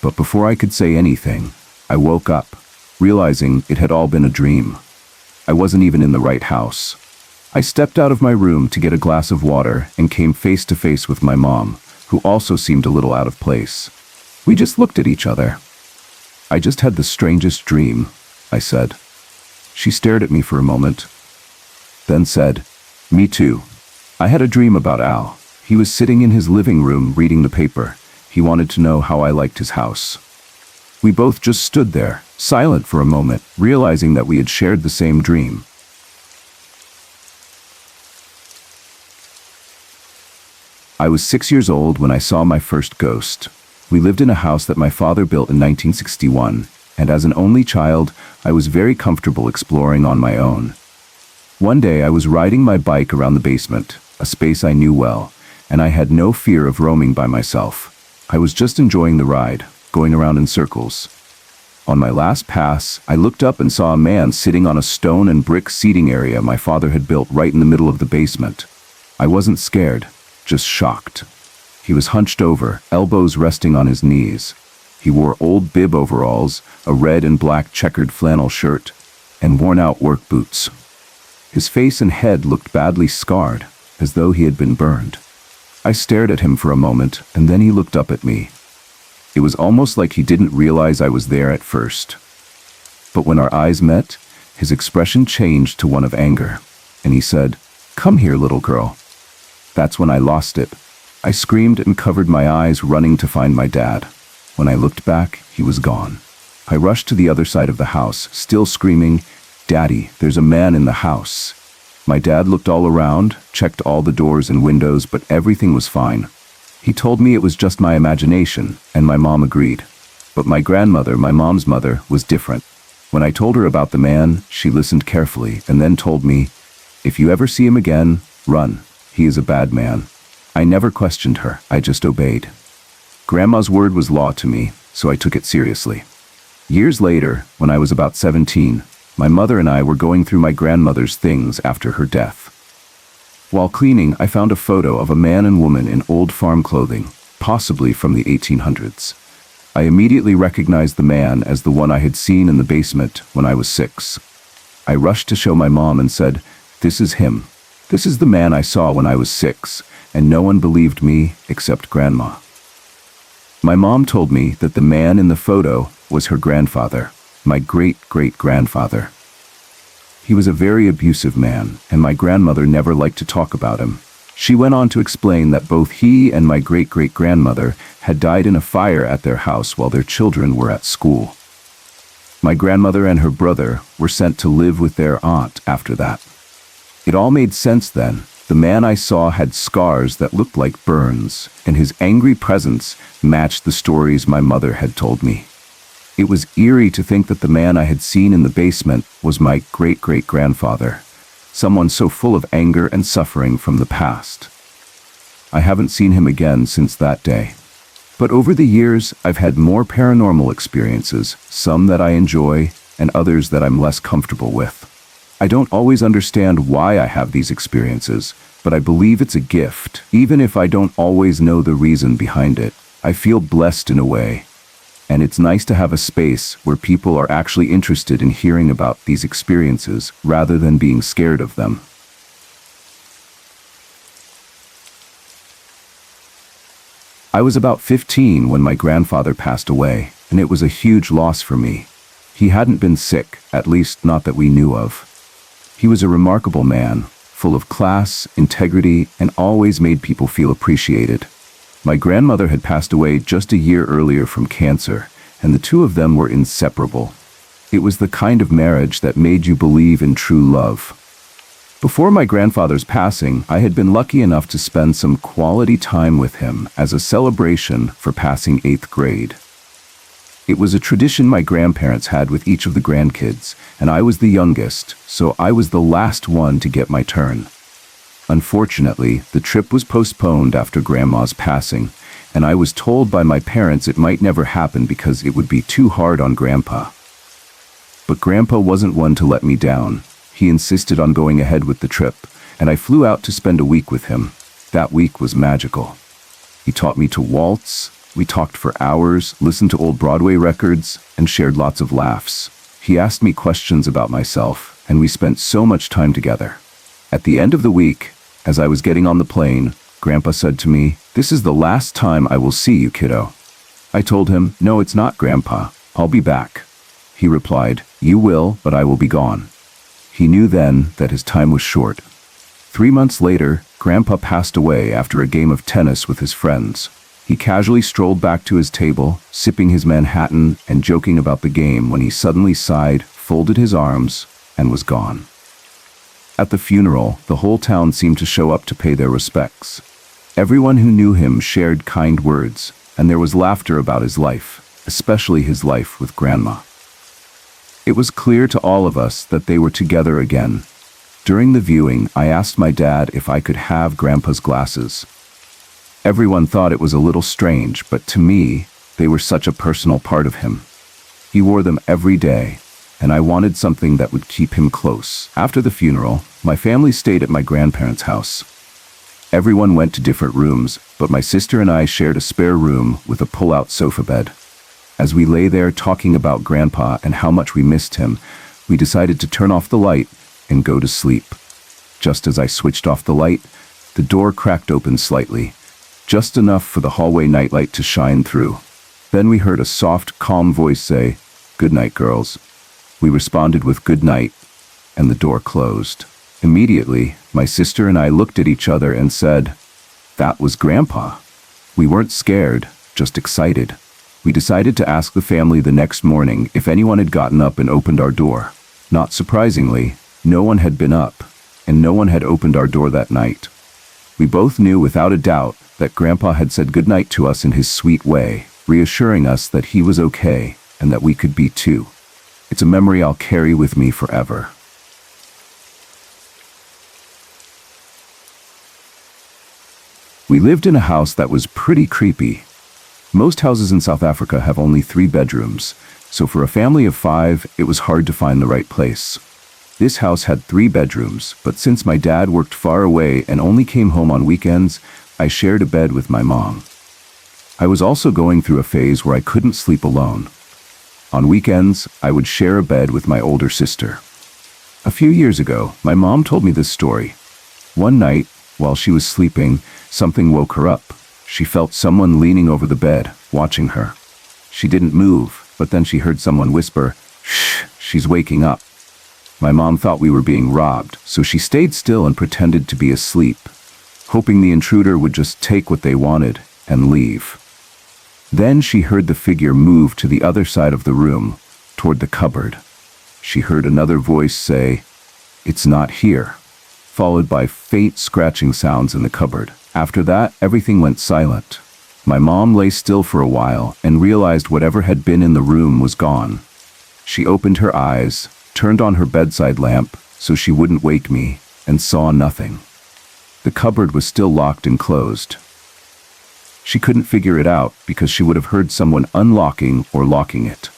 S1: But before I could say anything, I woke up, realizing it had all been a dream. I wasn't even in the right house. I stepped out of my room to get a glass of water and came face to face with my mom, who also seemed a little out of place. We just looked at each other. "I just had the strangest dream," I said. She stared at me for a moment, then said, "Me too. I had a dream about Al. He was sitting in his living room reading the paper. He wanted to know how I liked his house." We both just stood there, silent for a moment, realizing that we had shared the same dream. I was 6 years old when I saw my first ghost. We lived in a house that my father built in 1961, and as an only child, I was very comfortable exploring on my own. One day I was riding my bike around the basement, a space I knew well, and I had no fear of roaming by myself. I was just enjoying the ride, going around in circles. On my last pass, I looked up and saw a man sitting on a stone and brick seating area my father had built right in the middle of the basement. I wasn't scared, just shocked. He was hunched over, elbows resting on his knees. He wore old bib overalls, a red and black checkered flannel shirt, and worn-out work boots. His face and head looked badly scarred, as though he had been burned. I stared at him for a moment, and then he looked up at me. It was almost like he didn't realize I was there at first. But when our eyes met, his expression changed to one of anger, and he said, "Come here, little girl." That's when I lost it. I screamed and covered my eyes, running to find my dad. When I looked back, he was gone. I rushed to the other side of the house, still screaming, "Daddy, there's a man in the house." My dad looked all around, checked all the doors and windows, but everything was fine. He told me it was just my imagination, and my mom agreed. But my grandmother, my mom's mother, was different. When I told her about the man, she listened carefully and then told me, "If you ever see him again, run. He is a bad man." I never questioned her, I just obeyed. Grandma's word was law to me, so I took it seriously. Years later, when I was about 17, my mother and I were going through my grandmother's things after her death. While cleaning, I found a photo of a man and woman in old farm clothing, possibly from the 1800s. I immediately recognized the man as the one I had seen in the basement when I was 6. I rushed to show my mom and said, "This is him. This is the man I saw when I was 6, and no one believed me except Grandma." My mom told me that the man in the photo was her grandfather, my great-great-grandfather. He was a very abusive man, and my grandmother never liked to talk about him. She went on to explain that both he and my great-great-grandmother had died in a fire at their house while their children were at school. My grandmother and her brother were sent to live with their aunt after that. It all made sense then. The man I saw had scars that looked like burns, and his angry presence matched the stories my mother had told me. It was eerie to think that the man I had seen in the basement was my great-great-grandfather, someone so full of anger and suffering from the past. I haven't seen him again since that day. But over the years, I've had more paranormal experiences, some that I enjoy and others that I'm less comfortable with. I don't always understand why I have these experiences, but I believe it's a gift. Even if I don't always know the reason behind it, I feel blessed in a way. And it's nice to have a space where people are actually interested in hearing about these experiences rather than being scared of them. I was about 15 when my grandfather passed away, and it was a huge loss for me. He hadn't been sick, at least not that we knew of. He was a remarkable man, full of class, integrity, and always made people feel appreciated. My grandmother had passed away just a year earlier from cancer, and the two of them were inseparable. It was the kind of marriage that made you believe in true love. Before my grandfather's passing, I had been lucky enough to spend some quality time with him as a celebration for passing 8th grade. It was a tradition my grandparents had with each of the grandkids, and I was the youngest, so I was the last one to get my turn. Unfortunately, the trip was postponed after Grandma's passing, and I was told by my parents it might never happen because it would be too hard on Grandpa. But Grandpa wasn't one to let me down. He insisted on going ahead with the trip, and I flew out to spend a week with him. That week was magical. He taught me to waltz, we talked for hours, listened to old Broadway records, and shared lots of laughs. He asked me questions about myself, and we spent so much time together. At the end of the week, as I was getting on the plane, Grandpa said to me, "This is the last time I will see you, kiddo." I told him, "No, it's not, Grandpa. I'll be back." He replied, "You will, but I will be gone." He knew then that his time was short. 3 months later, Grandpa passed away after a game of tennis with his friends. He casually strolled back to his table, sipping his Manhattan and joking about the game when he suddenly sighed, folded his arms, and was gone. At the funeral, the whole town seemed to show up to pay their respects. Everyone who knew him shared kind words, and there was laughter about his life, especially his life with Grandma. It was clear to all of us that they were together again. During the viewing, I asked my dad if I could have Grandpa's glasses. Everyone thought it was a little strange, but to me, they were such a personal part of him. He wore them every day, and I wanted something that would keep him close. After the funeral, my family stayed at my grandparents' house. Everyone went to different rooms, but my sister and I shared a spare room with a pull-out sofa bed. As we lay there talking about Grandpa and how much we missed him, we decided to turn off the light and go to sleep. Just as I switched off the light, the door cracked open slightly, just enough for the hallway nightlight to shine through. Then we heard a soft, calm voice say, "Good night, girls." We responded with "good night," and the door closed. Immediately, my sister and I looked at each other and said, "That was Grandpa." We weren't scared, just excited. We decided to ask the family the next morning if anyone had gotten up and opened our door. Not surprisingly, no one had been up, and no one had opened our door that night. We both knew without a doubt that Grandpa had said goodnight to us in his sweet way, reassuring us that he was okay and that we could be too. It's a memory I'll carry with me forever. We lived in a house that was pretty creepy. Most houses in South Africa have only 3 bedrooms, so for a family of 5, it was hard to find the right place. This house had 3 bedrooms, but since my dad worked far away and only came home on weekends, I shared a bed with my mom. I was also going through a phase where I couldn't sleep alone. On weekends, I would share a bed with my older sister. A few years ago, my mom told me this story. One night, while she was sleeping, something woke her up. She felt someone leaning over the bed, watching her. She didn't move, but then she heard someone whisper, "Shh, she's waking up." My mom thought we were being robbed, so she stayed still and pretended to be asleep, hoping the intruder would just take what they wanted and leave. Then she heard the figure move to the other side of the room, toward the cupboard. She heard another voice say, "It's not here," followed by faint scratching sounds in the cupboard. After that, everything went silent. My mom lay still for a while and realized whatever had been in the room was gone. She opened her eyes, turned on her bedside lamp so she wouldn't wake me, and saw nothing. The cupboard was still locked and closed. She couldn't figure it out because she would have heard someone unlocking or locking it.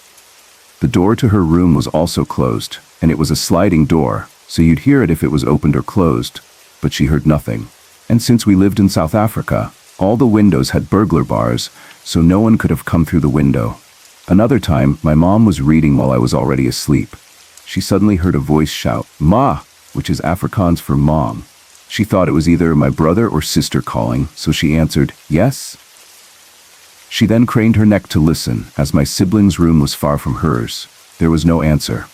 S1: The door to her room was also closed, and it was a sliding door, so you'd hear it if it was opened or closed, but she heard nothing. And since we lived in South Africa, all the windows had burglar bars, so no one could have come through the window. Another time, my mom was reading while I was already asleep. She suddenly heard a voice shout, "Ma," which is Afrikaans for mom. She thought it was either my brother or sister calling, so she answered, "Yes?" She then craned her neck to listen, as my sibling's room was far from hers. There was no answer.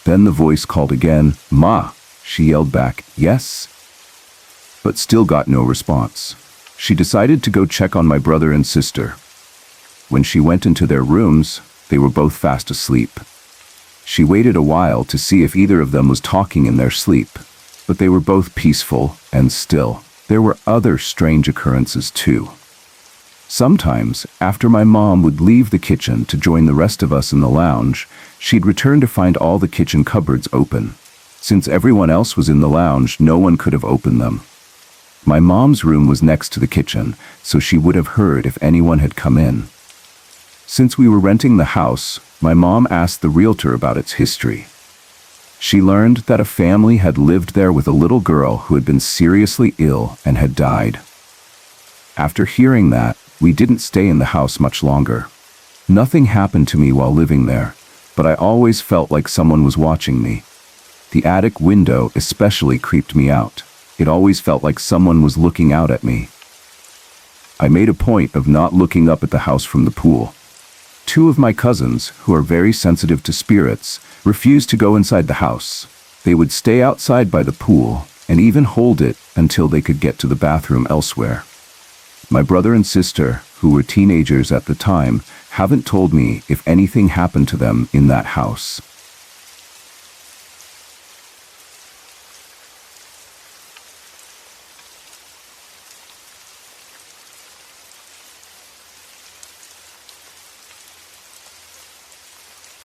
S1: Then the voice called again, "Ma." She yelled back, "Yes?" but still got no response. She decided to go check on my brother and sister. When she went into their rooms, they were both fast asleep. She waited a while to see if either of them was talking in their sleep, but they were both peaceful and still. There were other strange occurrences too. Sometimes, after my mom would leave the kitchen to join the rest of us in the lounge, she'd return to find all the kitchen cupboards open. Since everyone else was in the lounge, no one could have opened them. My mom's room was next to the kitchen, so she would have heard if anyone had come in. Since we were renting the house, my mom asked the realtor about its history. She learned that a family had lived there with a little girl who had been seriously ill and had died. After hearing that, we didn't stay in the house much longer. Nothing happened to me while living there, but I always felt like someone was watching me. The attic window especially creeped me out. It always felt like someone was looking out at me. I made a point of not looking up at the house from the pool. Two of my cousins, who are very sensitive to spirits, refused to go inside the house. They would stay outside by the pool and even hold it until they could get to the bathroom elsewhere. My brother and sister, who were teenagers at the time, haven't told me if anything happened to them in that house.